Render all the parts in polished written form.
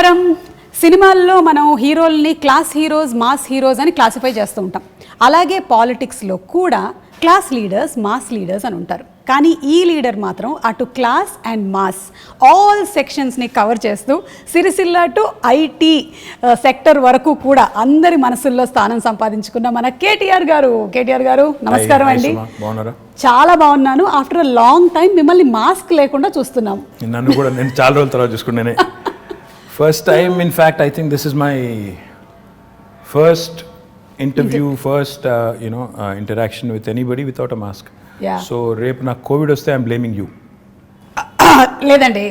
నమస్కారం. సినిమాల్లో మనం హీరోల్ని క్లాస్ హీరోస్, మాస్ హీరోస్ అని క్లాసిఫై చేస్తూ ఉంటాం. అలాగే పాలిటిక్స్లో కూడా క్లాస్ లీడర్స్, మాస్ లీడర్స్ అని ఉంటారు. కానీ ఈ లీడర్ మాత్రం అటు క్లాస్ అండ్ మాస్ ఆల్ సెక్షన్స్ని కవర్ చేస్తూ సిరిసిల్ల టు ఐటీ సెక్టర్ వరకు కూడా అందరి మనసుల్లో స్థానం సంపాదించుకున్న మన కేటీఆర్ గారు నమస్కారం అండి. చాలా బాగున్నాను. ఆఫ్టర్ అ లాంగ్ టైం మిమ్మల్ని మాస్క్ లేకుండా చూస్తున్నాం. నన్ను కూడా నేను చాలా రోజుల తర్వాత చూసుకున్నానే. First time in fact I think this is my first interview, first interaction with anybody without a mask. So రేపు నాకు కోవిడ్ వస్తే ఐఎమ్ బ్లేమింగ్ యూ. లేదండి,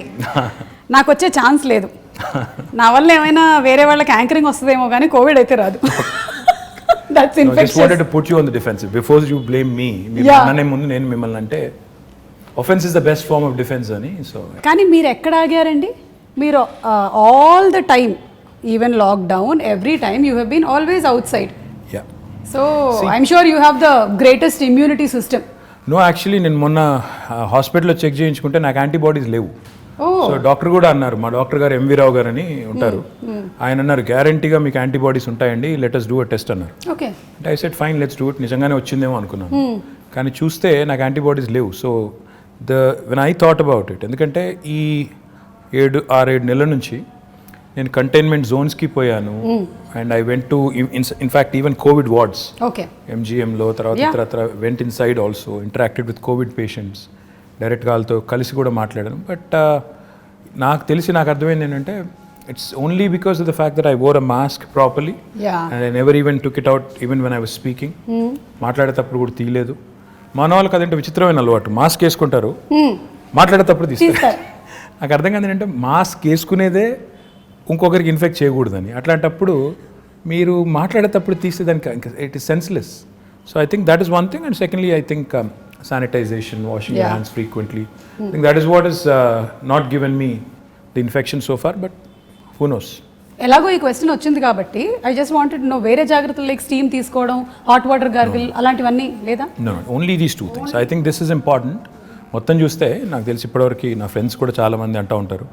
నాకు వచ్చే ఛాన్స్ లేదు. నా వల్ల ఏమైనా వేరే వాళ్ళకి యాంకరింగ్ వస్తుందేమో కానీ కోవిడ్ అయితే రాదు. That's infectious. I just wanted to put you on the defensive before you blame me. నన్నే ముందు నేను మిమ్మల్ని అంటే offense is the best form of defense అని. సో కానీ మీరు ఎక్కడ ఆగారండి? మీరు all the time, even lockdown, every time you have been always outside. Yeah, so I'm sure you have the greatest immunity system. No, actually నేను మొన్న హాస్పిటల్లో check చేయించుకుంటే నాకు యాంటీబాడీస్ లేవు. సో డాక్టర్ కూడా అన్నారు, మా డాక్టర్ గారు ఎంవి రావు గారు అని ఉంటారు, ఆయన అన్నారు గ్యారంటీగా మీకు యాంటీబాడీస్ ఉంటాయండి, let us do a test అన్నారు. ఓకే, అంటే I said fine, let's do it. నిజంగానే వచ్చిందేమో అనుకున్నాను, కానీ చూస్తే నాకు యాంటీబాడీస్ లేవు. So when I thought about it, ఎందుకంటే ఈ 6-7 నెలల నుంచి నేను కంటైన్మెంట్ జోన్స్కి పోయాను. And I went to in fact even Covid wards, ఎంజిఎంలో, తర్వాత went inside also, interacted with Covid patients, డైరెక్ట్గా వాళ్ళతో కలిసి కూడా మాట్లాడాను. బట్ నాకు తెలిసి, నాకు అర్థమైంది ఏంటంటే it's only because of the fact that I wore a mask properly and I never even took it out even when I was speaking. మాట్లాడేటప్పుడు కూడా తీయలేదు. మన వాళ్ళకి అదేంటే విచిత్రమైన అలవాటు, మాస్క్ వేసుకుంటారు, మాట్లాడేటప్పుడు తీస్తారు. నాకు అర్థం కాదు ఏంటంటే మాస్క్ వేసుకునేదే ఇంకొకరికి ఇన్ఫెక్ట్ చేయకూడదని. అట్లాంటప్పుడు మీరు మాట్లాడేటప్పుడు తీస్తే దానికి it is senseless. So I think that is one thing. And secondly I think sanitization, washing your hands frequently. I think that is what has not given me the infection so far, but who knows. ఎలాగో ఈ question వచ్చింది కాబట్టి I just wanted no, వేరే జాగ్రత్తలు like steam తీసుకోవడం, hot water gargle అలాంటివన్నీ లేదా? No, only these two things. I think this is important. మొత్తం చూస్తే నాకు తెలిసి ఇప్పటివరకు నా ఫ్రెండ్స్ కూడా చాలా మంది అంటూ ఉంటారు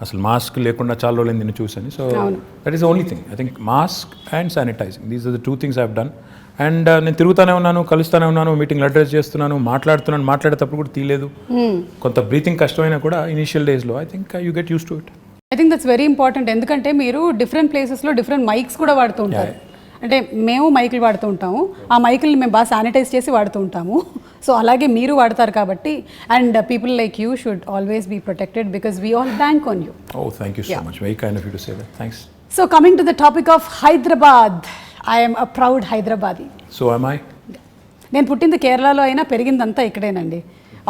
అసలు మాస్క్ లేకుండా చాలా రోజులు నేను చూసాను. So that is the only thing. I think mask and sanitising, these are the 2 things I have done. And నేను తిరుగుతూనే ఉన్నాను, కలుస్తూనే ఉన్నాను, మీటింగ్లు అడ్రస్ చేస్తున్నాను, మాట్లాడేటప్పుడు కూడా తీయలేదు. కొంత బ్రీతింగ్ కష్టమైనా కూడా ఇనిషియల్ డేస్లో I think you get use to it. I think that's very important. ఎందుకంటే మీరు డిఫరెంట్ ప్లేసెస్లో డిఫరెంట్ మైక్స్ కూడా వాడుతూ ఉంటారు. అంటే మేము మైకులు వాడుతూ ఉంటాము, ఆ మైకుల్ని మేము బాగా శానిటైజ్ చేసి వాడుతూ ఉంటాము. సో అలాగే మీరు వాడతారు కాబట్టి, and people like you should always be protected because we all bank on you. Oh, thank you so much, very kind of you to say that. Thanks. So coming to the topic of Hyderabad, I'm a proud Hyderabadi. So am I? నేను పుట్టింది కేరళలో అయినా పెరిగిందంతా ఇక్కడేనండి.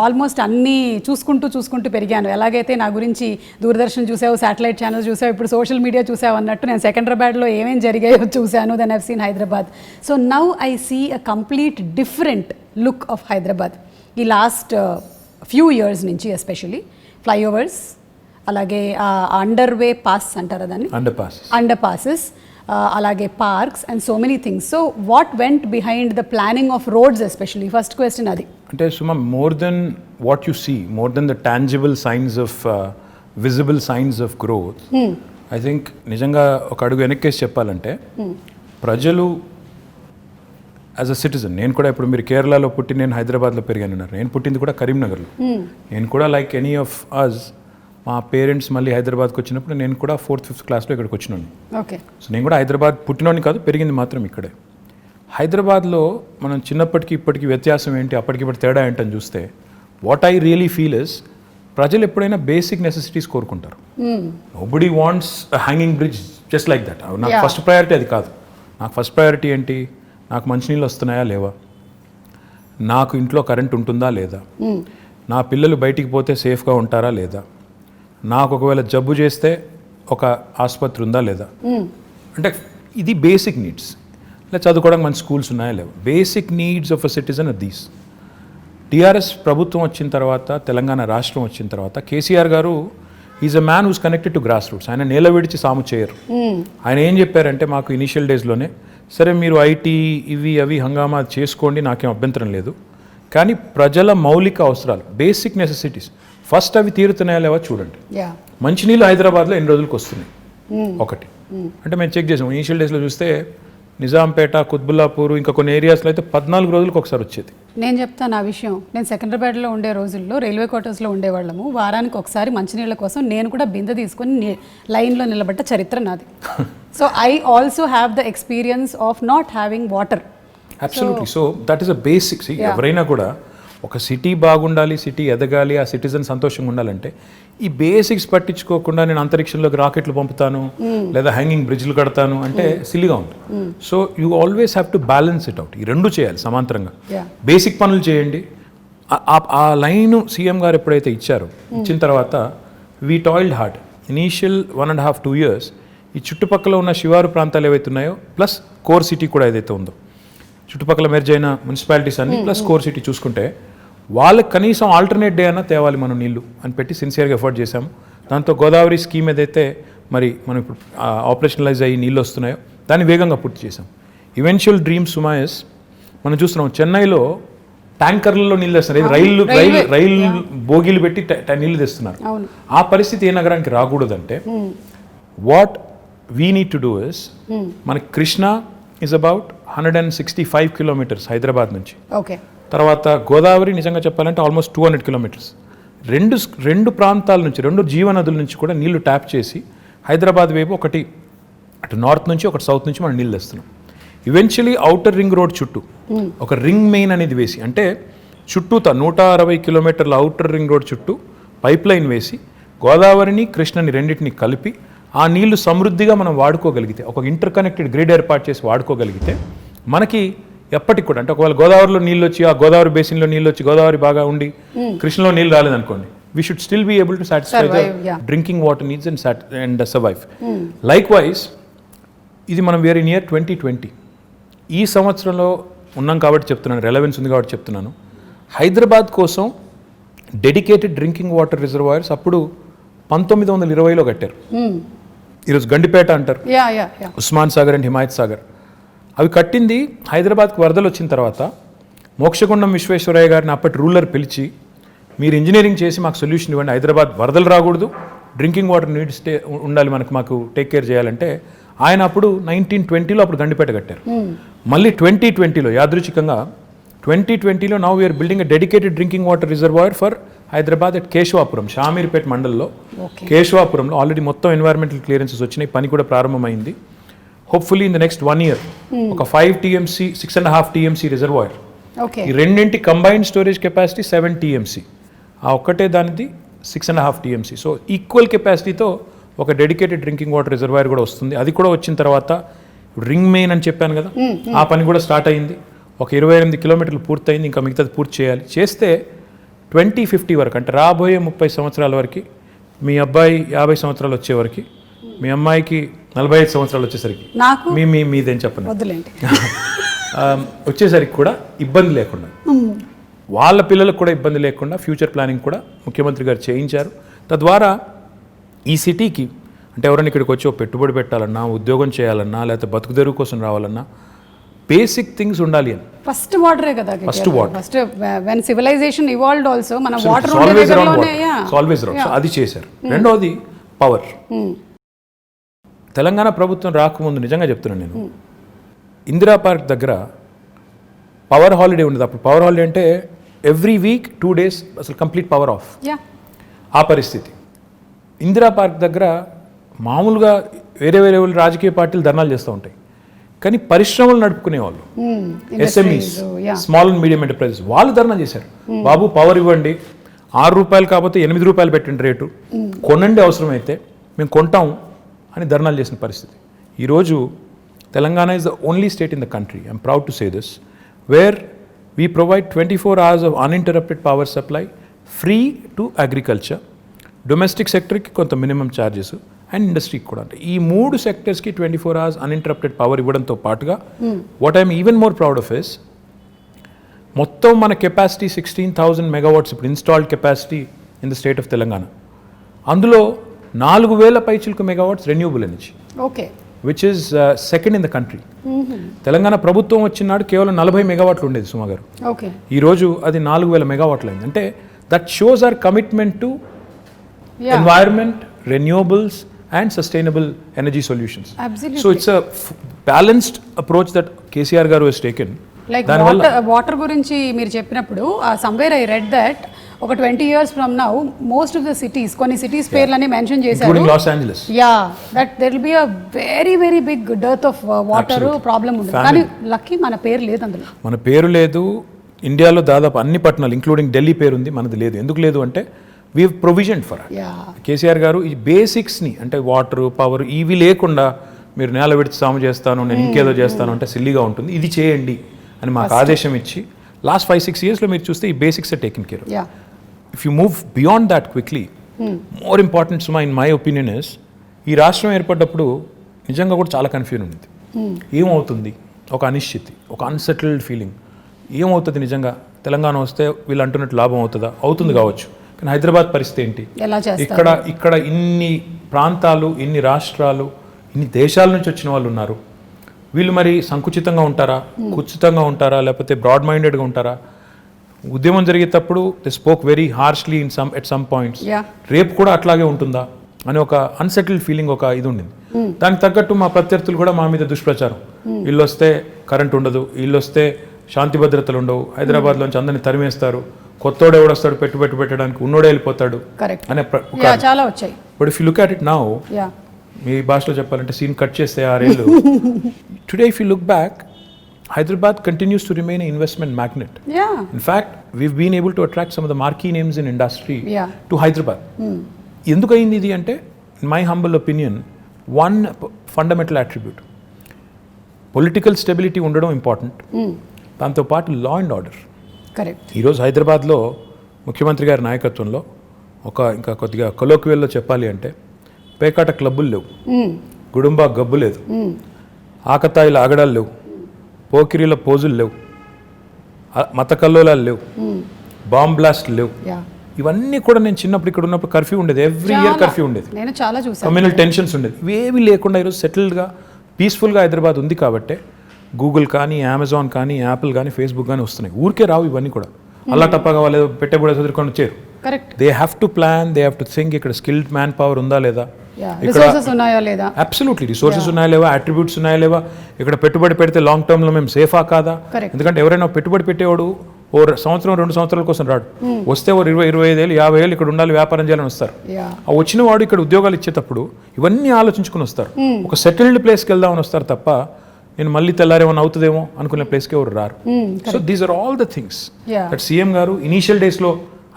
Almost అన్నీ చూసుకుంటూ పెరిగాను. ఎలాగైతే నా గురించి దూరదర్శన్ చూసావు, శాటిలైట్ ఛానల్స్ చూసావు, ఇప్పుడు సోషల్ మీడియా చూసావు అన్నట్టు నేను సెకండ్రాబాద్లో ఏమేం జరిగాయో చూశాను. Then I've seen Hyderabad. So now I see a complete different look of Hyderabad. ఈ లాస్ట్ ఫ్యూ ఇయర్స్ నుంచి ఎస్పెషలీ ఫ్లైఓవర్స్, అలాగే అండర్వే పాస్ అంటారా దాన్ని, అండర్ పాసెస్, అలాగే parks and so many things. So what went behind the planning of roads especially? First question అది. అంటే Suma, more than what you see, more than the tangible signs of visible signs of growth, I think నిజంగా ఒక అడుగు వెనక్కేసి చెప్పాలంటే ప్రజలు as a citizen, నేను కూడా ఇప్పుడు మీరు కేరళలో పుట్టి నేను హైదరాబాద్లో పెరిగాను అన్నారు, నేను పుట్టింది కూడా కరీంనగర్లో. నేను కూడా లైక్ ఎనీ ఆఫ్ అస్, మా పేరెంట్స్ మళ్ళీ హైదరాబాద్కి వచ్చినప్పుడు నేను కూడా 4th, 5th క్లాస్లో ఇక్కడికి వచ్చినాను. ఓకే. సో నేను కూడా హైదరాబాద్ పుట్టినోని కాదు, పెరిగింది మాత్రం ఇక్కడే. హైదరాబాద్లో మనం చిన్నప్పటికి ఇప్పటికి వ్యత్యాసం ఏంటి, అప్పటికిప్పటి తేడా ఏంటని చూస్తే what I really feel is, ప్రజలు ఎప్పుడైనా బేసిక్ నెసెసిటీస్ కోరుకుంటారు. Nobody wants hanging bridge just like that. నాకు ఫస్ట్ ప్రయారిటీ అది కాదు. నాకు ఫస్ట్ ప్రయారిటీ ఏంటి, నాకు మంచినీళ్ళు వస్తున్నాయా లేవా, నాకు ఇంట్లో కరెంట్ ఉంటుందా లేదా, నా పిల్లలు బయటికి పోతే సేఫ్గా ఉంటారా లేదా, నాకు ఒకవేళ జబ్బు చేస్తే ఒక ఆసుపత్రి ఉందా లేదా. అంటే ఇది బేసిక్ నీడ్స్. ఇలా చదువుకోవడానికి మంచి స్కూల్స్ ఉన్నాయా లేవా, basic needs of a citizen are these. TRS ప్రభుత్వం వచ్చిన తర్వాత, తెలంగాణ రాష్ట్రం వచ్చిన తర్వాత, KCR garu is a man who's connected to grass roots. ఆయన నేల విడిచి సాము చేయరు. ఆయన ఏం చెప్పారంటే మాకు ఇనిషియల్ డేస్లోనే, సరే మీరు ఐటీ ఇవి అవి హంగామా చేసుకోండి, నాకేం అభ్యంతరం లేదు, కానీ ప్రజల మౌలిక అవసరాలు, బేసిక్ నెసెసిటీస్ ఫస్ట్ అవి తీరుతున్నాయా లేవా చూడండి. మంచినీళ్ళు హైదరాబాద్లో ఎన్ని రోజులకు వస్తున్నాయి, ఒకటి. అంటే మేము చెక్ చేసాం ఇనీషియల్ డేస్లో చూస్తే నిజాంపేట, కుత్బుల్లాపూర్ ఇంకా కొన్ని ఏరియాస్లో అయితే 14 రోజులకు ఒకసారి వచ్చేది. నేను చెప్తాను ఆ విషయం. నేను సెకండ్రాబాద్లో ఉండే రోజుల్లో రైల్వే క్వార్టర్స్లో ఉండేవాళ్ళము. వారానికి ఒకసారి మంచినీళ్ళ కోసం నేను కూడా బిందె తీసుకొని లైన్లో నిలబడ్డ చరిత్ర నాది. So I also have the experience of not having water. Absolutely. So that is a basics. ఎవరైనా కూడా ఒక సిటీ బాగుండాలి, సిటీ ఎదగాలి, ఆ సిటిజన్ సంతోషంగా ఉండాలంటే ఈ బేసిక్స్ పట్టించుకోకుండా నేను అంతరిక్షంలోకి రాకెట్లు పంపుతాను లేదా హ్యాంగింగ్ బ్రిడ్జ్లు కడతాను అంటే సిల్లీగా ఉంది. So you always have to balance it out. ఈ రెండు చేయాలి సమాంతరంగా. బేసిక్ పనులు చేయండి. ఆ లైన్ సీఎం గారు ఎప్పుడైతే ఇచ్చారో, ఇచ్చిన తర్వాత we toiled hard. Initial 1.5-2 years ఈ చుట్టుపక్కల ఉన్న శివారు ప్రాంతాలు ఏవైతే ఉన్నాయో ప్లస్ కోర్ సిటీ కూడా ఏదైతే ఉందో, చుట్టుపక్కల మెర్జ్ అయిన మున్సిపాలిటీస్ అన్ని ప్లస్ కోర్ సిటీ చూసుకుంటే వాళ్ళకి కనీసం ఆల్టర్నేట్ డే అయినా తేవాలి మనం నీళ్లు అని పెట్టి సిన్సియర్గా ఎఫర్ట్ చేశాము. దాంతో గోదావరి స్కీమ్ ఏదైతే మరి మనం ఇప్పుడు ఆపరేషనలైజ్ అయ్యి నీళ్ళు వస్తున్నాయో దాన్ని వేగంగా పూర్తి చేశాం. ఈవెన్చువల్ డ్రీమ్ సుమా ఇస్ మనం చూస్తున్నాం చెన్నైలో ట్యాంకర్లలో నీళ్ళు తెస్తున్నారు. రైలు బోగీలు పెట్టి నీళ్లు తెస్తున్నారు. ఆ పరిస్థితి ఏ నగరానికి రాకూడదంటే what we need to do is మనకి Krishna is about 165 kilometers Hyderabad నుంచి. తర్వాత గోదావరి నిజంగా చెప్పాలంటే ఆల్మోస్ట్ 200 kilometers. రెండు ప్రాంతాల నుంచి, రెండు జీవనదుల నుంచి కూడా నీళ్లు ట్యాప్ చేసి హైదరాబాద్ వైపు ఒకటి అటు నార్త్ నుంచి ఒకటి సౌత్ నుంచి మనం నీళ్ళు తెస్తున్నాం. ఈవెన్చువలీ ఔటర్ రింగ్ రోడ్ చుట్టూ ఒక రింగ్ మెయిన్ అనేది వేసి, అంటే చుట్టూతా 160 kilometers ఔటర్ రింగ్ రోడ్ చుట్టూ పైప్ లైన్ వేసి గోదావరిని కృష్ణని రెండింటిని కలిపి ఆ నీళ్లు సమృద్ధిగా మనం వాడుకోగలిగితే, ఒక ఇంటర్ కనెక్టెడ్ గ్రిడ్ ఏర్పాటు చేసి వాడుకోగలిగితే మనకి ఎప్పటికి కూడా, అంటే ఒకవేళ గోదావరిలో నీళ్ళు వచ్చి ఆ గోదావరి బేసిన్లో నీళ్ళు వచ్చి గోదావరి బాగా ఉండి కృష్ణలో నీళ్ళు రాలేదనుకోండి, we should still be able to satisfy the drinking water needs and survive. Likewise ఇది మనం వేరే నియర్ 2020 ఈ సంవత్సరంలో ఉన్నాం కాబట్టి చెప్తున్నాను, రెలవెన్స్ ఉంది కాబట్టి చెప్తున్నాను. హైదరాబాద్ కోసం డెడికేటెడ్ డ్రింకింగ్ వాటర్ రిజర్వాయర్స్ అప్పుడు 1920లో కట్టారు. ఈరోజు గండిపేట అంటారు, ఉస్మాన్ సాగర్ అండ్ హిమాయత్ సాగర్. అవి కట్టింది హైదరాబాద్కి వరదలు వచ్చిన తర్వాత మోక్షగుండం విశ్వేశ్వరయ్య గారిని అప్పటి రూలర్ పిలిచి, మీరు ఇంజనీరింగ్ చేసి మాకు సొల్యూషన్ ఇవ్వండి, హైదరాబాద్ వరదలు రాకూడదు, డ్రింకింగ్ వాటర్ నీడ్స్ ఉండాలి మాకు టేక్ కేర్ చేయాలంటే ఆయన అప్పుడు 1920లో అప్పుడు గండిపేట కట్టారు. మళ్ళీ 2020లో యాదృచ్ఛికంగా 2020లో now we're building a dedicated drinking water reservoir for Hyderabad at Keshavapuram, Shamirpet మండల్లో కేశవాపురంలో ఆల్రెడీ మొత్తం ఎన్వైరన్మెంటల్ క్లియరెన్సెస్ వచ్చినాయి, పని కూడా ప్రారంభమైంది. Hopefully in the next 1 year ఒక 5 TMC 6.5 TMC రిజర్వాయర్, ఈ రెండింటి కంబైన్డ్ స్టోరేజ్ కెపాసిటీ 7 TMC, ఆ ఒక్కటే దానిది 6.5 TMC. సో ఈక్వల్ కెపాసిటీతో ఒక డెడికేటెడ్ డ్రింకింగ్ వాటర్ రిజర్వాయర్ కూడా వస్తుంది. అది కూడా వచ్చిన తర్వాత రింగ్ మెయిన్ అని చెప్పాను కదా, ఆ పని కూడా స్టార్ట్ అయింది. ఒక 28 kilometers పూర్తయింది, ఇంకా మిగతాది పూర్తి చేయాలి. చేస్తే 2050 వరకు, అంటే రాబోయే 30 సంవత్సరాల వరకు, మీ అబ్బాయి 50 సంవత్సరాలు వచ్చే వరకు, మీ అమ్మాయికి 45 సంవత్సరాలు వచ్చేసరికి, మీదేం చెప్పండి వచ్చేసరికి కూడా ఇబ్బంది లేకుండా, వాళ్ళ పిల్లలకు కూడా ఇబ్బంది లేకుండా ఫ్యూచర్ ప్లానింగ్ కూడా ముఖ్యమంత్రి గారు చేయించారు. తద్వారా ఈ సిటీకి, అంటే ఎవరైనా ఇక్కడికి వచ్చి పెట్టుబడి పెట్టాలన్నా, ఉద్యోగం చేయాలన్నా, లేకపోతే బతుకుదెరువు కోసం రావాలన్నా బేసిక్ థింగ్స్ ఉండాలి అని. ఫస్ట్ వాటరే కదా, first water. First when civilisation evolved also మన వాటర్ ఆల్వేస్ అరౌండ్, అది చేశారు. రెండోది పవర్. తెలంగాణ ప్రభుత్వం రాకముందు నిజంగా చెప్తున్నాను నేను, ఇందిరా పార్క్ దగ్గర పవర్ హాలిడే ఉండదు. అప్పుడు పవర్ హాలిడే అంటే ఎవ్రీ వీక్ 2 days అసలు కంప్లీట్ పవర్ ఆఫ్. ఆ పరిస్థితి ఇందిరా పార్క్ దగ్గర మామూలుగా వేరే రాజకీయ పార్టీలు ధర్నాలు చేస్తూ ఉంటాయి, కానీ పరిశ్రమలు నడుపుకునే వాళ్ళు, SMEs, small and medium enterprises, వాళ్ళు ధర్నా చేశారు. బాబు పవర్ ఇవ్వండి, ₹6 కాకపోతే ₹8 పెట్టండి రేటు, కొనండి అవసరమైతే మేము కొంటాము అని ధర్నాలు చేసిన పరిస్థితి. ఈరోజు Telangana is the only state in the country, I'm proud to say this, where we provide 24 hours of uninterrupted power supply free to agriculture, domestic సెక్టర్కి కొంత మినిమం ఛార్జెస్ అండ్ ఇండస్ట్రీకి కూడా. అంటే ఈ 3 సెక్టర్స్కి 24 hours అన్ఇంటరప్టెడ్ పవర్ ఇవ్వడంతో పాటుగా what I'm even more proud of is, మొత్తం మన కెపాసిటీ 16,000 megawatts ఇప్పుడు installed capacity in the state of Telangana. అందులో 4,000 పైచిలకు megawatts renewable energy, which is second in the country. Telangana ప్రభుత్వం వచ్చినాడు కేవలం 40 megawatts ఉండేది సుమా గారు, ఈరోజు అది 4,000 megawatts అయింది. అంటే that shows our commitment to environment, renewables and sustainable energy solutions. Absolutely. So it's a balanced approach that KCR garu has taken. Like water గురించి మీరు చెప్పినప్పుడు somewhere I read that ఒక 20 years from now most of the cities, కొన్ని cities పేర్లని mention చేశారు, including Los Angeles. that there will be a very very big dearth of water problem ఉంటుంది. కానీ lucky మన పేరు లేదు అందులో. మన పేరు లేదు. ఇండియాలో దాదాపు అన్ని పట్టణాలు ఇంక్లూడింగ్ ఢిల్లీ పేరు ఉంది, మనది లేదు. ఎందుకు లేదు అంటే we have provision for KCR గారు ఈ బేసిక్స్ని, అంటే వాటర్, పవర్ ఇవి లేకుండా మీరు నేల విడిచి సాము చేస్తాను, నేను ఇంకేదో చేస్తాను అంటే సిల్లీగా ఉంటుంది, ఇది చేయండి అని మాకు ఆదేశం ఇచ్చి లాస్ట్ 5-6 yearsలో మీరు చూస్తే ఈ basics are taken care. If you move beyond that quickly, more important సుమా ఇన్ మై ఒపీనియన్ ఇస్, ఈ రాష్ట్రం ఏర్పడ్డప్పుడు నిజంగా కూడా చాలా కన్ఫ్యూజన్ ఉంది. ఏమవుతుంది, ఒక అనిశ్చితి, ఒక అన్సెటిల్డ్ ఫీలింగ్, ఏమవుతుంది నిజంగా తెలంగాణ వస్తే వీళ్ళు అంటున్నట్టు లాభం అవుతుందా, అవుతుంది కావచ్చు, కానీ హైదరాబాద్ పరిస్థితి ఏంటి, ఇక్కడ ఇన్ని ప్రాంతాలు, ఇన్ని రాష్ట్రాలు, ఇన్ని దేశాల నుంచి వచ్చిన వాళ్ళు ఉన్నారు, వీళ్ళు మరి సంకుచితంగా ఉంటారా, కుచితంగా ఉంటారా, లేకపోతే బ్రాడ్ మైండెడ్గా ఉంటారా, ఉద్యమం జరిగేటప్పుడు they spoke very harshly at some points, రేపు కూడా అట్లాగే ఉంటుందా అని ఒక అన్సెటిల్డ్ ఫీలింగ్, ఒక ఇది ఉండింది. దానికి తగ్గట్టు మా ప్రత్యర్థులు కూడా మా మీద దుష్ప్రచారం, వీళ్ళు వస్తే కరెంట్ ఉండదు, వీళ్ళు వస్తే శాంతి భద్రతలు ఉండవు, హైదరాబాద్లోంచి అందరినీ తరిమేస్తారు, కొత్తోడు ఎవడొస్తాడు పెట్టుబడి పెట్టడానికి, ఉన్నోడే వెళ్ళిపోతాడు అనే చాలా వచ్చాయి. But if you look at it now, మీ భాషలో చెప్పాలంటే సీన్ కట్ చేస్తే 6 ఏళ్ళు, today if you look back, Hyderabad continues to remain an investment magnet. In fact, we've been able to attract some of the marquee names in industry to Hyderabad. ఎందుకు అయింది ఇది అంటే, in my humble opinion, one fundamental attribute, political stability ఉండడం important, దాంతోపాటు law and order. Correct. ఈరోజు హైదరాబాద్లో ముఖ్యమంత్రి గారి నాయకత్వంలో ఇంకా కొద్దిగా కొలోక్వియల్లో చెప్పాలి అంటే, పేకాట క్లబ్బులు లేవు, గుడుంబా గబ్బు లేదు, ఆకతాయిల ఆగడాలు లేవు, పోకిరీల పోజులు లేవు, మత కల్లోలాలు లేవు, బాంబ్ బ్లాస్ట్లు లేవు. ఇవన్నీ కూడా నేను చిన్నప్పుడు ఇక్కడ ఉన్నప్పుడు కర్ఫ్యూ ఉండేది, ఎవ్రీ ఇయర్ కర్ఫ్యూ ఉండేది, కమ్యూనల్ టెన్షన్స్ ఉండేది, ఇవేవి లేకుండా ఈరోజు సెటిల్డ్గా పీస్ఫుల్గా హైదరాబాద్ ఉంది. కాబట్టే గూగుల్ కానీ, అమెజాన్ కానీ, యాపిల్ కానీ, ఫేస్బుక్ కానీ వస్తున్నాయి. ఊరికే రావు ఇవన్నీ కూడా, అల్లా టప్పగా వాళ్ళు పెట్టబడే చదువుకొని వచ్చారు. They have to plan, they have to think, ఇక్కడ స్కిల్డ్ మ్యాన్ పవర్ ఉందా లేదా, అబ్సల్యూట్లీ రిసోర్సెస్ ఉన్నాయా లేవా, అట్రిబ్యూట్స్ ఉన్నాయా లేవా, ఇక్కడ పెట్టుబడి పెడితే లాంగ్ టర్మ్లో మేము సేఫా కాదా. ఎందుకంటే ఎవరైనా పెట్టుబడి పెట్టేవాడు ఓ సంవత్సరం 2 సంవత్సరాల కోసం రాడు, వస్తే ఓ 20-25 ఏళ్ళు 50 ఏళ్ళు ఇక్కడ ఉండాలి, వ్యాపారం చేయాలని వస్తారు. ఆ వచ్చిన వాడు ఇక్కడ ఉద్యోగాలు ఇచ్చేటప్పుడు ఇవన్నీ ఆలోచించుకుని వస్తారు, ఒక సెటిల్డ్ ప్లేస్కి వెళ్దామని వస్తారు తప్ప నేను మళ్ళీ తెల్లారేమన్నా అవుతుందేమో అనుకునే ప్లేస్కి ఎవరు రారు. So these are all the things that CM garu initial డేస్లో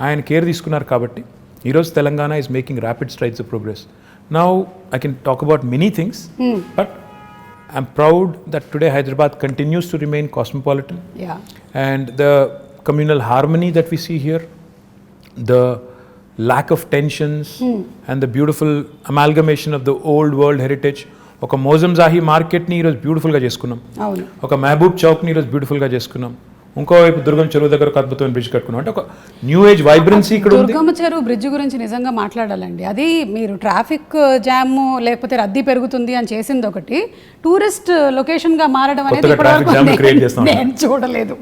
ఆయన కేర్ తీసుకున్నారు. కాబట్టి ఈరోజు Telangana is making rapid strides of progress. Now I can talk about many things, but I'm proud that today Hyderabad continues to remain cosmopolitan. And the communal harmony that we see here, the lack of tensions, and the beautiful amalgamation of the old world heritage. ఒక మోజంజాహి మార్కెట్ని ఈరోజు బ్యూటిఫుల్గా చేసుకున్నాం, ఒక మహబూబ్ చౌక్ని ఈరోజు బ్యూటిఫుల్గా చేసుకున్నాం, ఇంకోవైపు దుర్గం చెరువు దగ్గర ఒక అద్భుతమైన బ్రిడ్జ్ కట్టుకున్నాం. అంటే ఒక న్యూ ఏజ్ వైబ్రెన్సీ ఇక్కడ ఉంది. దుర్గం చెరువు బ్రిడ్జ్ గురించి నిజంగా మాట్లాడాలండి. అది మీరు ట్రాఫిక్ జామ్ లేకపోతే రద్దీ పెరుగుతుంది అని చేసింది ఒకటి, టూరిస్ట్ లొకేషన్గా మారడం అనేది నేను చూడలేదు.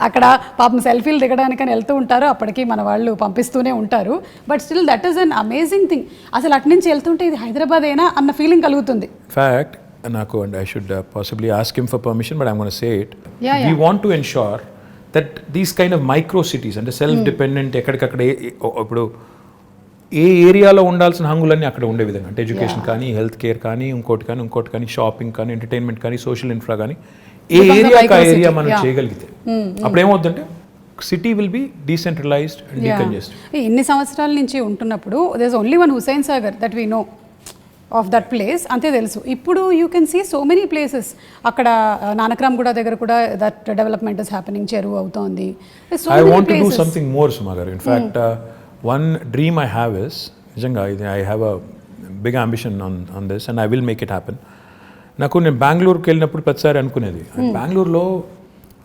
అక్కడ పాపం సెల్ఫీలు దిగడానికని వెళ్తూ ఉంటారు, అప్పటికి మన వాళ్ళు పంపిస్తూనే ఉంటారు. But still that is an amazing thing. అసలు అటు నుంచి వెళ్తుంటే ఇది హైదరాబాద్ అయినా అన్న ఫీలింగ్ కలుగుతుంది. ఫ్యాక్ట్ నాకు, and I should possibly ask him for permission, but I'm going to say it. We want to ensure that these kind of micro cities and self-dependent, ఎక్కడికక్కడ ఇప్పుడు ఏ ఏరియాలో ఉండాల్సిన హంగులన్నీ అక్కడ ఉండే విధంగా, అంటే ఎడ్యుకేషన్ కానీ, హెల్త్ కేర్ కానీ, ఇంకోటి కానీ, షాపింగ్ కానీ, ఎంటర్టైన్మెంట్ కానీ, సోషల్ ఇన్ఫ్రా కానీ, ఏ ఏరియా మనం చేయగలిగితే అప్పుడు ఏమవుతుందంటే city will be decentralized and decongested. ఇన్ని సంవత్సరాల నుంచి ఉంటున్నప్పుడు there is only one Hussain Sagar that we know of that place, అంతే తెలుసు. ఇప్పుడు you can see so many places. అక్కడ నానక్రామ్ గూడ దగ్గర కూడా దట్ డెవలప్మెంట్ ఇస్ హ్యాపెనింగ్, చెరువు అవుతోంది. I want to do something more Suma garu. In fact one dream I have is, నిజంగా I have a big ambition on this and I will make it happen. నేను బెంగళూరుకి వెళ్ళినప్పుడు ప్రతిసారి అనుకునేది, బెంగళూరులో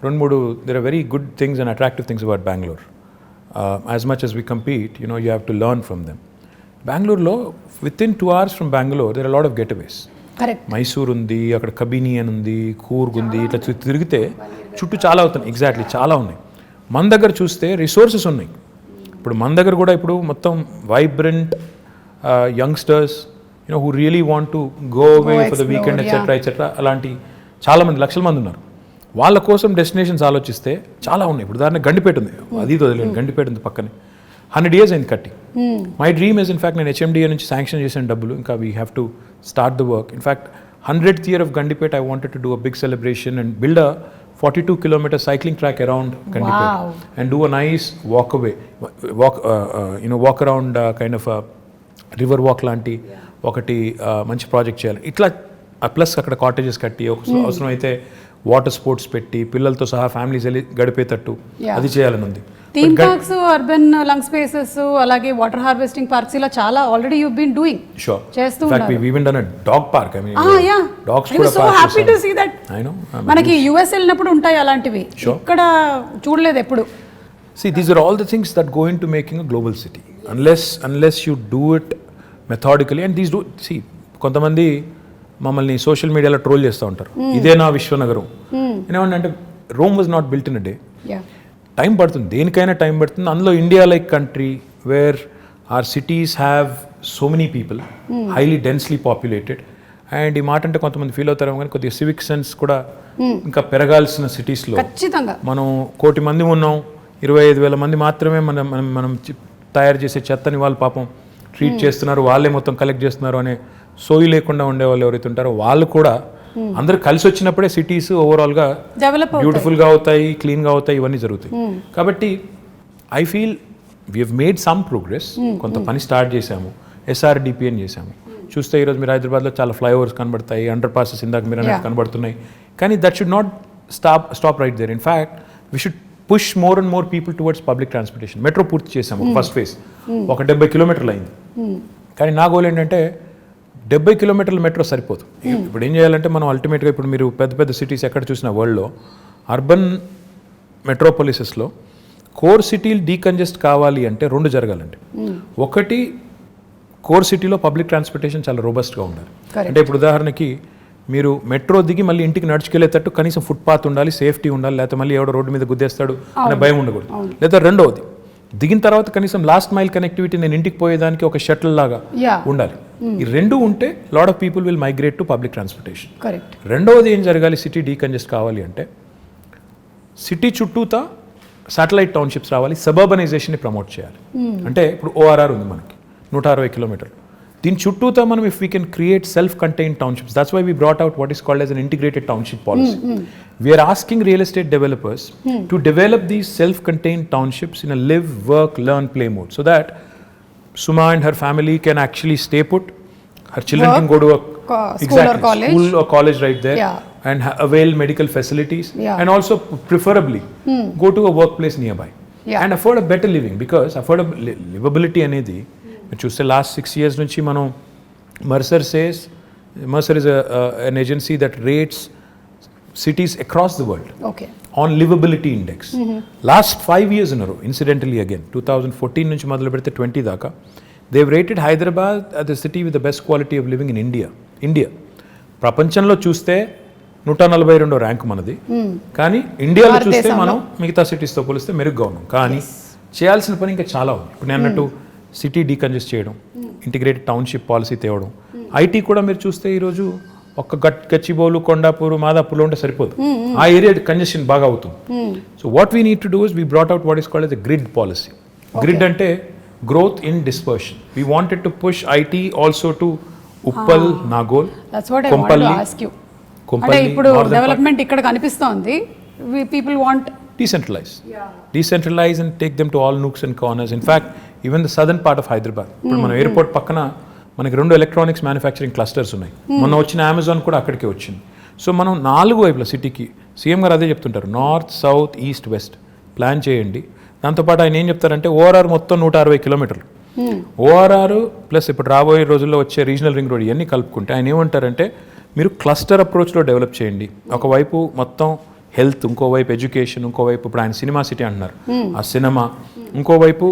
2-3 there are very good things and attractive things about Bangalore. As much as we compete, you have to learn from them. బెంగళూరులో within 2 hours from Bangalore there are a lot of getaways. Correct. Mysore ఉంది, అక్కడ కబిని అని ఉంది, కూర్గ్ ఉంది, ఇట్లా తిరిగితే చుట్టూ చాలా అవుతున్నాయి. ఎగ్జాక్ట్లీ చాలా ఉన్నాయి. మన దగ్గర చూస్తే రిసోర్సెస్ ఉన్నాయి. ఇప్పుడు మన దగ్గర కూడా ఇప్పుడు మొత్తం vibrant youngsters, who really want to go away for the weekend, etc. అలాంటి చాలా మంది, లక్షల మంది ఉన్నారు. వాళ్ళ కోసం డెస్టినేషన్స్ ఆలోచిస్తే చాలా ఉన్నాయి. ఇప్పుడు ఉదాహరణ గండిపేట ఉంది, అది వదిలేండి, గండిపేట ఉంది పక్కనే. 100 years అయింది కట్టి. మై డ్రీమ్ ఇస్ ఇన్ఫాక్ట్ నేను HMDA నుంచి శాంక్షన్ చేసిన డబ్బులు, ఇంకా we have to start the work. In fact 100th year of Gandipet, I wanted to do a big celebration and build a 42-kilometer cycling track around Gandipet and do a nice walk around kind of a river walk లాంటి ఒకటి మంచి project చేయాలి. ఇట్లా plus అక్కడ cottages కట్టి అవసరం అయితే water sports పెట్టి పిల్లలతో సహా ఫ్యామిలీస్ వెళ్ళి గడిపేటట్టు అది చేయాలని ఉంది. Theme parks, urban lung spaces, అలాగే వాటర్ హార్వెస్టింగ్ పార్క్స్, ఇలా చాలా already you been doing. Sure. చేస్తూ ఉన్నారు. In fact we even done a dog park. I mean dogs కూడా so happy to see that. I know మనకి US వెళ్ళినప్పుడు ఉంటాయి అలాంటివి, ఇక్కడ చూడలేదు ఎప్పుడు. See, these are all the things that go into making a global city. Unless you do it methodically, and these do, see, కొంతమంది మమ్మల్ని సోషల్ మీడియాలో ట్రోల్ చేస్తూ ఉంటారు, ఇదే నా విశ్వనగరం. ఏమంటే Rome was not built in a day. Time పడుతుంది, దేనికైనా టైం పడుతుంది. అందులో India like country where are cities have so many people, highly densely populated. And ఈ మాట అంటే కొంతమంది ఫీల్ అవుతారు కానీ కొద్దిగా సివిక్ సెన్స్ కూడా ఇంకా పెరగాల్సిన సిటీస్లో మనం 1 కోటి మంది ఉన్నాం, 25,000 మంది మాత్రమే మనం తయారు చేసే చెత్తని వాళ్ళు పాపం ట్రీట్ చేస్తున్నారు, వాళ్ళే మొత్తం కలెక్ట్ చేస్తున్నారు అనే సోయి లేకుండా ఉండే వాళ్ళు ఎవరైతే ఉంటారో వాళ్ళు కూడా అందరు కలిసి వచ్చినప్పుడే సిటీస్ ఓవరాల్గా బ్యూటిఫుల్గా అవుతాయి, క్లీన్గా అవుతాయి, ఇవన్నీ జరుగుతాయి. కాబట్టి I feel we have made some progress. కొంత పని స్టార్ట్ చేశాము, SRDP అని చేశాము. చూస్తే ఈరోజు మీరు హైదరాబాద్లో చాలా ఫ్లైఓవర్స్ కనబడతాయి, అండర్ పాసెస్ ఇందాక మీరు అనేది కనబడుతున్నాయి. కానీ that should not stop right there. In fact we should push more and more people towards public transportation. Metro పూర్తి చేసాము, ఫస్ట్ ఫేజ్ ఒక 70 కిలోమీటర్లు అయింది. కానీ నా గోల్ ఏంటంటే 70 కిలోమీటర్ల మెట్రో సరిపోదు. ఇప్పుడు ఏం చేయాలంటే మనం అల్టిమేట్గా ఇప్పుడు మీరు పెద్ద సిటీస్ ఎక్కడ చూసిన వరల్డ్లో అర్బన్ మెట్రోపాలిసెస్లో కోర్ సిటీలు డీకంజెస్ట్ కావాలి అంటే 2 జరగాలండి. ఒకటి, కోర్ సిటీలో పబ్లిక్ ట్రాన్స్పోర్టేషన్ చాలా రోబస్ట్గా ఉండాలి. అంటే ఇప్పుడు ఉదాహరణకి మీరు మెట్రో దిగి మళ్ళీ ఇంటికి నడుచుకెళ్ళేటట్టు కనీసం ఫుట్పాత్ ఉండాలి, సేఫ్టీ ఉండాలి, లేకపోతే మళ్ళీ ఎవడో రోడ్డు మీద గుద్దేస్తాడు అనే భయం ఉండకూడదు. లేదా రెండవది, దిగిన తర్వాత కనీసం లాస్ట్ మైల్ కనెక్టివిటీ, నేను ఇంటికి పోయేదానికి ఒక షటిల్ లాగా ఉండాలి. ఈ 2 ఉంటే lot of people will migrate to public transportation. రెండవది ఏం జరగాలి, సిటీ డీకంజెస్ట్ కావాలి అంటే సిటీ చుట్టూతా శాటిలైట్ టౌన్షిప్స్ రావాలి, సబర్బనైజేషన్ని ప్రమోట్ చేయాలి. అంటే ఇప్పుడు ORR ఉంది మనకి 160 కిలోమీటర్లు, దీని చుట్టూతా మనం if we can create self contained townships, that's why we brought out what is called as an integrated township policy. We are asking real estate developers to develop these self-contained townships in a live, work, learn, play mode, so that Suma and her family can actually stay put. Her children can go to a school or college right there, and avail medical facilities, and also preferably go to a workplace nearby, and afford a better living, because livability అనేది మీరు చూస్తే last 6 years నుంచి మనం Mercer is an agency that rates cities across the world on livability index. Last 5 years in a row, incidentally again 2014 నుంచి మొదలు పెడితే 20 దాకా, they've rated Hyderabad as the city with the best quality of living in India. ప్రపంచంలో చూస్తే 142వ rank మనది, కానీ ఇండియాలో చూస్తే మనం మిగతా సిటీస్తో పోలిస్తే మెరుగ్గా ఉన్నాం. కానీ చేయాల్సిన పని ఇంకా చాలా ఉంది. ఇప్పుడు నేను అన్నట్టు సిటీ డీకంజెస్ట్ చేయడం, ఇంటిగ్రేటెడ్ టౌన్షిప్ పాలసీ తేవడం, IT కూడా మీరు చూస్తే ఈరోజు ఒక్క గచ్చిబౌలు, కొండాపూరు, మాదాపూర్లో ఉంటే సరిపోదు, ఆ ఏరియా కంజెషన్ బాగా అవుతుంది. So what we need to do is we brought out what is called as a grid policy. Grid అంటే growth in dispersion. We wanted to push IT also to Uppal, Nagole, Kompally. ఇప్పుడు డెవలప్మెంట్ ఇక్కడ కనిపిస్తోంది. People want decentralize and take them to all nooks and corners. In fact, even the southern part of Hyderabad, ఇప్పుడు మన airport పక్కన మనకి 2 electronics manufacturing clusters ఉన్నాయి. మొన్న వచ్చిన అమెజాన్ కూడా అక్కడికే వచ్చింది. సో మనం 4 వైపుల సిటీకి, సీఎం గారు అదే చెప్తుంటారు, north, south, east, west plan చేయండి. దాంతోపాటు ఆయన ఏం చెప్తారంటే ORR మొత్తం 160 కిలోమీటర్లు, ORR ప్లస్ ఇప్పుడు రాబోయే రోజుల్లో వచ్చే రీజనల్ రింగ్ రోడ్ ఇవన్నీ కలుపుకుంటే ఆయన ఏమంటారంటే మీరు క్లస్టర్ అప్రోచ్లో డెవలప్ చేయండి. ఒకవైపు మొత్తం హెల్త్, ఇంకోవైపు ఎడ్యుకేషన్, ఇంకోవైపు ఇప్పుడు ఆయన సినిమా సిటీ అంటున్నారు, ఆ సినిమా, ఇంకోవైపు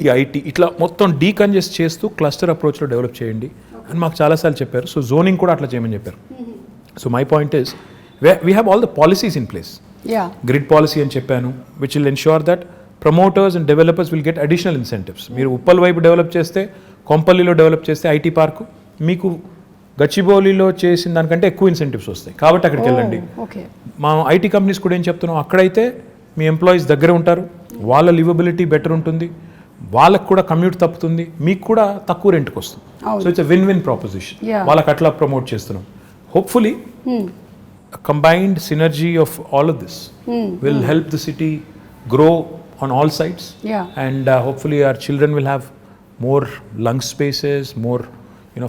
ఈ IT, ఇట్లా మొత్తం డీకంజెస్ట్ చేస్తూ క్లస్టర్ అప్రోచ్లో డెవలప్ చేయండి అని మాకు చాలాసార్లు చెప్పారు. సో జోనింగ్ కూడా అట్లా చేయమని చెప్పారు. So my point is we have all the policies in place. Grid policy అని చెప్పాను, which will ensure that promoters and developers will get additional incentives. మీరు ఉప్పల్ వైపు డెవలప్ చేస్తే, కొంపల్లిలో డెవలప్ చేస్తే IT పార్కు, మీకు గచ్చిబౌలిలో చేసిన దానికంటే ఎక్కువ ఇన్సెంటివ్స్ వస్తాయి, కాబట్టి అక్కడికి వెళ్ళండి. ఓకే. మా ఐటీ కంపెనీస్ కూడా ఏం చెప్తున్నాం, అక్కడైతే మీ ఎంప్లాయీస్ దగ్గర ఉంటారు, వాళ్ళ లివబిలిటీ బెటర్ ఉంటుంది, వాళ్ళకు కూడా కమ్యూట్ తప్పుతుంది, మీకు కూడా తక్కువ రెంట్కి వస్తుంది. So it's win win proposition. వాళ్ళకి అట్లా ప్రమోట్ చేస్తున్నాం. Hopefully combined synergy of all of this will help the city grow on all sides. And hopefully our children will have more lung spaces, more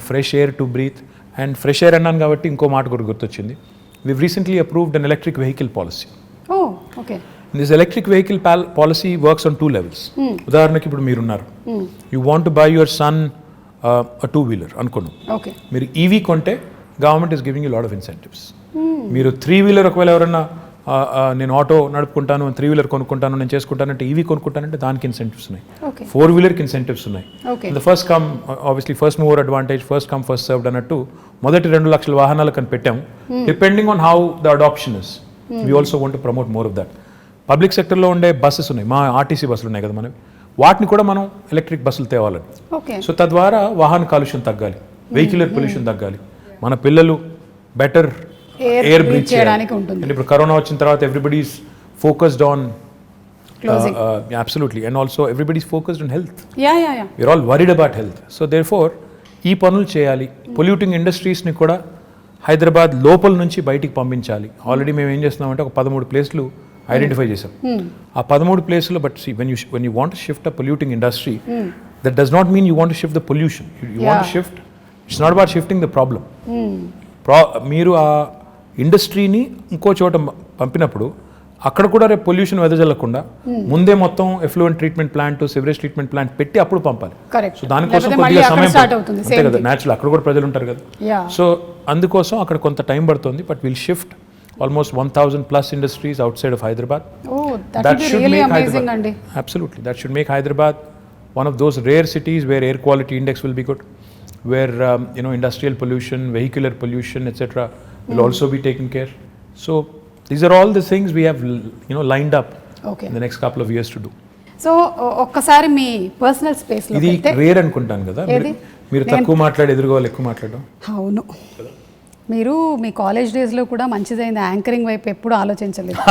fresh air to breathe. And fresh air annan kabatti inko మాట కూడా గుర్తొచ్చింది. We've recently approved an electric vehicle policy. Oh, okay. This electric vehicle policy works on 2 levels. ఉదాహరణకి ఇప్పుడు మీరున్నారు, you want to buy your son a 2-wheeler అనుకోండి. Okay. మీరు EV కొంటే government is giving you a lot of incentives. మీరు 3-wheeler ఒకవేళ ఎవరన్నా నేను ఆటో నడుపుకుంటాను, 3-wheeler కొనుక్కుంటాను, నేను చేసుకుంటానంటే, ఈవీ కొనుక్కుంటానంటే దానికి ఇన్సెంటివ్స్ ఉన్నాయి, 4-wheelerకి ఇన్సెంటివ్స్ ఉన్నాయి. The first come obviously first mover advantage, first come first served అన్నట్టు మొదటి 2 లక్షల వాహనాలకు అని పెట్టాము. Depending on how the adoption is, we also want to promote more of that. Public సెక్టర్లో ఉండే బస్సెస్ ఉన్నాయి, మా ఆర్టీసీ బస్సులు ఉన్నాయి కదా మనవి, వాటిని కూడా మనం ఎలక్ట్రిక్ బస్సులు తేవాలని. సో తద్వారా వాహన కాలుష్యం తగ్గాలి, వెహిక్యులర్ పొల్యూషన్ తగ్గాలి, మన పిల్లలు బెటర్ ఎయిర్ బ్రీత్ చేయడానికి ఉంటుంది. ఇప్పుడు కరోనా వచ్చిన తర్వాత everybody's focused on absolutely, and also everybody's focused on health. We're all worried about health. So therefore ఈ పనులు చేయాలి. పొల్యూటింగ్ ఇండస్ట్రీస్ని కూడా హైదరాబాద్ లోపల నుంచి బయటికి పంపించాలి. ఆల్రెడీ మేము ఏం చేస్తున్నామంటే ఒక 13 ప్లేస్లు ఐడెంటిఫై చేసాం. ఆ 13 ప్లేస్లో but see when you want to shift a polluting industry, that does not mean you want to shift the pollution. You want to shift, it's not about shifting the problem. మీరు ఆ ఇండస్ట్రీని ఇంకో చోట పంపినప్పుడు అక్కడ కూడా రేపు పొల్యూషన్ వెదజల్లకుండా ముందే మొత్తం effluent treatment plant, sewerage treatment plant పెట్టి అప్పుడు పంపాలి. సో దానికోసం కొద్దిగా సమయం అంతే కదా, న్యాచురల్ అక్కడ కూడా ప్రజలు ఉంటారు కదా. సో అందుకోసం అక్కడ కొంత టైం పడుతుంది. But will shift almost 1,000 plus industries outside of Hyderabad. That should really make amazing, Andy. Absolutely, that should make Hyderabad one of those rare cities where air quality index will be good, where industrial pollution, vehicular pollution, etc. will also be taken care. So these are all the things we have lined up in the next couple of years to do. So ఒక్కసారి మీ personal space లో ఇది rare అనుకుంటాను కదా, మీరు తక్కువ మాట్లాడి ఎదురుగా వాళ్ళు ఎక్కువ మాట్లాడడం. అవును, మీరు మీ కాలేజ్ డేస్లో కూడా మంచిదైంది, యాంకరింగ్ వైపు ఎప్పుడు ఆలోచించలేదు.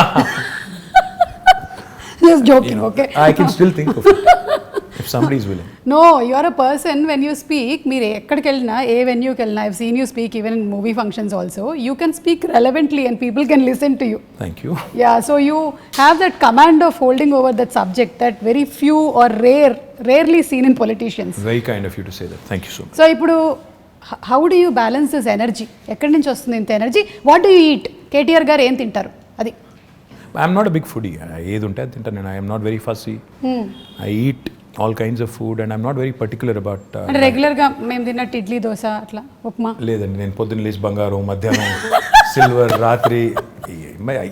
Just joking, okay? I can still think of it if somebody is willing. No, you are a person when you speak, మీరు ఎక్కడికి వెళ్ళినా, ఏ వెన్యూకి వెళ్ళినా, I've seen you speak even in movie functions also, you can speak relevantly and people can listen to you. Thank you. Yeah, so you have that command of holding over that subject that very few or rarely seen in politicians. Very kind of you to say that. Thank you so much. So ఇప్పుడు how do you balance this energy? ఎక్కడి నుంచి వస్తుంది ఇంత energy? What do you eat? KTR garu ఏం తింటారు? అది I'm not a big foodie. ఏది ఉంటే అది తింటాను నేను. I'm not very fussy. I eat all kinds of food and I'm not very particular about. అంటే రెగ్యులర్గా మేము తిన్నట్టు ఇడ్లీ, దోశ, అట్లా ఉప్మా లేదండి. నేను పొద్దున్న లేచి బంగారం, మధ్యాహ్నం సిల్వర్, రాత్రి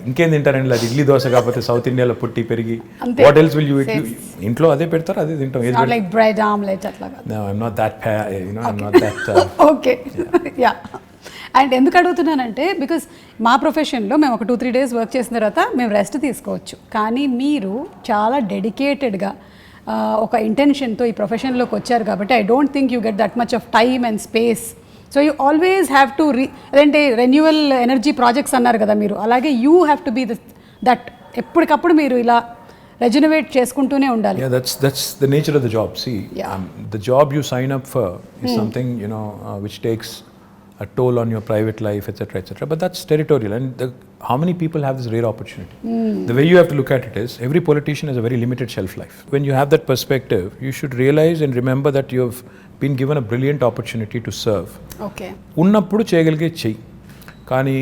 ఇంకేం తింటారండి? అది ఇడ్లీ దోశ కాకపోతే సౌత్ ఇండియాలో పుట్టి పెరిగి what else will you eat? ఇంట్లో అదే పెడతారు, అదే తింటాం. లైక్ బ్రెడ్ ఆమ్లెట్ అట్లా. No, I'm not that I'm not that okay. Yeah. And ఎందుకు అడుగుతున్నానంటే బికాస్ మా ప్రొఫెషన్లో మేము ఒక 2-3 days వర్క్ చేసిన తర్వాత మేము రెస్ట్ తీసుకోవచ్చు, కానీ మీరు చాలా డెడికేటెడ్గా ఒక ఇంటెన్షన్తో ఈ ప్రొఫెషన్లోకి వచ్చారు కాబట్టి I don't think you get that much of time and space. So you always have to అదేంటే రెన్యువల్ ఎనర్జీ ప్రాజెక్ట్స్ అన్నారు కదా మీరు, అలాగే you have to be that ఎప్పటికప్పుడు మీరు ఇలా రెజనవేట్ చేసుకుంటూనే ఉండాలి. Yeah, that's the nature of the job. See, the job you sign up for is something which takes a toll on your private life, etc., but that's territorial. And how many people have this rare opportunity? The way you have to look at it is, every politician has a very limited shelf life. When you have that perspective, you should realize and remember that you have been given a brilliant opportunity to serve. Okay. ఉన్నప్పుడు చేయగలిగే చెయ్యి, కానీ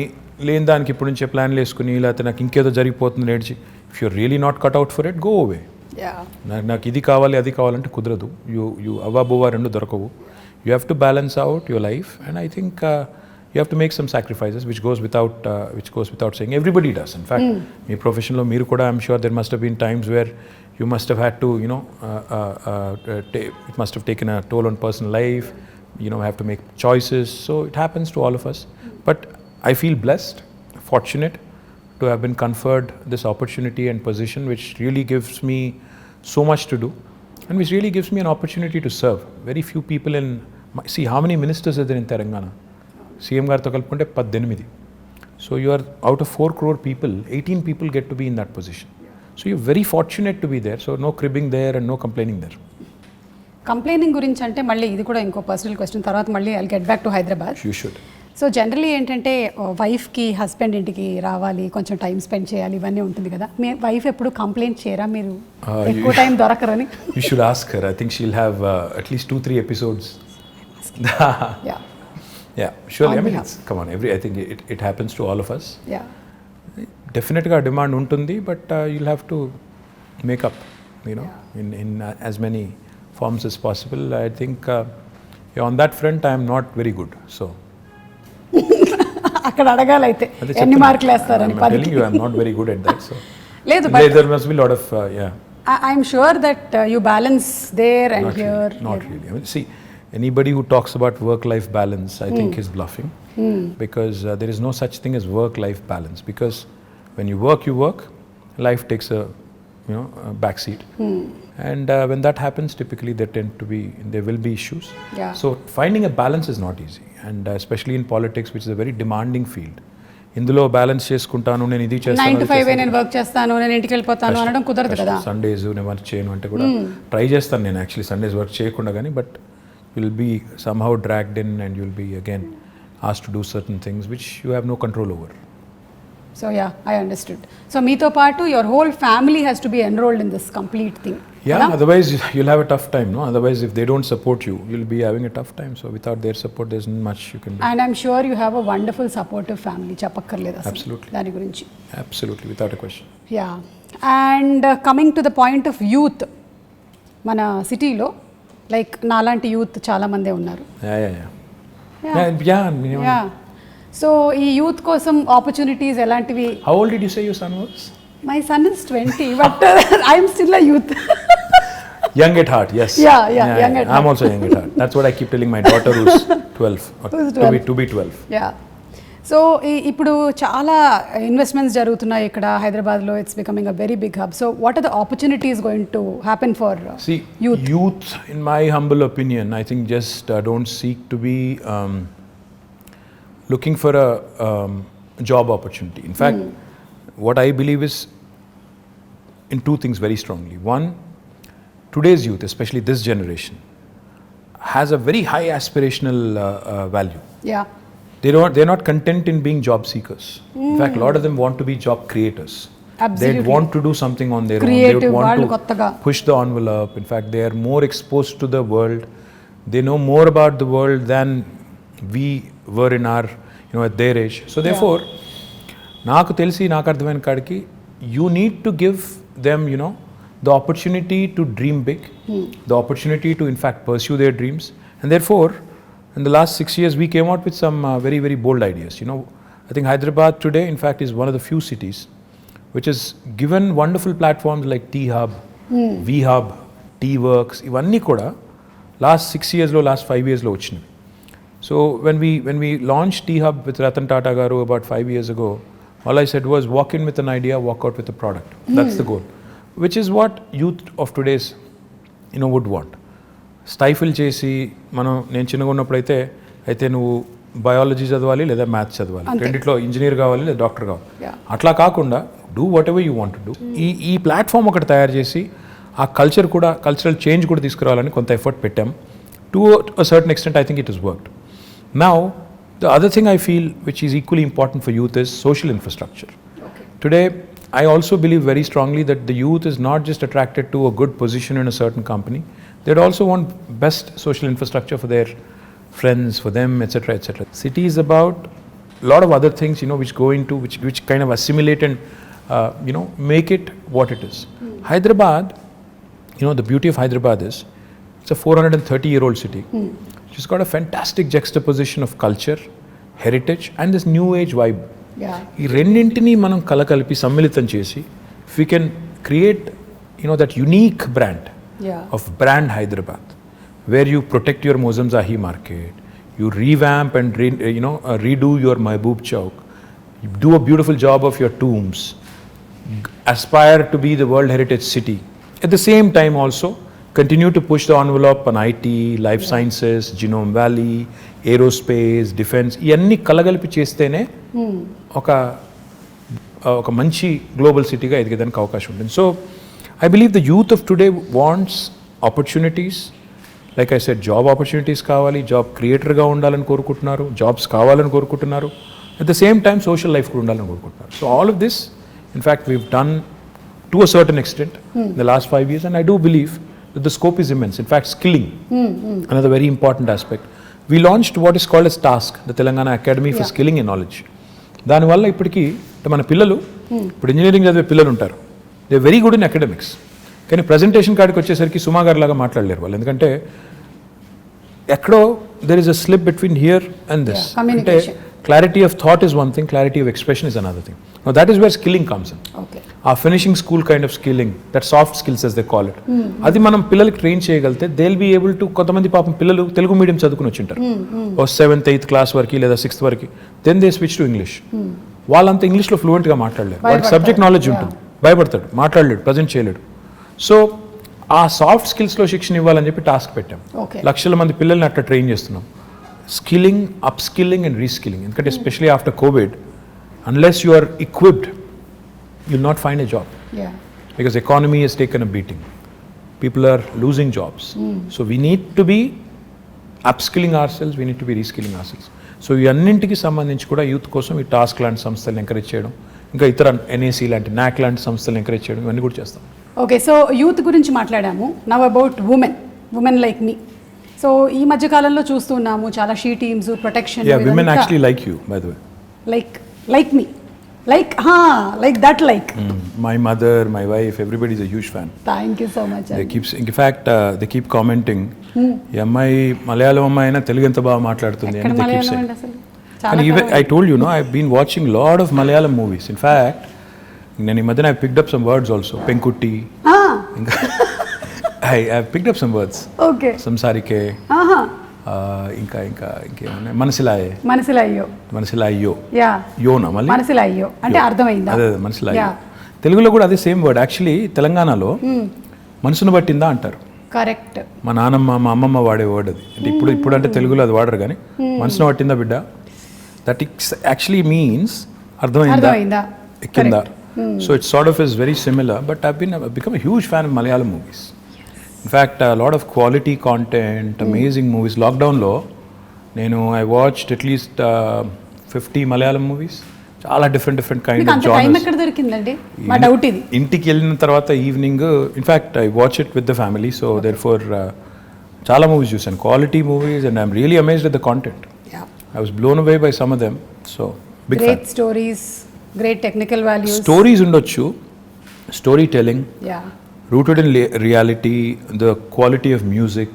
లేని దానికి ఇప్పుడు నుంచే ప్లాన్లు వేసుకుని లేకపోతే నాకు ఇంకేదో జరిగిపోతుంది నేర్చి, if you're really not cut out for it, go away. నాకు ఇది కావాలి అది కావాలంటే కుదరదు. యూ అవ్వబువ్వ రెండు దొరకవు. You have to balance out your life, and I think you have to make some sacrifices, which goes without saying. Everybody does. In fact, me professional lo meeru kuda, I'm sure there must have been times where you must have had to, it must have taken a toll on personal life. Have to make choices. So it happens to all of us. But I feel blessed, fortunate to have been conferred this opportunity and position, which really gives me so much to do, and which really gives me an opportunity to serve. Very few people in See, how many ministers are there in Telangana? CM గారితో కలుపుకుంటే 18. So you are out of 4 crore people, 18 people get to be in that position. So you're very fortunate to be there. So no cribbing there and no complaining there. Complaining గురించి అంటే మళ్ళీ ఇది కూడా ఇంకో personal question, తర్వాత మళ్ళీ I'll get back to Hyderabad. You should. So generally ఏంటంటే వైఫ్కి హస్బెండ్ ఇంటికి రావాలి, కొంచెం టైం స్పెండ్ చేయాలి, ఇవన్నీ ఉంటుంది కదా. మీ వైఫ్ ఎప్పుడు కంప్లైంట్ చేయరా మీరు ఎక్కువ time దొరకరని? You should ask her. I think she'll have at least 2-3 episodes. Yeah. Yeah, surely. On I mean, behalf. come on, it, I think it happens to all of us. Yeah. Definitely demand ఉంటుంది, but you'll have to make up, in as many forms as possible. I think on that front I am not very good. So అక్కడ అడగాలైతే ఎన్ని మార్కులు వేస్తారని? I'm telling you, I'm not very good at that. So లేదు, but there must be a lot of I'm sure that you balance there and here. Not really. I mean, see, anybody who talks about work-life balance, I think is bluffing, because there is no such thing as work-life balance. Because when you work, life takes a back seat, and when that happens, typically there will be issues. Yeah. So finding a balance is not easy, and especially in politics, which is a very demanding field. ఇందులో balance చేసుకుంటాను, నేను ఇది 9 to 5 నేను work చేస్తాను, నేను ఇంటికి వెళ్ళిపోతాను అనడం కుదరదు కదా. సండేస్ నేను వర్క్ చేయను అంటే కూడా ట్రై చేస్తాను నేను యాక్చువల్లీ సండేస్ వర్క్ చేయకుండా, కానీ but you'll be somehow dragged in and you'll be again asked to do certain things which you have no control over. So yeah, I understood. So meeto paatu your whole family has to be enrolled in this complete thing. Yeah, otherwise you'll have a tough time, no? Otherwise if they don't support you, you'll be having a tough time. So without their support there's not much you can do. And I'm sure you have a wonderful supportive family. Chapakkarleda asalu. Absolutely. Dani gurinchi. Absolutely, without a question. Yeah. And coming to the point of youth, mana city lo like నాలాంటి youth చాలా మందే ఉన్నారు. Yeah. So ఈ youth కోసం opportunities ఎలాంటివి? How old did you say your son was? My son is 20, but I am still a youth. Young at heart, yes. Yeah, young at heart. I'm also young at heart. That's what I keep telling my daughter who's 12. Who's 12. To be 12. Yeah. So ఇప్పుడు చాలా investments జరుగుతున్నాయి ఇక్కడ హైదరాబాద్లో. It's becoming a very big hub. So what are the opportunities going to happen for youth? In my humble opinion, I think just don't seek to be looking for a job opportunity. In fact, what I believe is in two things very strongly. One, today's youth, especially this generation, has a very high aspirational value. Yeah. They're not content in being job seekers. In fact, a lot of them want to be job creators. Absolutely. They want to do something on their Creative, own. They want to kottaga push the envelope. In fact, they are more exposed to the world. They know more about the world than we were in our, at their age. So therefore, నాకు తెలిసి నాకు అర్థమైన కాడికి you need to give them, the opportunity to dream big, the opportunity to in fact pursue their dreams. And therefore, in the last 6 years, we came out with some very, very bold ideas. I think Hyderabad today, in fact, is one of the few cities which has given wonderful platforms like T-Hub, V-Hub, T-Works. ఇవన్నీ కూడా last 6 years లో, last 5 years లో వచ్చినాయి. So when we launched T-Hub with Ratan Tata garu about 5 years ago, all I said was walk in with an idea, walk out with a product. That's the goal, which is what youth of today's would want. స్టైఫిల్ చేసి నేను చిన్నగా ఉన్నప్పుడు అయితే నువ్వు biology చదవాలి లేదా maths చదవాలి, రెండిట్లో ఇంజనీర్ కావాలి లేదా డాక్టర్ కావాలి, అట్లా కాకుండా do what ever you want to do. ఈ ప్లాట్ఫామ్ ఒకటి తయారు చేసి ఆ కల్చరల్ చేంజ్ కూడా తీసుకురావాలని కొంత ఎఫర్ట్ పెట్టాం. To a certain extent I think it is worked. Now the other thing I feel which is equally important for youth is social infrastructure. Today I also believe very strongly that the youth is not just attracted to a good position in a certain company. They'd also want best social infrastructure for their friends, for them, etc., etc. City is about a lot of other things, which go into, which kind of assimilate and, make it what it is. Hyderabad, the beauty of Hyderabad is, it's a 430-year-old city. It's got a fantastic juxtaposition of culture, heritage, and this new age vibe. ఈ రెండింటినీ మనం కలకలిపి సమ్మిళితం చేసి if we can create that unique brand of brand Hyderabad, where you protect your Mozamzahi market, you revamp and redo your Mehboob Chowk, you do a beautiful job of your tombs, aspire to be the World Heritage City, at the same time also continue to push the envelope on IT, life sciences, Genome Valley, aerospace, defense, ఇవన్నీ కలగలిపి చేస్తేనే ఒక మంచి global సిటీగా ఎదిగేదానికి అవకాశం ఉంటుంది. So I believe the youth of today wants opportunities. Like I said, job opportunities కావాలి, job క్రియేటర్గా ఉండాలని కోరుకుంటున్నారు, జాబ్స్ కావాలని కోరుకుంటున్నారు, at the same time social life కూడా ఉండాలని కోరుకుంటున్నారు. So all of this in fact weave done to a certain extent in the last 5 years, and I do believe that the scope is immense. In fact, skilling, another very important aspect. We launched what is called as TASK, the Telangana Academy for Skilling and Knowledge. దానివల్ల ఇప్పటికీ మన పిల్లలు, ఇప్పుడు engineering చదివే పిల్లలు ఉంటారు, they very good in academics, కానీ presentation కాడికి వచ్చేసరికి సుమా గారి లాగా మాట్లాడలేరు వాళ్ళు. ఎందుకంటే ఎక్కడో there is a slip between here and this. అంటే clarity of thought is one thing, clarity of expression is another thing. Now that is where skilling comes in. ఆ finishing school kind of skilling, that soft skills as they call it, అది మనం పిల్లలకి train చేయగలిగితే they will be able to. కొంతమంది పాపం పిల్లలు Telugu medium చదువుకుని వచ్చింటారు, ఓ 7th 8th class వరకు లేదా 6th వరకు, then they switch to English. వాళ్ళంతా ఇంగ్లీష్లో ఫ్లూయెంట్గా మాట్లాడలేరు, వాడికి సబ్జెక్ట్ నాలెడ్జ్ ఉంటుంది, భయపడతాడు, మాట్లాడలేడు, ప్రజెంట్ చేయలేడు. సో ఆ సాఫ్ట్ స్కిల్స్లో శిక్షణ ఇవ్వాలని చెప్పి టాస్క్ పెట్టాం. లక్షల మంది పిల్లల్ని అట్లా ట్రైన్ చేస్తున్నాం. Skilling, up skilling and reskilling. ఎందుకంటే especially after Covid, unless you are equipped, you'll not find a job. Because economy has taken a beating, people are losing jobs. So we need to be upskilling ourselves, we need to be reskilling ourselves. So ఈ అన్నింటికి సంబంధించి కూడా youth కోసం ఈ task లాంటి సంస్థలను encourage చేయడం, ఇంకా ఇతర NAC లాంటి NAC లాంటి సంస్థలను ఎంకరేజ్ చేయడం, ఇవన్నీ కూడా చేస్తాం. ఓకే, సో యూత్ గురించి మాట్లాడాము. Now about women like me. So ఈ మధ్య కాలంలో చూస్తున్నాము చాలా she teams, protection. women actually like you, by the way. Like me, like that, like my mother, my wife, everybody is a huge fan. Thank you so much. In fact, they keep commenting, ఈ అమ్మాయి మలయాళం అమ్మాయి అయినా తెలుగు ఎంత బాగా మాట్లాడుతుంది అని they keep saying. And even I told you, no, I've been watching lot of Malayalam movies. In fact, నేను ఈ మధ్యన I picked up some words also. Penkutti. I picked up some words. Okay. Samsarike. ఇంకా ఇంకేమన్నా మనసిలాయో యోనా మళ్ళీ మనసిలాయో అంటే అర్థమైందా? అదే మనసిలాయో. తెలుగులో కూడా అదే సేమ్ వర్డ్. యాక్చువల్లీ తెలంగాణలో మనసును పట్టిందా అంటారు. కరెక్ట్. మా నాన్నమ్మ, మా అమ్మమ్మ వాడే వర్డ్ అది. అంటే ఇప్పుడు అంటే తెలుగులో అది వాడరు, కానీ మనసును పట్టిందా బిడ్డ, దట్ ఇట్స్ యాక్చువల్లీ మీన్స్ అర్థమైందా, ఎక్కిందా. So it's sort of is very similar, but I've become a huge fan of Malayalam movies. In fact, a lot of quality content, amazing movies. Lockdown lo nenu I watched at least 50 Malayalam movies. Chaala different kind of genres. Time ekkada dorikindandi? Ma doubt idi. Intiki ellina tarvata evening, in fact I watch it with the family, so therefore chaala movies chusanu, quality movies, and I'm really amazed at the content. I was blown away by some of them. So big great fan. Stories, great technical values. Stories undochu, storytelling. Rooted in reality, the quality of music,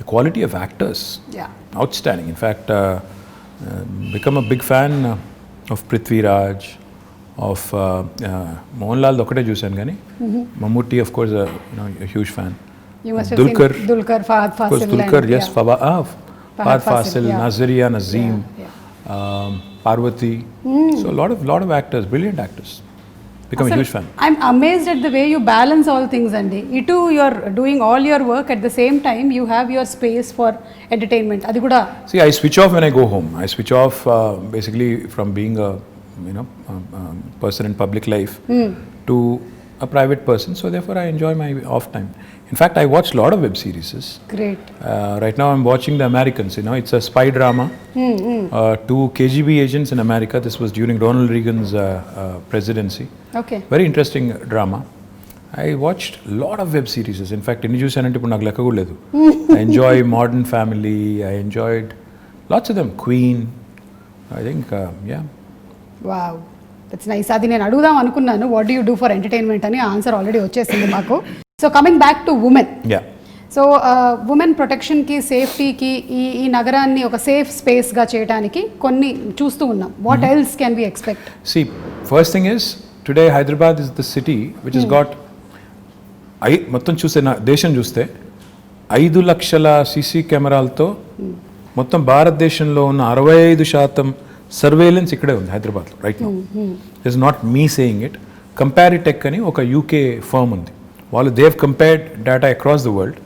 the quality of actors, outstanding. In fact, become a big fan of Prithvi Raj, of Mohanlal ఒకటే చూశాను కానీ Mammootty, of course, a huge fan. You must have seen Dulquer, Fahad Fasil. Of course, Dulquer, yes, Fahad Fasil, Nazaria Nazim, Parvati. So a lot of actors, brilliant actors. Become a huge fan. I'm amazed at the way you balance all things, Andy. You're doing all your work at the same time. You have your space for entertainment. Adi kuda. See, I switch off when I go home. I switch off basically from being a person in public life to a private person. So therefore, I enjoy my off time. In fact, I watch a lot of web series. Great. Right now, I'm watching The Americans. It's a spy drama. 2 KGB agents in America. This was during Ronald Reagan's presidency. Okay. Very interesting drama. I watched a lot of web series. In fact, inni chusanante ippudu naaku lekka kuda ledu. I enjoy Modern Family. I enjoyed lots of them. Queen. I think, yeah. Wow. That's nice. Adi nenu adugudam anukunnanu. What do you do for entertainment ani answer already vachesindi maaku. So coming back to women. Yeah. So women ప్రొటెక్షన్కి, సేఫ్టీకి, ఈ నగరాన్ని ఒక safe స్పేస్గా చేయడానికి కొన్ని చూస్తూ ఉన్నాం. What else can we expect? See, first thing is today Hyderabad is the city which is got మొత్తం చూస్తే దేశం చూస్తే 5 లక్షల సీసీ కెమెరాలతో మొత్తం భారతదేశంలో ఉన్న 65% సర్వేలెన్స్ ఇక్కడే ఉంది హైదరాబాద్లో right now. Is not me saying it. Comparitech అని ఒక UK ఫర్మ్ ఉంది, వాళ్ళు they've compared data across the world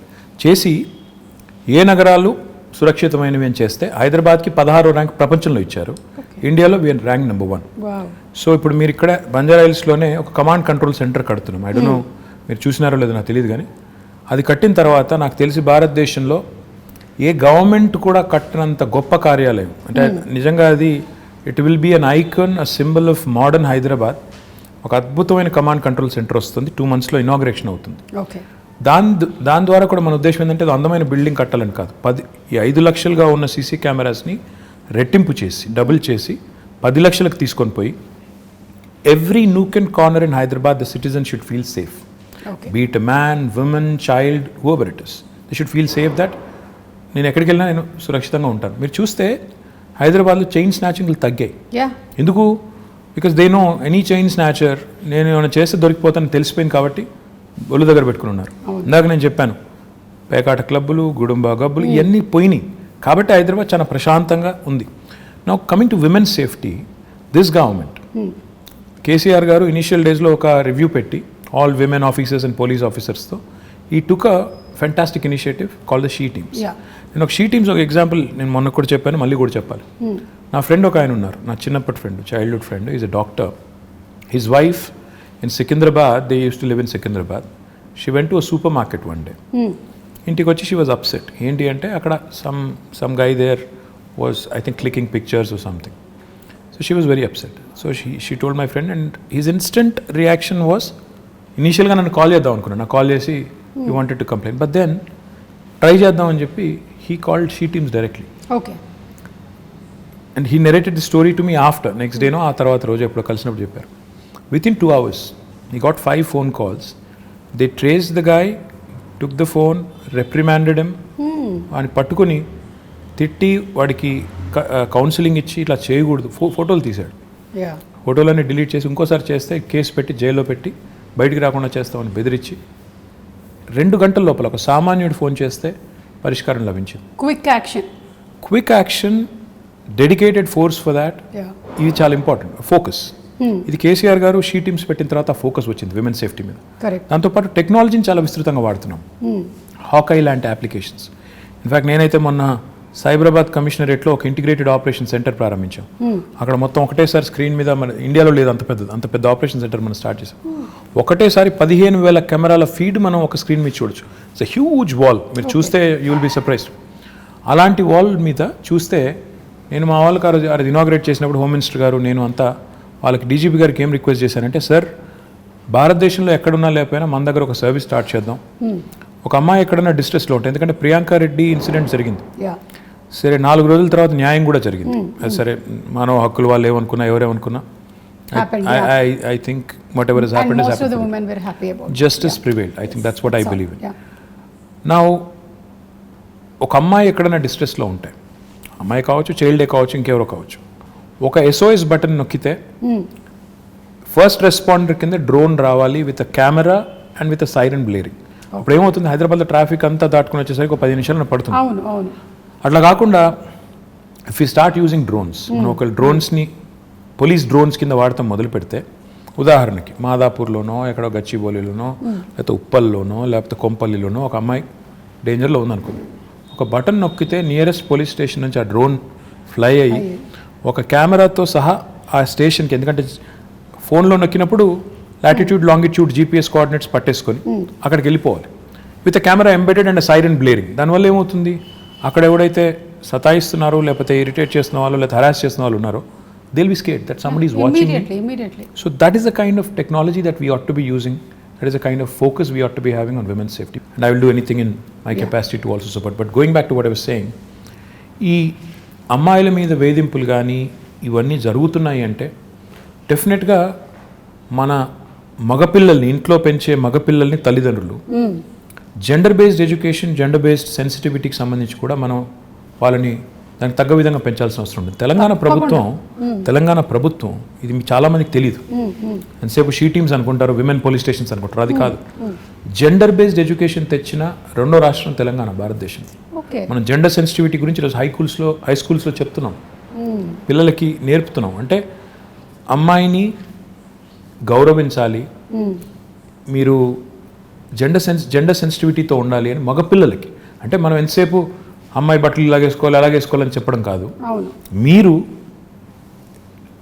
చేసి ఏ నగరాలు సురక్షితమైనవి అని చేస్తే హైదరాబాద్కి 16వ ర్యాంక్ ప్రపంచంలో ఇచ్చారు. ఇండియాలో వీఆర్ ర్యాంక్ నెంబర్ 1. సో ఇప్పుడు మీరు ఇక్కడ బంజారా హిల్స్లోనే ఒక కమాండ్ కంట్రోల్ సెంటర్ కడుతున్నాం. ఐ డోంట్ నో మీరు చూసినారో లేదో నాకు తెలియదు, కానీ అది కట్టిన తర్వాత నాకు తెలిసి భారతదేశంలో ఏ గవర్నమెంట్ కూడా కట్టినంత గొప్ప కార్యాలయం. అంటే నిజంగా అది it will be an icon, a symbol of modern Hyderabad. ఒక అద్భుతమైన కమాండ్ కంట్రోల్ సెంటర్ వస్తుంది, 2 monthsలో ఇనాగ్రేషన్ అవుతుంది. దాని ద్వారా కూడా మన ఉద్దేశం ఏంటంటే అది అందమైన బిల్డింగ్ కట్టాలని కాదు, 5 లక్షలుగా ఉన్న సీసీ కెమెరాస్ని రెట్టింపు చేసి డబుల్ చేసి 10 లక్షలకు తీసుకొని పోయి every nook and corner in Hyderabad the citizen should feel safe. Be it man, women, child, whoever it is, they should feel safe that నేను ఎక్కడికి వెళ్ళినా నేను సురక్షితంగా ఉంటాను. మీరు చూస్తే హైదరాబాద్లో చైన్ స్నాచింగ్లు తగ్గాయి. ఎందుకు? Because they know any chain snatcher నేను ఏమైనా చేస్తే దొరికిపోతాను తెలిసిపోయింది కాబట్టి ఒళ్ళు దగ్గర పెట్టుకుని ఉన్నారు. ఇందాక నేను చెప్పాను పేకాట క్లబ్బులు, గుడుంబా గబ్బులు ఇవన్నీ పోయినాయి కాబట్టి హైదరాబాద్ చాలా ప్రశాంతంగా ఉంది. Now coming to women safety, this government KCR గారు ఇనిషియల్ డేస్లో ఒక రివ్యూ పెట్టి all women officers and police ఆఫీసర్స్తో ఈ took a fantastic initiative call the she teams. నేను ఒక షీ టీమ్స్ ఒక ఎగ్జాంపుల్ నేను మొన్న కూడా చెప్పాను, మళ్ళీ కూడా చెప్పాలి. నా ఫ్రెండ్ ఒక ఆయన ఉన్నారు, నా చిన్నప్పటి friend, childhood friend, is a doctor. His wife in Secunderabad, they use to live in Secunderabad. She went to a super market one day. ఇంటికి వచ్చి షీ వాజ్ అప్సెట్. ఏంటి అంటే అక్కడ some guy there was I think clicking pictures or something. So she was very upset. So she told my friend and his instant reaction was, ఇనీషియల్గా నన్ను call చేద్దాం అనుకున్నాను, నాకు కాల్ చేసి you wanted to complaint, but then try చేద్దాం అని చెప్పి he called she teams directly. Okay. And he narrated the story to me after, next డేనో ఆ తర్వాత రోజు ఎప్పుడో కలిసినప్పుడు చెప్పారు. Within 2 hours he got 5 phone calls. They traced the guy, took the phone, reprimanded him, అని పట్టుకొని తిట్టి వాడికి కౌన్సిలింగ్ ఇచ్చి ఇట్లా చేయకూడదు, ఫోటోలు తీశాడు. ఫోటోలన్నీ డిలీట్ చేసి ఇంకోసారి చేస్తే కేసు పెట్టి జైల్లో పెట్టి బయటికి రాకుండా చేస్తామని బెదిరించి 2 గంటల లోపల ఒక సామాన్యుడు ఫోన్ చేస్తే పరిష్కారం లభించింది. Quick action, dedicated force for that. ఇది చాలా ఇంపార్టెంట్. ఫోకస్, ఇది కేసీఆర్ గారు షీ టీమ్స్ పెట్టిన తర్వాత ఫోకస్ వచ్చింది విమెన్ సేఫ్టీ మీద. దాంతోపాటు టెక్నాలజీని చాలా విస్తృతంగా వాడుతున్నాం. హాకై లాంటి అప్లికేషన్స్. ఇన్ఫ్యాక్ట్ నేనైతే మొన్న సైబరాబాద్ కమిషనరేట్లో ఒక ఇంటిగ్రేటెడ్ ఆపరేషన్ సెంటర్ ప్రారంభించాం. అక్కడ మొత్తం ఒకటేసారి స్క్రీన్ మీద, మన ఇండియాలో లేదు అంత పెద్ద ఆపరేషన్ సెంటర్ మనం స్టార్ట్ చేసాం. ఒకటేసారి 15,000 కెమెరాల ఫీడ్ మనం ఒక స్క్రీన్ మీద చూడొచ్చు. ఇట్స్ ఎ హ్యూజ్ వాల్, మీరు చూస్తే యూ విల్ బీ సర్ప్రైజ్డ్. అలాంటి వాల్ మీద చూస్తే నేను మా వాళ్ళకి అది ఇనాగ్రేట్ చేసినప్పుడు హోమ్ మినిస్టర్ గారు నేను అంతా వాళ్ళకి డీజీపీ గారికి ఏం రిక్వెస్ట్ చేశానంటే, సార్ భారతదేశంలో ఎక్కడున్నా లేకపోయినా మన దగ్గర ఒక సర్వీస్ స్టార్ట్ చేద్దాం. ఒక అమ్మాయి ఎక్కడన్నా డిస్ట్రెస్లో ఉంటాయి, ఎందుకంటే ప్రియాంక రెడ్డి ఇన్సిడెంట్ జరిగింది, సరే 4 రోజుల తర్వాత న్యాయం కూడా జరిగింది. సరే మానవ హక్కులు వాళ్ళు ఏమనుకున్నా ఎవరేమనుకున్నా I think whatever has happened has happened. And most of the women were happy about it. Justice prevailed. I think that's what I believe in. Now ఒక అమ్మాయి ఎక్కడైనా డిస్ట్రెస్లో ఉంటాయి, అమ్మాయి కావచ్చు, చైల్డే కావచ్చు, ఇంకెవరో కావచ్చు, ఒక SOS బటన్ నొక్కితే ఫస్ట్ రెస్పాండర్ కింద డ్రోన్ రావాలి with a camera and with a siren blaring. అప్పుడు ఏమవుతుంది, హైదరాబాద్లో ట్రాఫిక్ అంతా దాటుకుని వచ్చేసరికి ఒక 10 నిమిషాలు పడుతుంది. అట్లా కాకుండా if you start using drones, మనం ఒక డ్రోన్స్ని పోలీస్ డ్రోన్స్ కింద వాడటం మొదలు పెడితే, ఉదాహరణకి మాదాపూర్లోనో ఎక్కడో గచ్చిబౌలిలోనో లేకపోతే ఉప్పల్లోనో లేకపోతే కొంపల్లిలోనో ఒక అమ్మాయి డేంజర్లో ఉందనుకోండి, ఒక బటన్ నొక్కితే నియరెస్ట్ పోలీస్ స్టేషన్ నుంచి ఆ డ్రోన్ ఫ్లై అయ్యి ఒక కెమెరాతో సహా ఆ స్టేషన్కి, ఎందుకంటే ఫోన్లో నొక్కినప్పుడు లాటిట్యూడ్ లాంగిట్యూడ్ GPS కోఆర్డినేట్స్ పట్టేసుకొని అక్కడికి వెళ్ళిపోవాలి with camera embedded and siren blaring. దానివల్ల ఏమవుతుంది, అక్కడ ఎవడైతే సతాయిస్తున్నారో లేకపోతే ఇరిటేట్ చేస్తున్న వాళ్ళు లేకపోతే హరాస్ చేస్తున్న వాళ్ళు ఉన్నారో, they'll be scared that somebody is watching immediately. So that is the kind of technology that we ought to be using. That is the kind of focus we ought to be having on women's safety. And I will do anything in my capacity to also support. But going back to what I was saying, ఈ అమ్మాయిల మీద వేధింపులు కానీ ఇవన్నీ జరుగుతున్నాయి అంటే డెఫినెట్గా మన మగపిల్లల్ని, ఇంట్లో పెంచే మగపిల్లల్ని తల్లిదండ్రులు gender based education, gender based సెన్సిటివిటీకి సంబంధించి కూడా మనం వాళ్ళని దానికి తగ్గ విధంగా పెంచాల్సిన అవసరం ఉంది. తెలంగాణ ప్రభుత్వం ఇది చాలా మందికి తెలియదు. ఎంతసేపు షీ టీమ్స్ అనుకుంటారు, విమెన్ పోలీస్ స్టేషన్స్ అనుకుంటారు, అది కాదు. జెండర్ బేస్డ్ ఎడ్యుకేషన్ తెచ్చిన 2వ రాష్ట్రం తెలంగాణ, భారతదేశం. మనం జెండర్ సెన్సిటివిటీ గురించి ఈరోజు హై స్కూల్స్లో చెప్తున్నాం, పిల్లలకి నేర్పుతున్నాం. అంటే అమ్మాయిని గౌరవించాలి, మీరు జెండర్ సెన్సిటివిటీతో ఉండాలి అని మగపిల్లలకి. అంటే మనం ఎంతసేపు అమ్మాయి బట్టలు అలాగేసుకోవాలని చెప్పడం కాదు. అవును, మీరు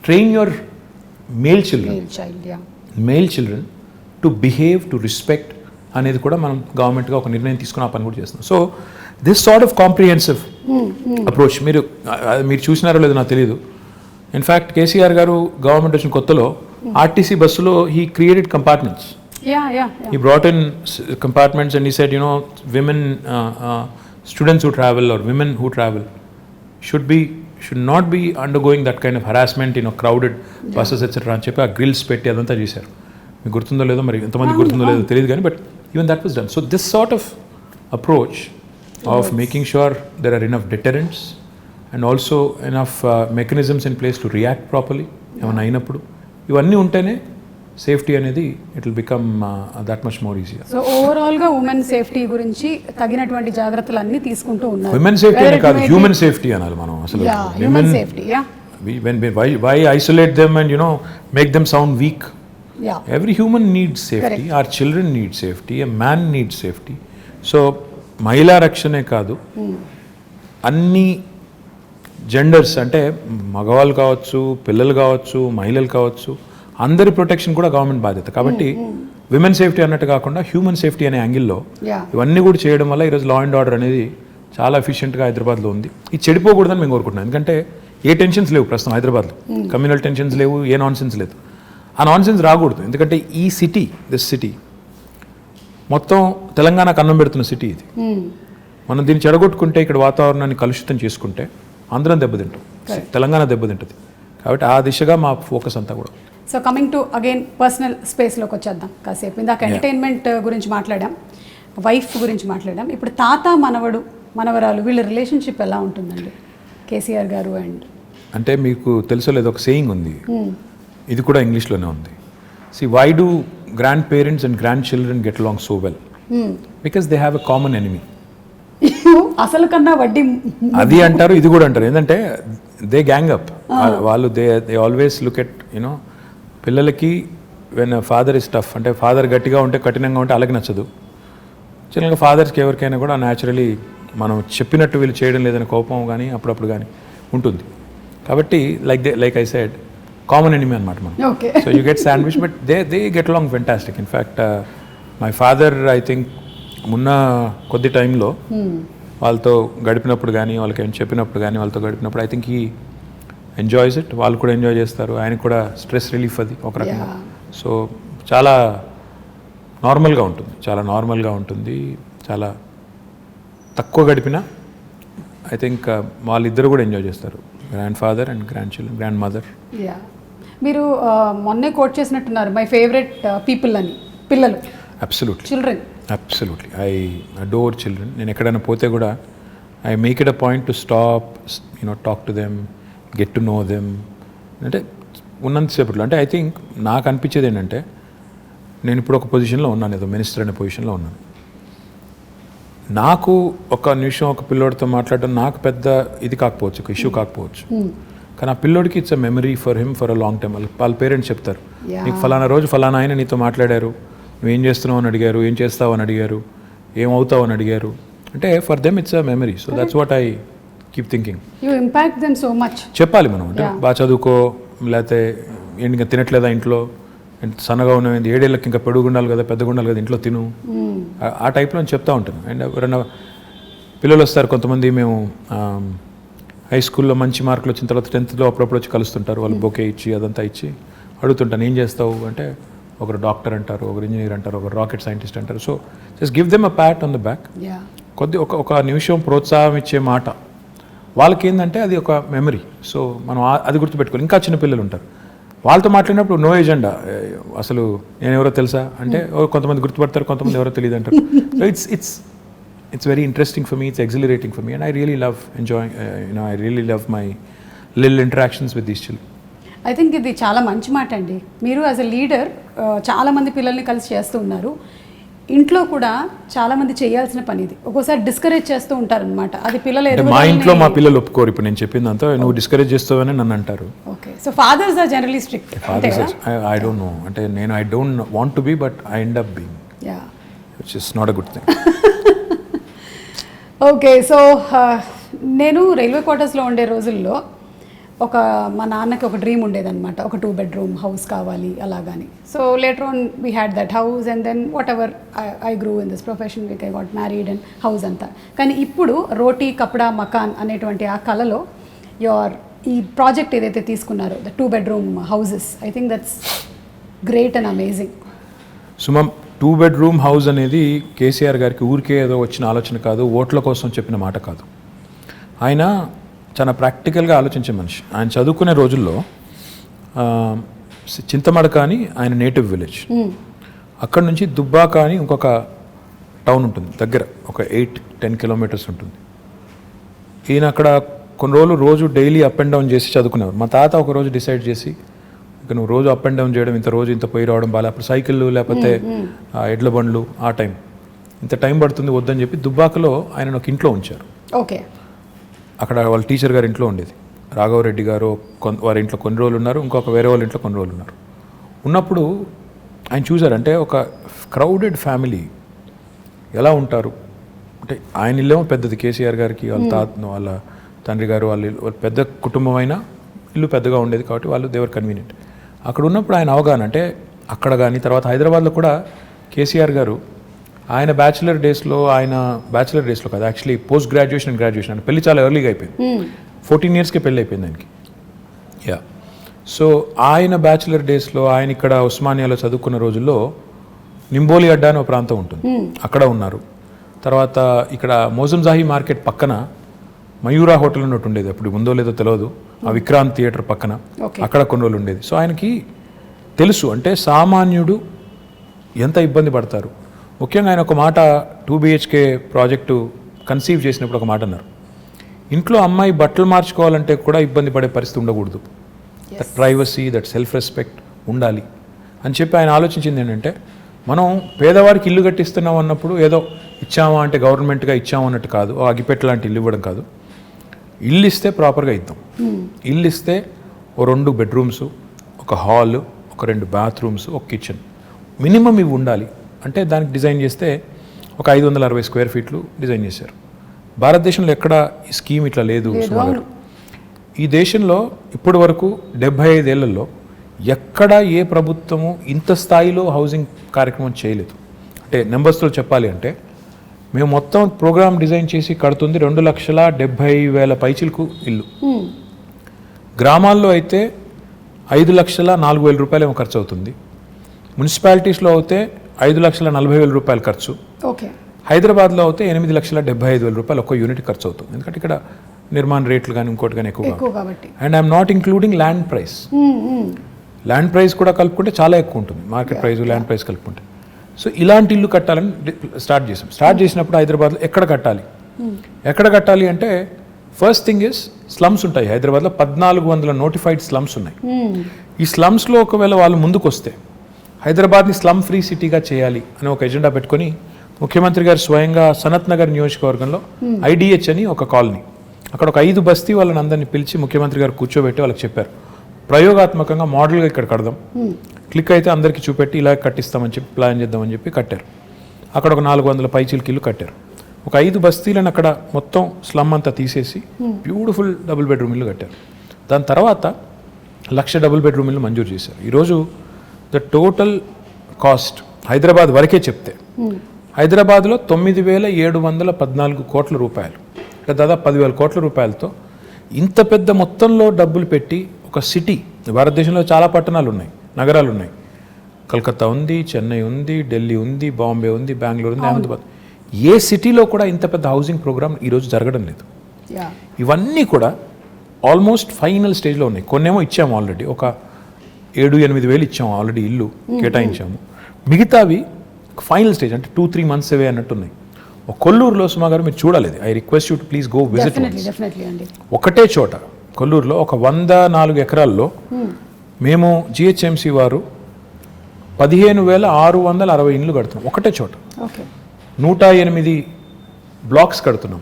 train your male children to behave, to respect అనేది కూడా మనం గవర్నమెంట్గా ఒక నిర్ణయం తీసుకుని ఆ పని కూడా చేస్తున్నాం. So this sort of comprehensive approach మీరు చూసినారో లేదో నాకు తెలియదు. ఇన్ఫ్యాక్ట్ కేసీఆర్ గారు గవర్నమెంట్ వచ్చిన కొత్తలో ఆర్టీసీ బస్సులో he created compartments. He brought in compartments and he said, women, students who travel or women who travel should not be undergoing that kind of harassment, crowded buses, etc. అని చెప్పి ఆ grills పెట్టి అదంతా చేశారు. మీకు గుర్తుందో లేదో, మరి ఎంతమంది గుర్తుందో లేదో తెలియదు కానీ, but even that was done. So this sort of approach of making sure there are enough deterrents and also enough mechanisms in place to react properly ఏమైనా అయినప్పుడు, ఇవన్నీ ఉంటేనే సేఫ్టీ అనేది it will become that much more easier. So overall గా women safety గురించి తగినటువంటి జాగ్రత్తలు అన్ని తీసుకుంటూ ఉన్నారు. ఉమెన్ సేఫ్టీ అనే కాదు, హ్యూమన్ సేఫ్టీ అనాలి మనం అసలు. Human safety, why isolate them and make them sound weak? Every human needs safety. Our children need safety, a man needs safety. So మహిళా రక్షణే కాదు, అన్ని జెండర్స్ అంటే మగవాళ్ళు కావచ్చు, పిల్లలు కావచ్చు, మహిళలు కావచ్చు, అందరి ప్రొటెక్షన్ కూడా గవర్నమెంట్ బాధ్యత. కాబట్టి విమెన్ సేఫ్టీ అన్నట్టు కాకుండా హ్యూమన్ సేఫ్టీ అనే యాంగిల్లో ఇవన్నీ కూడా చేయడం వల్ల ఈరోజు లా అండ్ ఆర్డర్ అనేది చాలా ఎఫిషియెంట్గా హైదరాబాద్లో ఉంది. ఇది చెడిపోకూడదని మేము కోరుకుంటున్నాం. ఎందుకంటే ఏ టెన్షన్స్ లేవు ప్రస్తుతం హైదరాబాద్లో, కమ్యూనల్ టెన్షన్స్ లేవు, ఏ నాన్సెన్స్ లేదు. ఆ నాన్సెన్స్ రాకూడదు. ఎందుకంటే ఈ దిస్ సిటీ మొత్తం తెలంగాణకు అన్నం పెడుతున్న సిటీ ఇది. మనం దీన్ని చెడగొట్టుకుంటే, ఇక్కడ వాతావరణాన్ని కలుషితం చేసుకుంటే అందరం దెబ్బతింటాం, తెలంగాణ దెబ్బతింటుంది. కాబట్టి ఆ దిశగా మా ఫోకస్ అంతా కూడా. So coming to again personal స్పేస్లోకి వచ్చేద్దాం కాసేపు. ఇందాక ఎంటర్టైన్మెంట్ గురించి మాట్లాడాం, వైఫ్ గురించి మాట్లాడాం. ఇప్పుడు తాత మనవరాలు వీళ్ళ రిలేషన్షిప్ ఎలా ఉంటుందండి కేసీఆర్ గారు అండ్? అంటే మీకు తెలుసో లేదో ఒక సేయింగ్ ఉంది, ఇది కూడా ఇంగ్లీష్లోనే ఉంది. See, why do grandparents and grandchildren get along so well? Because they have a common enemy. అసలు కన్నా వడ్డీ అది అంటారు, ఇది కూడా అంటారు. ఏంటంటే దే గ్యాంగ్ అప్. వాళ్ళు దే ఆల్వేస్ లుక్ ఎట్ పిల్లలకి వెన్ ఫాదర్ ఇస్ టఫ్, అంటే ఫాదర్ గట్టిగా ఉంటే, కఠినంగా ఉంటే అలాగే నచ్చదు. చిన్నగా ఫాదర్స్కి ఎవరికైనా కూడా న్యాచురలీ మనం చెప్పినట్టు వీళ్ళు చేయడం లేదని కోపం కానీ అప్పుడప్పుడు కానీ ఉంటుంది. కాబట్టి like I said, common enemy అనమాట మనం. So you get sandwich, but they get along fantastic. In fact my father I think మొన్న కొద్ది టైంలో వాళ్ళతో గడిపినప్పుడు కానీ, వాళ్ళకి ఏం చెప్పినప్పుడు కానీ, వాళ్ళతో గడిపినప్పుడు I think he enjoys it. వాళ్ళు కూడా ఎంజాయ్ చేస్తారు, ఆయనకు కూడా స్ట్రెస్ రిలీఫ్ అది ఒక రకంగా. సో చాలా నార్మల్గా ఉంటుంది, చాలా తక్కువ గడిపినా ఐ థింక్ వాళ్ళిద్దరు కూడా ఎంజాయ్ చేస్తారు, grand father and grand mother. మీరు మొన్నే కోట్ చేసినట్టున్నారు, మై ఫేవరెట్ పీపుల్ అని. పిల్లలు అబ్సల్యూట్లీ ఐ అడోర్ చిల్డ్రన్. నేను ఎక్కడైనా పోతే కూడా I make it a point to stop, talk to them, get to know them. అంటే ఉన్నంతసేపట్లో అంటే ఐ థింక్ నాకు అనిపించేది ఏంటంటే, నేను ఇప్పుడు ఒక పొజిషన్లో ఉన్నాను, ఏదో మినిస్టర్ అనే పొజిషన్లో ఉన్నాను. నాకు ఒక నిమిషం ఒక పిల్లోడితో మాట్లాడడం నాకు పెద్ద ఇది కాకపోవచ్చు, ఒక ఇష్యూ కాకపోవచ్చు, కానీ ఆ పిల్లోడికి it's a memory for him for a long time. వాళ్ళ పేరెంట్స్ చెప్తారు, నీకు ఫలానా రోజు ఫలానా ఆయన నీతో మాట్లాడారు, నువ్వేం చేస్తున్నావు అని అడిగారు, ఏం చేస్తావు అని అడిగారు, ఏమవుతావు అని అడిగారు. అంటే for them it's a memory. So that's what I keep thinking. You impact them so much. చెప్పాలి మనం, అంటే బాగా చదువుకో, లేకపోతే ఇంకా తినట్లేదా ఇంట్లో, సన్నగా ఉన్నవి 7 ఏళ్ళకి ఇంకా పెరుగుండాలి కదా, పెద్దగా ఉండాలి కదా, ఇంట్లో తిను, ఆ టైప్లో చెప్తూ ఉంటాను. అండ్ ఎవరైనా పిల్లలు వస్తారు కొంతమంది, మేము హై స్కూల్లో మంచి మార్కులు వచ్చిన తర్వాత 10th అప్పుడప్పుడు వచ్చి కలుస్తుంటారు, వాళ్ళు బొకే ఇచ్చి అదంతా ఇచ్చి అడుగుతుంటాను, ఏం చేస్తావు అంటే, ఒకరు డాక్టర్ అంటారు, ఒకరు ఇంజనీర్ అంటారు, ఒకరు రాకెట్ సైంటిస్ట్ అంటారు. So just give them a Pat on the back. ఒక నిమిషం ప్రోత్సాహం ఇచ్చే మాట వాళ్ళకి ఏంటంటే అది ఒక మెమరీ. సో మనం అది గుర్తుపెట్టుకోవాలి. ఇంకా చిన్న పిల్లలు ఉంటారు, వాళ్ళతో మాట్లాడినప్పుడు నో ఎజెండా, అసలు నేను ఎవరో తెలుసా అంటే కొంతమంది గుర్తుపడతారు, కొంతమంది ఎవరో తెలియదు అంటారు. So it's very interesting for me, it's exhilarating for me, and I really love enjoying, I really love my little interactions with these children. I think ఇది చాలా మంచి మాట అండి. మీరు యాజ్ ఎ లీడర్ చాలామంది పిల్లల్ని కలిసి చేస్తూ ఉన్నారు. ఇంట్లో కూడా చాలామంది చేయాల్సిన పని ఇది. ఒక్కోసారి డిస్కరేజ్ చేస్తూ ఉంటారు అనమాట. అది పిల్లలు మా ఇంట్లో మా పిల్లలు ఒప్పుకోరు. ఇప్పుడు నేను చెప్పిందంతా నువ్వు డిస్కరేజ్ చేస్తావని నన్ను అంటారు. Okay, so fathers are generally strict. I don't know, అంటే నేను I don't want to be, but I end up being. Which is not a good thing. Okay, so నేను రైల్వే క్వార్టర్స్లో ఉండే రోజుల్లో మా నాన్నకి ఒక డ్రీమ్ ఉండేదన్నమాట, ఒక 2 bedroom హౌస్ కావాలి అలాగని. So later on we had that house and then whatever I grew in this profession, I got married and house అంతా. కానీ ఇప్పుడు రోటీ కప్డా మకాన్ అనేటువంటి ఆ కళలో ఈ ప్రాజెక్ట్ ఏదైతే తీసుకున్నారో the 2 bedroom houses, I think that's great and amazing. Suma, 2 bedroom house అనేది కేసీఆర్ గారికి ఊరికే ఏదో వచ్చిన ఆలోచన కాదు, ఓట్ల కోసం చెప్పిన మాట కాదు. ఆయన చాలా ప్రాక్టికల్గా ఆలోచించే మనిషి. ఆయన చదువుకునే రోజుల్లో చింతమడక అని ఆయన నేటివ్ విలేజ్, అక్కడ నుంచి దుబ్బాక అని ఇంకొక టౌన్ ఉంటుంది దగ్గర, ఒక 8-10 kilometers ఉంటుంది. ఈయన అక్కడ కొన్ని రోజులు రోజు డైలీ అప్ అండ్ డౌన్ చేసి చదువుకునేవారు. మా తాత ఒక రోజు డిసైడ్ చేసి, ఇక నువ్వు రోజు అప్ అండ్ డౌన్ చేయడం, ఇంత పోయి రావడం బాగా, అప్పుడు సైకిళ్ళు లేకపోతే ఎడ్ల బండ్లు, ఆ టైం ఇంత టైం పడుతుంది వద్దని చెప్పి దుబ్బాకలో ఆయన ఒక ఇంట్లో ఉంచారు. ఓకే, అక్కడ వాళ్ళ టీచర్ గారి ఇంట్లో ఉండేది. రాఘవరెడ్డి గారు వారి ఇంట్లో కొన్ని రోజులు ఉన్నారు, ఇంకొక వేరే వాళ్ళ ఇంట్లో కొన్ని రోజులు ఉన్నారు. ఉన్నప్పుడు ఆయన చూశారంటే ఒక క్రౌడెడ్ ఫ్యామిలీ ఎలా ఉంటారు అంటే, ఆయన ఇల్లేమో పెద్దది, కేసీఆర్ గారికి వాళ్ళ తండ్రి గారు వాళ్ళ పెద్ద కుటుంబం అయినా ఇల్లు పెద్దగా ఉండేది కాబట్టి వాళ్ళు దేవర్ కన్వీనియంట్. అక్కడ ఉన్నప్పుడు ఆయన అవగాహన అంటే, అక్కడ కానీ తర్వాత హైదరాబాద్లో కూడా కేసీఆర్ గారు ఆయన బ్యాచిలర్ డేస్లో కాదు, actually post graduation and graduation అంటే పెళ్లి చాలా ఎర్లీగా అయిపోయింది. 14 yearsకే పెళ్ళి అయిపోయింది ఆయనకి. యా, సో ఆయన బ్యాచిలర్ డేస్లో ఆయన ఇక్కడ ఉస్మానియాలో చదువుకున్న రోజుల్లో నింబోలి అడ్డా అని ఒక ప్రాంతం ఉంటుంది, అక్కడ ఉన్నారు. తర్వాత ఇక్కడ మోజంజాహి మార్కెట్ పక్కన మయూరా హోటల్ ఉన్నట్టు ఉండేది, అప్పుడు ఉందో లేదో తెలియదు, ఆ విక్రాంత్ థియేటర్ పక్కన అక్కడ కొన్ని రోజులు ఉండేది. సో ఆయనకి తెలుసు అంటే సామాన్యుడు ఎంత ఇబ్బంది పడతారు. ముఖ్యంగా ఆయన ఒక మాట 2 BHK ప్రాజెక్టు కన్సీవ్ చేసినప్పుడు ఒక మాట అన్నారు, ఇంట్లో అమ్మాయి బట్టలు మార్చుకోవాలంటే కూడా ఇబ్బంది పడే పరిస్థితి ఉండకూడదు, that privacy, that self respect ఉండాలి అని చెప్పి ఆయన ఆలోచించింది ఏంటంటే, మనం పేదవారికి ఇల్లు కట్టిస్తున్నాం అన్నప్పుడు ఏదో ఇచ్చామా అంటే గవర్నమెంట్గా ఇచ్చాము అన్నట్టు కాదు, అగిపెట్ట లాంటి ఇల్లు ఇవ్వడం కాదు, ఇల్లు ఇస్తే ప్రాపర్గా ఇద్దాం. ఇల్లు ఇస్తే 2 bedrooms, ఒక హాల్, ఒక 2 bathrooms, ఒక కిచెన్ మినిమం ఇవి ఉండాలి అంటే దానికి డిజైన్ చేస్తే ఒక 560 square feet డిజైన్ చేశారు. భారతదేశంలో ఎక్కడ ఈ స్కీమ్ ఇట్లా లేదు సుమారు. ఈ దేశంలో ఇప్పటి వరకు 75 ఏళ్లలో ఎక్కడ ఏ ప్రభుత్వము ఇంత స్థాయిలో హౌసింగ్ కార్యక్రమం చేయలేదు. అంటే నెంబర్స్తో చెప్పాలి అంటే, మేము మొత్తం ప్రోగ్రామ్ డిజైన్ చేసి కడుతుంది 2,70,000 పైచిలకు ఇల్లు. గ్రామాల్లో అయితే 5,04,000 రూపాయలు ఏమో ఖర్చు అవుతుంది. మున్సిపాలిటీస్లో అయితే 5,40,000 రూపాయలు ఖర్చు. ఓకే, హైదరాబాద్లో అయితే 8,75,000 రూపాయలు ఒక్క యూనిట్ ఖర్చు అవుతుంది, ఎందుకంటే ఇక్కడ నిర్మాణ రేట్లు కానీ ఇంకోటి కానీ ఎక్కువ కాబట్టి. And I'm not including land price. Land price కూడా కలుపుకుంటే చాలా ఎక్కువ ఉంటుంది, మార్కెట్ ప్రైస్ ల్యాండ్ ప్రైస్ కలుపుకుంటే. సో ఇలాంటి ఇల్లు కట్టాలని స్టార్ట్ చేసినప్పుడు హైదరాబాద్లో ఎక్కడ కట్టాలి అంటే, ఫస్ట్ థింగ్ ఇస్ స్లమ్స్ ఉంటాయి హైదరాబాద్లో, 1400 నోటిఫైడ్ స్లమ్స్ ఉన్నాయి. ఈ స్లమ్స్లో ఒకవేళ వాళ్ళు ముందుకు వస్తే హైదరాబాద్ని స్లమ్ ఫ్రీ సిటీగా చేయాలి అని ఒక ఎజెండా పెట్టుకొని ముఖ్యమంత్రి గారు స్వయంగా సనత్ నగర్ నియోజకవర్గంలో IDH అని ఒక కాలనీ, అక్కడ ఒక 5 బస్తీ వాళ్ళని అందరినీ పిలిచి ముఖ్యమంత్రి గారు కూర్చోబెట్టి వాళ్ళకి చెప్పారు, ప్రయోగాత్మకంగా మోడల్గా ఇక్కడ కడదాం, క్లిక్ అయితే అందరికీ చూపెట్టి ఇలా కట్టిస్తామని చెప్పి ప్లాన్ చేద్దామని చెప్పి కట్టారు. అక్కడ ఒక 400 పైచీలకి ఇల్లు కట్టారు. ఒక 5 బస్తీలను అక్కడ మొత్తం స్లమ్ అంతా తీసేసి బ్యూటిఫుల్ డబుల్ బెడ్రూమ్ ఇల్లు కట్టారు. దాని తర్వాత 1,00,000 డబుల్ బెడ్రూమ్ ఇల్లు మంజూరు చేశారు. ఈరోజు ద టోటల్ కాస్ట్ హైదరాబాద్ వరకే చెప్తే హైదరాబాద్లో 9,714 కోట్ల రూపాయలు, అంటే దాదాపు 10,000 కోట్ల రూపాయలతో ఇంత పెద్ద మొత్తంలో డబ్బులు పెట్టి ఒక సిటీ, భారతదేశంలో చాలా పట్టణాలు ఉన్నాయి, నగరాలు ఉన్నాయి, కలకత్తా ఉంది, చెన్నై ఉంది, ఢిల్లీ ఉంది, బాంబే ఉంది, బెంగళూరు ఉంది, అహ్మదాబాద్, ఏ సిటీలో కూడా ఇంత పెద్ద హౌసింగ్ ప్రోగ్రామ్ ఈరోజు జరగడం లేదు. ఇవన్నీ కూడా ఆల్మోస్ట్ ఫైనల్ స్టేజ్లో ఉన్నాయి. కొన్నేమో ఇచ్చాము ఆల్రెడీ, ఒక 7-8 వేలు ఇచ్చాము ఆల్రెడీ, ఇల్లు కేటాయించాము. మిగతావి ఫైనల్ స్టేజ్, అంటే 2-3 months అవే అన్నట్టున్నాయి. కొల్లూరులో సుమా గారు మీరు చూడాలి, I request you to please go visit. ఒకటే చోట కొల్లూరులో ఒక 104 ఎకరాల్లో మేము GHMC వారు 15,660 ఇండ్లు కడుతున్నాం ఒకటే చోట. 108 బ్లాక్స్ కడుతున్నాం.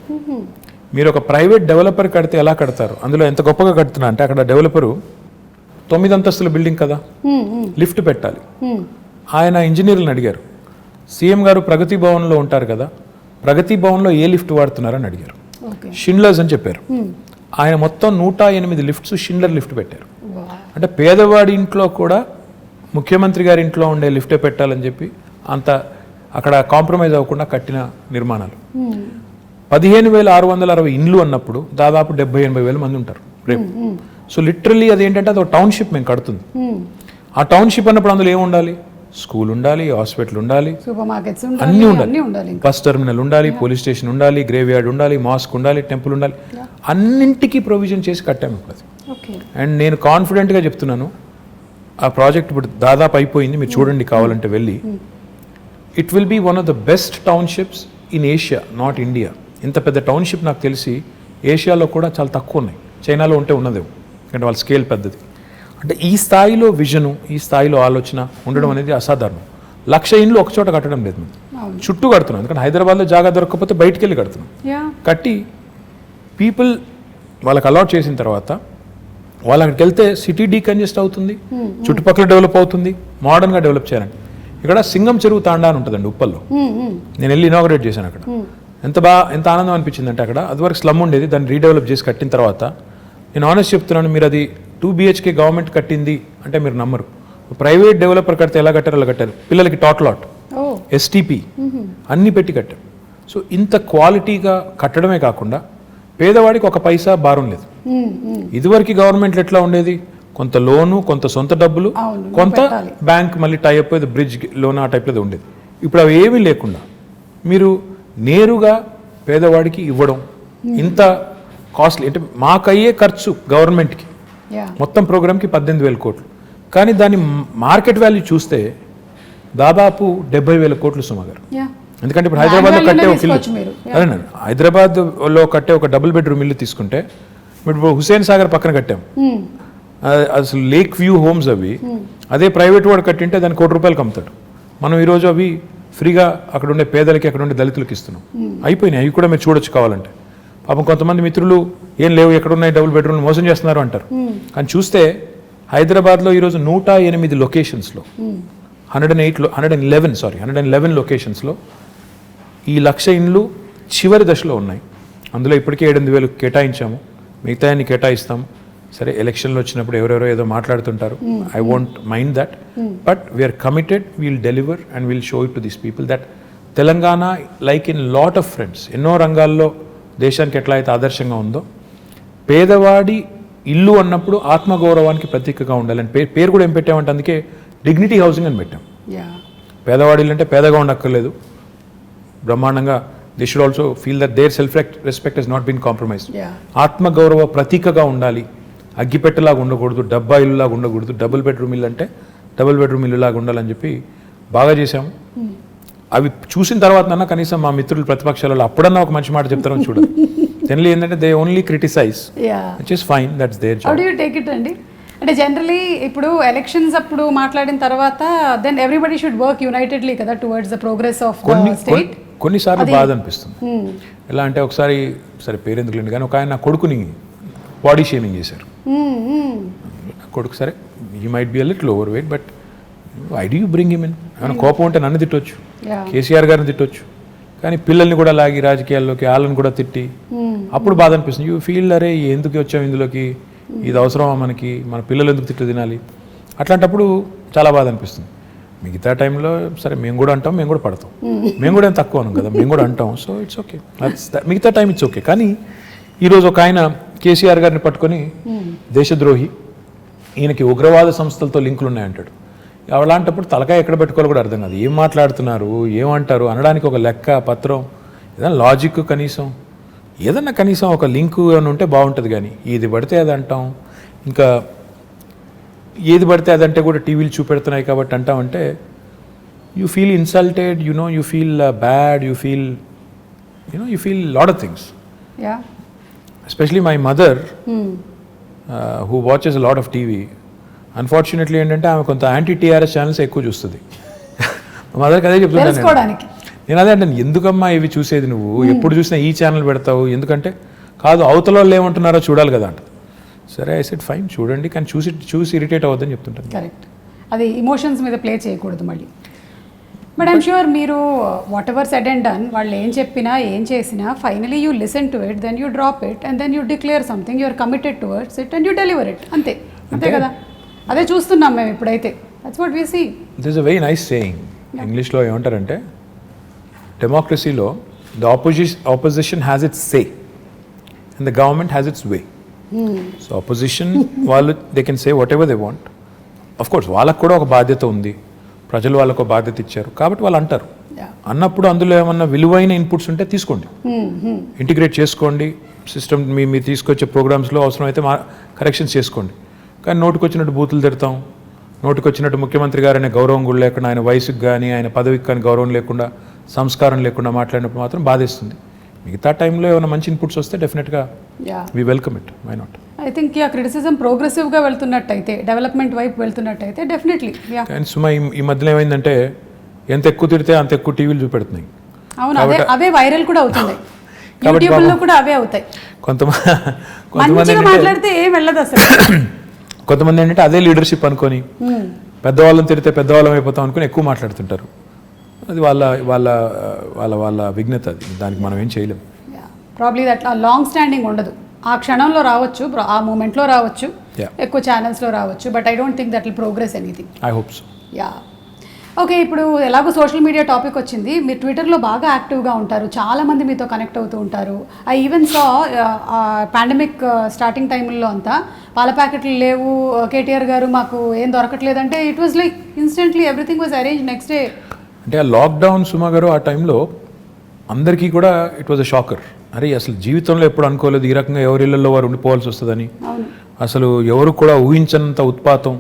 మీరు ఒక ప్రైవేట్ డెవలపర్ కడితే ఎలా కడతారు, అందులో ఎంత గొప్పగా కడుతున్నా అంటే, అక్కడ డెవలపరు 9 అంతస్తుల బిల్డింగ్ కదా, లిఫ్ట్ పెట్టాలి. ఆయన ఇంజనీర్లను అడిగారు, సీఎం గారు ప్రగతి భవన్లో ఉంటారు కదా, ప్రగతి భవన్లో ఏ లిఫ్ట్ వాడుతున్నారని అడిగారు. ఓకే. షిండ్లర్స్ అని చెప్పారు. ఆయన మొత్తం 108 లిఫ్ట్స్ షిండ్లర్ లిఫ్ట్ పెట్టారు. అంటే పేదవాడి ఇంట్లో కూడా ముఖ్యమంత్రి గారి ఇంట్లో ఉండే లిఫ్టే పెట్టాలని చెప్పి అంత అక్కడ కాంప్రమైజ్ అవ్వకుండా కట్టిన నిర్మాణాలు. 15,660 ఇండ్లు అన్నప్పుడు దాదాపు 70,000-80,000 మంది ఉంటారు రేపు. సో లిటరల్లీ అదేంటంటే అది ఒక టౌన్షిప్ మేము కడుతుంది. ఆ టౌన్షిప్ అన్నప్పుడు అందులో ఏమి ఉండాలి? స్కూల్ ఉండాలి, హాస్పిటల్ ఉండాలి, సూపర్ మార్కెట్స్ అన్నీ ఉండాలి, బస్ టెర్మినల్ ఉండాలి, పోలీస్ స్టేషన్ ఉండాలి, గ్రేవ్ యార్డ్ ఉండాలి, మాస్క్ ఉండాలి, టెంపుల్ ఉండాలి, అన్నింటికీ ప్రొవిజన్ చేసి కట్టాము ఇప్పుడు అది. అండ్ నేను కాన్ఫిడెంట్గా చెప్తున్నాను, ఆ ప్రాజెక్ట్ ఇప్పుడు దాదాపు అయిపోయింది, మీరు చూడండి కావాలంటే వెళ్ళి. It will be one of the best townships in Asia, not India. ఇంత పెద్ద టౌన్షిప్ నాకు తెలిసి ఏషియాలో కూడా చాలా తక్కువ ఉన్నాయి, చైనాలో ఉంటే ఉన్నదేమో, ఎందుకంటే వాళ్ళ స్కేల్ పెద్దది. అంటే ఈ స్థాయిలో విజను, ఈ స్థాయిలో ఆలోచన ఉండడం అనేది అసాధారణం. 1,00,000 ఇండ్లు ఒక చోట కట్టడం లేదు, మేము చుట్టూ కడుతున్నాం. ఎందుకంటే హైదరాబాద్లో జాగా దొరకకపోతే బయటికి వెళ్ళి కడుతున్నాం. కట్టి పీపుల్ వాళ్ళకి అలాట్ చేసిన తర్వాత వాళ్ళు అక్కడికి వెళ్తే సిటీ డీకంజెస్ట్ అవుతుంది, చుట్టుపక్కల డెవలప్ అవుతుంది, మోడర్న్గా డెవలప్ చేయాలని. ఇక్కడ సింగం చెరువు తాండా అని ఉంటుందండి ఉప్పల్లో, నేను వెళ్ళి ఇనాగరేట్ చేశాను అక్కడ. ఎంత ఆనందం అనిపించింది అంటే, అక్కడ అదివరకు స్లమ్ ఉండేది, దాన్ని రీడెవలప్ చేసి కట్టిన తర్వాత నేను ఆనెస్ట్ చెప్తున్నాను, మీరు అది 2 BHK గవర్నమెంట్ కట్టింది అంటే మీరు నమ్మరు. ప్రైవేట్ డెవలపర్ కడితే ఎలా కట్టారు అలా కట్టారు. పిల్లలకి టాట్లాట్, STP అన్నీ పెట్టి కట్టారు. సో ఇంత క్వాలిటీగా కట్టడమే కాకుండా పేదవాడికి ఒక పైసా భారం లేదు. ఇదివరకు గవర్నమెంట్లు ఎట్లా ఉండేది? కొంత లోను, కొంత సొంత డబ్బులు, కొంత బ్యాంక్ మళ్ళీ టైఅప్ బ్రిడ్జ్ లోన్ ఆ టైప్లో ఉండేది. ఇప్పుడు అవి ఏమీ లేకుండా మీరు నేరుగా పేదవాడికి ఇవ్వడం, ఇంత కాస్ట్లీ అంటే మాకయ్యే ఖర్చు గవర్నమెంట్కి మొత్తం ప్రోగ్రామ్కి 18,000 కోట్లు. కానీ దాని మార్కెట్ వాల్యూ చూస్తే దాదాపు 70,000 కోట్లు సుమ గారు. ఎందుకంటే ఇప్పుడు హైదరాబాద్లో కట్టే ఒక ఇల్లు, అదేనండి, హైదరాబాద్లో కట్టే ఒక డబుల్ బెడ్రూమ్ ఇల్లు తీసుకుంటే ఇప్పుడు హుసేన్ సాగర్ పక్కన కట్టాం, అసలు లేక్ వ్యూ హోమ్స్ అవి. అదే ప్రైవేట్ వాడు కట్టింటే దాన్ని ₹1,00,00,000 అమ్ముతాడు. మనం ఈరోజు అవి ఫ్రీగా అక్కడ ఉండే పేదలకి, అక్కడ ఉండే దళితులకి ఇస్తున్నాం. అయిపోయినాయి, అవి కూడా మీరు చూడొచ్చు కావాలంటే. పాపం కొంతమంది మిత్రులు ఏం లేవు, ఎక్కడున్నాయి డబుల్ బెడ్రూమ్లు, మోసం చేస్తున్నారు అంటారు. కానీ చూస్తే హైదరాబాద్లో ఈరోజు 108 లొకేషన్స్లో 111 లొకేషన్స్లో ఈ 1,00,000 ఇండ్లు చివరి దశలో ఉన్నాయి. అందులో ఇప్పటికే 7,800 కేటాయించాము, మిగతా అన్ని కేటాయిస్తాము. సరే, ఎలక్షన్లు వచ్చినప్పుడు ఎవరెవరో ఏదో మాట్లాడుతుంటారు, I won't mind that, but we're committed, we'll deliver and we'll show it to these people that Telangana like in lot of fronts, ఎన్నో రంగాల్లో దేశానికి ఎట్లా అయితే ఆదర్శంగా ఉందో, పేదవాడి ఇల్లు అన్నప్పుడు ఆత్మగౌరవానికి ప్రతీకగా ఉండాలని పేరు కూడా ఏం పెట్టామంటే, అందుకే డిగ్నిటీ హౌసింగ్ అని పెట్టాం. పేదవాడి ఇల్లు అంటే పేదగా ఉండక్కర్లేదు, బ్రహ్మాండంగా they should also feel that their self respect has not been compromised. ఆత్మగౌరవ ప్రతీకగా ఉండాలి, అగ్గిపెట్టలాగా ఉండకూడదు, డబ్బా ఇల్లులాగా ఉండకూడదు, డబుల్ బెడ్రూమ్ ఇల్లు అంటే డబుల్ బెడ్రూమ్ ఇల్లులాగా ఉండాలని చెప్పి బాగా చేశాము. అవి చూసిన తర్వాత కనీసం మా మిత్రులు ప్రతిపక్షాలలో అప్పుడన్నా ఒక మంచి మాట చెప్తారని చూడదు. జనరల్లీ ఏంటంటే they only criticize, which is fine, that's their job. How do you take it అండి? అంటే జనరలీ ఇప్పుడు ఎలక్షన్స్ అప్పుడు మాట్లాడిన తర్వాత then everybody should work unitedly కదా towards the progress of the state. కొన్నిసార్లు బాధ అనిపిస్తుంది. ఎలా అంటే ఒకసారి, సరే పేరెందుకు లేండి కానీ, ఒక ఆయన నా కొడుకుని బాడీ షేమింగ్ చేశారు. కొడుకు సరే, he might be a little over weight, but why do you bring him in? ఏమైనా కోపం ఉంటే నన్ను తిట్టొచ్చు, కేసీఆర్ గారిని తిట్టొచ్చు, కానీ పిల్లల్ని కూడా లాగి రాజకీయాల్లోకి, వాళ్ళని కూడా తిట్టి అప్పుడు బాధ అనిపిస్తుంది. యూ ఫీల్ అరే ఎందుకు వచ్చాము ఇందులోకి, ఇది అవసరమా మనకి, మన పిల్లలు ఎందుకు తిట్టు తినాలి, అట్లాంటప్పుడు చాలా బాధ అనిపిస్తుంది. మిగతా టైంలో సరే మేము కూడా అంటాం, మేము కూడా పడతాం, మేము కూడా ఏం తక్కువ అనం కదా, మేము కూడా అంటాం. సో ఇట్స్ ఓకే, మిగతా టైం ఇట్స్ ఓకే. కానీ ఈరోజు ఒక ఆయన కేసీఆర్ గారిని పట్టుకొని దేశద్రోహి, ఈయనకి ఉగ్రవాద సంస్థలతో లింకులు ఉన్నాయంటాడు. అలాంటప్పుడు తలకాయ ఎక్కడ పెట్టుకోవాలో కూడా అర్థం కాదు. ఏం మాట్లాడుతున్నారు, ఏమంటారు అనడానికి ఒక లెక్క పత్రం, ఏదైనా లాజిక్ కనీసం, ఏదన్నా కనీసం ఒక లింకు అని ఉంటే బాగుంటుంది. కానీ ఏది పడితే అది అంటాం, ఇంకా ఏది పడితే అదంటే కూడా టీవీలు చూపెడుతున్నాయి కాబట్టి అంటామంటే you feel insulted, you feel bad, you feel lot of things. Especially my mother who watches lot of TV, unfortunately ఏంటంటే ఆమె కొంత యాంటీ టీఆర్ఎస్ ఛానల్స్ ఎక్కువ చూస్తుంది. మా మదర్కి అదే చెప్తున్నాను నేను, అదే అంటే ఎందుకమ్మా ఇవి చూసేది నువ్వు, ఎప్పుడు చూసినా ఈ ఛానల్ పెడతావు, ఎందుకంటే కాదు అవతల వాళ్ళు ఏమంటున్నారో చూడాలి కదా అంట. సరే ఐ సెడ్ ఫైన్ చూడండి, కానీ చూసి ఇరిటేట్ అవ్వద్దని చెప్తుంటాను. కరెక్ట్, అది ఇమోషన్స్ మీద ప్లే చేయకూడదు. మళ్ళీ బట్ ఐమ్ షూర్ మీరు whatever said and done వాళ్ళు ఏం చెప్పినా ఏం చేసినా finally you listen to it, then you drop it and then you declare something, you are committed towards it and you deliver it. అంతే కదా, అదే చూస్తున్నాం మేము ఇప్పుడైతే. That's what we see. This is a very nice saying. ఇంగ్లీష్లో ఏమంటారంటే డెమోక్రసీలో the opposition has its say and the government has it's way. So opposition వాళ్ళు they can say what ever they want. Of course వాళ్ళకు కూడా ఒక బాధ్యత ఉంది, ప్రజలు వాళ్ళకు బాధ్యత ఇచ్చారు కాబట్టి వాళ్ళు అంటారు. అన్నప్పుడు అందులో ఏమన్నా విలువైన ఇన్పుట్స్ ఉంటే తీసుకోండి, ఇంటిగ్రేట్ చేసుకోండి సిస్టమ్. మీరు తీసుకొచ్చే ప్రోగ్రామ్స్లో అవసరమైతే కరెక్షన్స్ చేసుకోండి. కానీ నోటికి వచ్చినట్టు బూతులు తిడతాం, నోటికి వచ్చినట్టు ముఖ్యమంత్రి గారు అనే గౌరవం కూడా లేకుండా, ఆయన వయసుకు కానీ ఆయన పదవికి కానీ గౌరవం లేకుండా, సంస్కారం లేకుండా మాట్లాడినప్పుడు మాత్రం బాధేస్తుంది. మిగతా టైంలో ఏమైనా మంచి ఇన్పుట్స్ వస్తే డెఫినెట్గా we welcome it, why not. I think criticism ప్రోగ్రెసివ్గా వెళ్తున్నట్టయితే, డెవలప్మెంట్ వైపు వెళ్తున్నట్టయితే డెఫినెట్లీ. కానీ సుమా ఈ మధ్యలో ఏమైందంటే ఎంత ఎక్కువ తిడితే అంత ఎక్కువ టీవీలు చూపెడుతున్నాయి. అవును, అవే వైరల్ కూడా అవుతుంది, యూట్యూబ్లో కూడా అవే అవుతాయి. కొంతమంది మాట్లాడితే ఏం వెళ్ళదు అసలు. కొంతమంది ఏంటంటే అదే లీడర్షిప్ అనుకొని పెద్దవాళ్ళని తిడితే పెద్దవాళ్ళం అయిపోతాం అనుకుని ఎక్కువ మాట్లాడుతుంటారు. అది వాళ్ళ వాళ్ళ వాళ్ళ వాళ్ళ విఘ్నత, అది దానికి మనం ఏం చేయలేం. ప్రాబ్లీ అట్లా లాంగ్ స్టాండింగ్ ఉండదు. ఆ క్షణంలో రావచ్చు, ఆ మూమెంట్లో రావచ్చు, ఎక్కువ ఛానల్స్లో రావచ్చు, but I don't think that will progress anything. I hope so. Yeah okay. ఇప్పుడు ఎలాగో సోషల్ మీడియా టాపిక్ వచ్చింది, మీరు ట్విట్టర్లో బాగా యాక్టివ్గా ఉంటారు, చాలామంది మీతో కనెక్ట్ అవుతూ ఉంటారు. I even saw pandemic starting టైంలో అంతా పాల ప్యాకెట్లు లేవు, కేటీఆర్ గారు మాకు ఏం దొరకట్లేదంటే it was like instantly everything was arrange next day. అంటే ఆ లాక్డౌన్ సుమా గారు ఆ టైంలో అందరికీ కూడా ఇట్ వాజ్ అ షాకర్. అరే అసలు జీవితంలో ఎప్పుడు అనుకోలేదు ఈ రకంగా ఎవరి ఇళ్లలో వారు ఉండిపోవాల్సి వస్తుందని. అసలు ఎవరు కూడా ఊహించనంత ఉత్పాతం,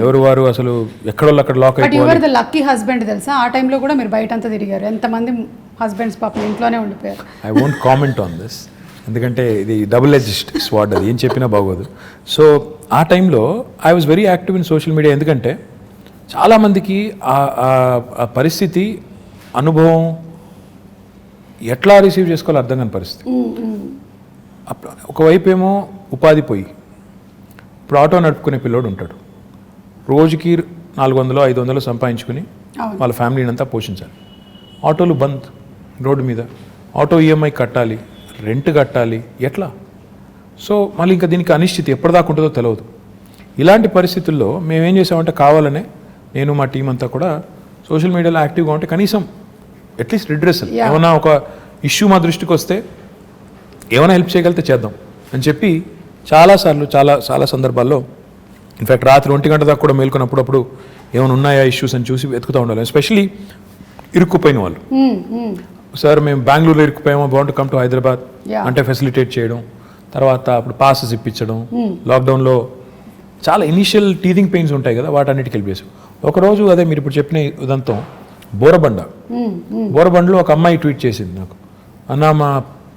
ఎవరు వారు అసలు ఎక్కడో అక్కడ లాక్ అయిపోయారు. ద లక్కీ హస్బెండ్ తెలుసా, ఆ టైంలో కూడా మీరు బయట అంతా తిరిగారు, ఎంతమంది హస్బెండ్స్ పాపం ఇంట్లోనే ఉండిపోయారు. I won't comment on this, ఎందుకంటే ఇది డబుల్ ఎడ్జ్డ్ స్వార్డ్, అది ఏం చెప్పినా బాగోదు. సో ఆ టైంలో I was very active in social media. ఎందుకంటే చాలామందికి ఆ పరిస్థితి, అనుభవం ఎట్లా రిసీవ్ చేసుకోవాలో అర్థం కాని పరిస్థితి. ఒకవైపు ఏమో ఉపాధి పోయి, ఇప్పుడు ఆటో నడుపుకునే పిల్లోడు ఉంటాడు, రోజుకి 400-500 సంపాదించుకుని వాళ్ళ ఫ్యామిలీని అంతా పోషించాలి. ఆటోలు బంద్ రోడ్డు మీద, ఆటో ఈఎంఐ కట్టాలి, రెంట్ కట్టాలి, ఎట్లా? సో మళ్ళీ ఇంకా దీనికి అనిశ్చితి ఎప్పటిదాకా ఉంటుందో తెలియదు. ఇలాంటి పరిస్థితుల్లో మేమేం చేసామంటే కావాలనే నేను మా టీం అంతా కూడా సోషల్ మీడియాలో యాక్టివ్గా ఉంటే కనీసం అట్లీస్ట్ రిడ్రెసల్, ఏమైనా ఒక ఇష్యూ మా దృష్టికి వస్తే ఏమైనా హెల్ప్ చేయగలిగితే చేద్దాం అని చెప్పి చాలాసార్లు చాలా సందర్భాల్లో, ఇన్ఫ్యాక్ట్ రాత్రి 1 గంట దాకా కూడా మేల్కొన్నప్పుడు ఏమైనా ఉన్నాయా ఇష్యూస్ అని చూసి వెతుకుతూ ఉండాలి. ఎస్పెషలీ ఇరుక్కుపోయిన వాళ్ళు, సార్ మేము బెంగళూరులో ఇరుక్కుపోయామో, బాగుంటు కమ్ టు హైదరాబాద్ అంటే ఫెసిలిటేట్ చేయడం, తర్వాత అప్పుడు పాసెస్ ఇప్పించడం. లాక్డౌన్లో చాలా ఇనీషియల్ టీథింగ్ పెయిన్స్ ఉంటాయి కదా, వాటన్నిటికి హెల్ప్ చేసాం. ఒకరోజు అదే మీరు ఇప్పుడు చెప్పిన ఉదంతం, బోరబండలో ఒక అమ్మాయి ట్వీట్ చేసింది నాకు, అన్న మా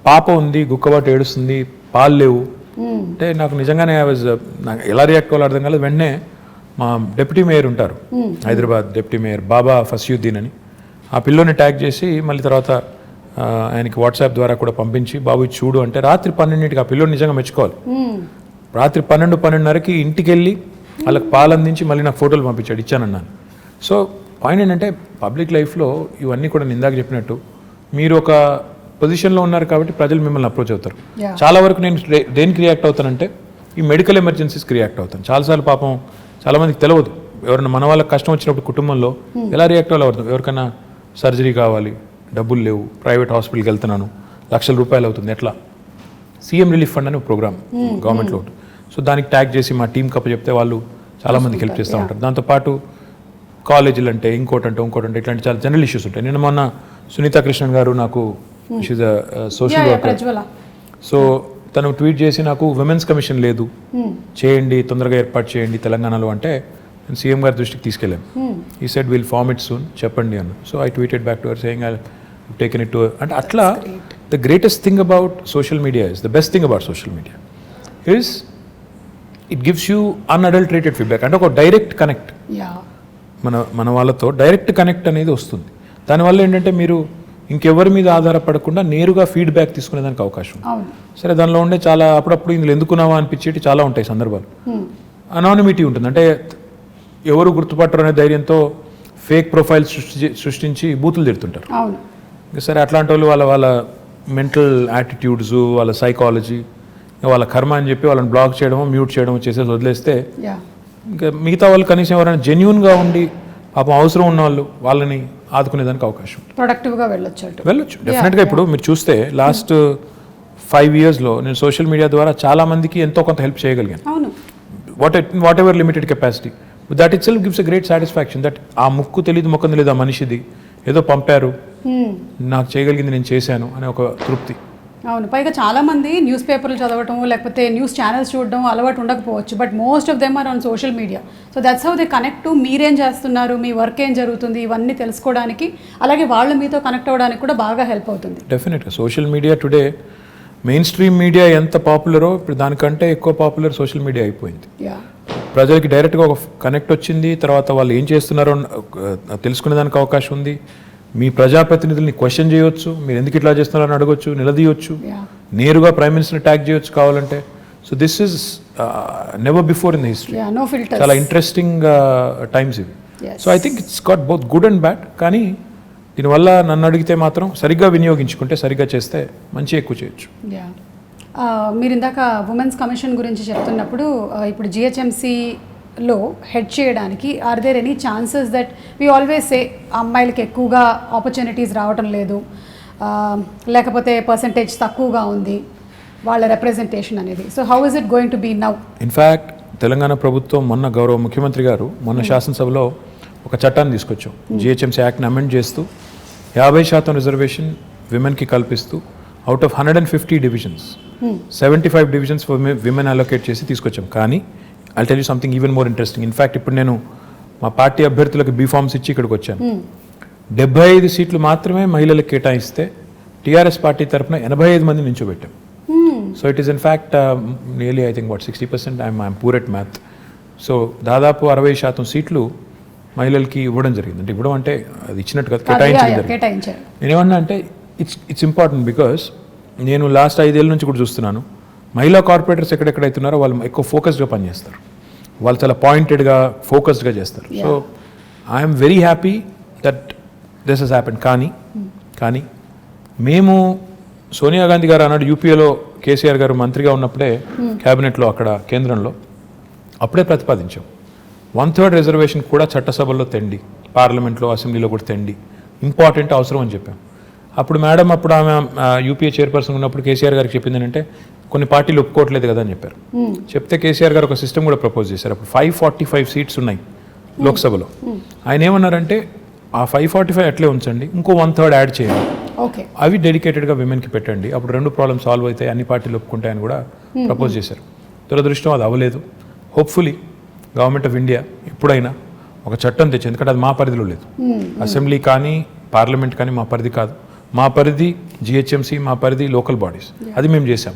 పాప ఉంది, గుక్కబాటు ఏడుస్తుంది, పాలు లేవు అంటే. నాకు నిజంగానే నాకు ఎలా రియాక్ట్ అవ్వాలో అర్థం కాలేదు. వెంటనే మా డిప్యూటీ మేయర్ ఉంటారు హైదరాబాద్, డిప్యూటీ మేయర్ బాబా ఫసియుద్దీన్ అని, ఆ పిల్లోని ట్యాగ్ చేసి మళ్ళీ తర్వాత ఆయనకి వాట్సాప్ ద్వారా కూడా పంపించి, బాబు చూడు అంటే రాత్రి 12ంటికి ఆ పిల్లోని నిజంగా మెచ్చుకోవాలి. రాత్రి 12-12:30కి ఇంటికి వెళ్ళి వాళ్ళకి పాలు అందించి మళ్ళీ నాకు ఫోటోలు పంపించాడు, ఇచ్చానన్నాను. సో పాయింట్ ఏంటంటే పబ్లిక్ లైఫ్లో ఇవన్నీ కూడా నేను ఇందాక చెప్పినట్టు మీరు ఒక పొజిషన్లో ఉన్నారు కాబట్టి ప్రజలు మిమ్మల్ని అప్రోచ్ అవుతారు. చాలా వరకు నేను దేనికి రియాక్ట్ అవుతానంటే ఈ మెడికల్ ఎమర్జెన్సీస్కి రియాక్ట్ అవుతాను. చాలాసార్లు పాపం చాలామందికి తెలియదు, ఎవరైనా మన వాళ్ళకి కష్టం వచ్చినప్పుడు కుటుంబంలో ఎలా రియాక్ట్ అవ్వాలి అవుతుంది. ఎవరికైనా సర్జరీ కావాలి, డబ్బులు లేవు, ప్రైవేట్ హాస్పిటల్కి వెళ్తున్నాను, లక్షల రూపాయలు అవుతుంది, ఎట్లా? సీఎం రిలీఫ్ ఫండ్ అనే ప్రోగ్రామ్ గవర్నమెంట్లో ఉంటుంది. సో దానికి ట్యాగ్ చేసి మా టీం కప్ప చెప్తే వాళ్ళు చాలామందికి హెల్ప్ చేస్తూ ఉంటారు. దాంతోపాటు కాలేజీలు అంటే ఇంకోటంటే ఇట్లాంటి చాలా జనరల్ ఇష్యూస్ ఉంటాయి. నిన్న మొన్న సునీతా కృష్ణన్ గారు నాకు, she's a social worker, so తను ట్వీట్ చేసి నాకు విమెన్స్ కమిషన్ లేదు, చేయండి, తొందరగా ఏర్పాటు చేయండి తెలంగాణలో అంటే నేను సీఎం గారి దృష్టికి తీసుకెళ్ళాను. He said will form it soon, చెప్పండి అన్న. So I tweeted back to her saying I taken it to, అంటే అట్లా the greatest thing about social media is, the best thing about social media is it gives you unadulterated feedback. అంటే ఒక direct connect, మన వాళ్ళతో direct connect అనేది వస్తుంది. దానివల్ల ఏంటంటే మీరు ఇంకెవరి మీద ఆధారపడకుండా నేరుగా ఫీడ్బ్యాక్ తీసుకునేదానికి అవకాశం. సరే దానిలో ఉండే చాలా అప్పుడప్పుడు ఇందులో ఎందుకున్నావా అనిపించేటి చాలా ఉంటాయి సందర్భాలు. అనానిమిటీ ఉంటుంది, అంటే ఎవరు గుర్తుపట్టరు అనే ధైర్యంతో ఫేక్ ప్రొఫైల్ సృష్టించి బూతులు తిడుతుంటారు. అవును. సరే అట్లాంటి వాళ్ళు వాళ్ళ మెంటల్ యాటిట్యూడ్స్, వాళ్ళ సైకాలజీ, వాళ్ళ కర్మ అని చెప్పి వాళ్ళని బ్లాక్ చేయడమో మ్యూట్ చేయడమో చేసేసి వదిలేస్తే ఇంకా మిగతా వాళ్ళు కనీసం ఎవరైనా జెన్యూన్గా ఉండి పాపం అవసరం ఉన్న వాళ్ళని ఆదుకునేదానికి అవకాశం ప్రొడక్టివ్గా వెళ్ళొచ్చు డెఫినెట్గా. ఇప్పుడు మీరు చూస్తే లాస్ట్ 5 yearsలో నేను సోషల్ మీడియా ద్వారా చాలా మందికి ఎంతో కొంత హెల్ప్ చేయగలిగాను. అవును. What ever limited capacity, that it self gives a great satisfaction. That ఆ ముక్కు తెలియదు ముఖం తెలియదు ఆ మనిషిది ఏదో పంపారు, నాకు చేయగలిగింది నేను చేశాను అనే ఒక తృప్తి. అవును. పైగా చాలామంది న్యూస్ పేపర్లు చదవటం లేకపోతే న్యూస్ ఛానల్స్ చూడడం అలవాటు ఉండకపోవచ్చు, but most of them are on social media. So that's how they connect to మీరేం చేస్తున్నారు, మీ వర్క్ ఏం జరుగుతుంది, ఇవన్నీ తెలుసుకోవడానికి, అలాగే వాళ్ళు మీతో కనెక్ట్ అవ్వడానికి కూడా బాగా హెల్ప్ అవుతుంది. డెఫినెట్గా social media today main stream media ఎంత పాపులరో ఇప్పుడు దానికంటే ఎక్కువ పాపులర్ సోషల్ మీడియా అయిపోయింది. ప్రజలకి డైరెక్ట్గా ఒక కనెక్ట్ వచ్చింది, తర్వాత వాళ్ళు ఏం చేస్తున్నారో తెలుసుకునేదానికి అవకాశం ఉంది. మీ ప్రజాప్రతినిధుల్ని క్వశ్చన్ చేయొచ్చు, మీరు ఎందుకు ఇట్లా చేస్తున్నారని అడగొచ్చు, నిలదీయొచ్చు, నేరుగా ప్రైమ్ మినిస్టర్ని ట్యాగ్ చేయొచ్చు కావాలంటే. So this is never before in the history. చాలా ఇంట్రెస్టింగ్ టైమ్స్ ఇవి. So I think it's got both good and bad. కానీ దీనివల్ల నన్ను అడిగితే మాత్రం సరిగ్గా వినియోగించుకుంటే, సరిగ్గా చేస్తే మంచి ఎక్కువ చేయొచ్చు. మీరు ఇందాక ఉమెన్స్ కమిషన్ గురించి చెప్తున్నప్పుడు ఇప్పుడు GHMCలో హెడ్ చేయడానికి are there any chances that we always say అమ్మాయిలకి ఎక్కువగా ఆపర్చునిటీస్ రావటం లేదు, లేకపోతే పర్సంటేజ్ తక్కువగా ఉంది వాళ్ళ రిప్రజెంటేషన్ అనేది. So how is it going to be now? In fact Telangana ప్రభుత్వం మొన్న గౌరవ ముఖ్యమంత్రి గారు మొన్న శాసనసభలో ఒక చట్టాన్ని తీసుకొచ్చాం. GHMC యాక్ట్ని అమెండ్ చేస్తూ 50% రిజర్వేషన్ విమెన్కి కల్పిస్తూ out of 150 divisions 75 divisions women allocate చేసి తీసుకొచ్చాం. కానీ I'll tell you something even more interesting. In fact ఇప్పుడు నేను మా పార్టీ అభ్యర్థులకు బీఫామ్స్ ఇచ్చి ఇక్కడికి వచ్చాను. 75 సీట్లు మాత్రమే మహిళలకు కేటాయిస్తే టీఆర్ఎస్ పార్టీ తరఫున 85 మంది నించోబెట్టాం. So it is in fact nearly I think 60%. I'm poor at math. So దాదాపు 60% సీట్లు మహిళలకి ఇవ్వడం జరిగింది. అంటే ఇవ్వడం అంటే అది ఇచ్చినట్టు కాదు, కేటాయించడం జరిగింది. నేనేమన్నా అంటే ఇట్స్ ఇంపార్టెంట్ బికాస్ నేను లాస్ట్ 5 ఏళ్ళ నుంచి కూడా చూస్తున్నాను మహిళా కార్పొరేటర్స్ ఎక్కడెక్కడైతున్నారో వాళ్ళు ఎక్కువ ఫోకస్డ్గా పనిచేస్తారు, వాళ్ళు చాలా పాయింటెడ్గా ఫోకస్డ్గా చేస్తారు. So I'm very happy that this has happen. కానీ మేము సోనియా గాంధీ గారు అన్నాడు యూపీఏలో కేసీఆర్ గారు మంత్రిగా ఉన్నప్పుడే క్యాబినెట్లో అక్కడ కేంద్రంలో అప్పుడే ప్రతిపాదించాం 1/3 రిజర్వేషన్ కూడా చట్టసభల్లో తెండి, పార్లమెంట్లో అసెంబ్లీలో కూడా తెండి, ఇంపార్టెంట్ అవసరం అని చెప్పాం. అప్పుడు మేడం అప్పుడు ఆమె యూపీఏ చైర్పర్సన్ ఉన్నప్పుడు కేసీఆర్ గారికి చెప్పింది ఏంటంటే కొన్ని పార్టీలు ఒప్పుకోవట్లేదు కదా అని చెప్పారు. చెప్తే కేసీఆర్ గారు ఒక సిస్టమ్ కూడా ప్రపోజ్ చేశారు. అప్పుడు 545 సీట్స్ ఉన్నాయి లోక్సభలో. ఆయన ఏమన్నారంటే ఆ 545 అట్లే ఉంచండి, ఇంకో 1/3 యాడ్ చేయండి, అవి డెడికేటెడ్గా విమెన్కి పెట్టండి, అప్పుడు 2 ప్రాబ్లమ్స్ సాల్వ్ అవుతాయి, అన్ని పార్టీలు ఒప్పుకుంటాయని కూడా ప్రపోజ్ చేశారు. దురదృష్టం అది అవ్వలేదు. హోప్ఫుల్లీ గవర్నమెంట్ ఆఫ్ ఇండియా ఎప్పుడైనా ఒక చట్టం తెచ్చి, ఎందుకంటే అది మా పరిధిలో లేదు, అసెంబ్లీ కానీ పార్లమెంట్ కానీ మా పరిధి కాదు, మా పరిధి GHMC, మా పరిధి లోకల్ బాడీస్, అది మేము చేసాం.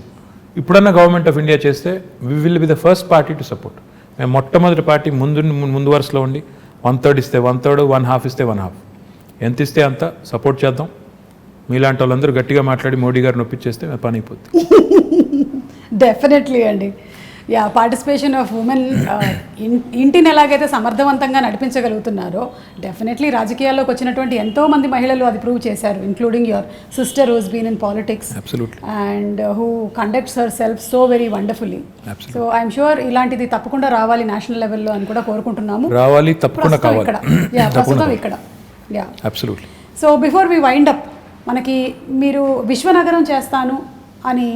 ఇప్పుడన్నా గవర్నమెంట్ ఆఫ్ ఇండియా చేస్తే we will be the first party to support. మేము మొట్టమొదటి పార్టీ ముందు వరుసలో ఉండి 1/3 ఇస్తే 1/3, 1/2 ఇస్తే 1/2, ఎంత ఇస్తే అంత సపోర్ట్ చేద్దాం. మీలాంటి వాళ్ళందరూ గట్టిగా మాట్లాడి మోడీ గారిని ఒప్పించేస్తే పని అయిపోతుంది. డెఫినెట్లీ అండి. పార్టిసిపేషన్ ఆఫ్ ఉమెన్ ఇంటిని ఎలాగైతే సమర్థవంతంగా నడిపించగలుగుతున్నారో డెఫినెట్లీ రాజకీయాల్లోకి వచ్చినటువంటి ఎంతోమంది మహిళలు అది ప్రూవ్ చేశారు, including your sister who's been in politics and who conducts her self so very wonderfully. So I'm sure ఇలాంటిది తప్పకుండా రావాలి నేషనల్ లెవెల్లో అని కూడా కోరుకుంటున్నాము. రావాలి, తప్పకుండా కావాలి. ప్రస్తుతం ఇక్కడ. So before we wind up, మనకి మీరు విశ్వనగరం చేస్తాను అని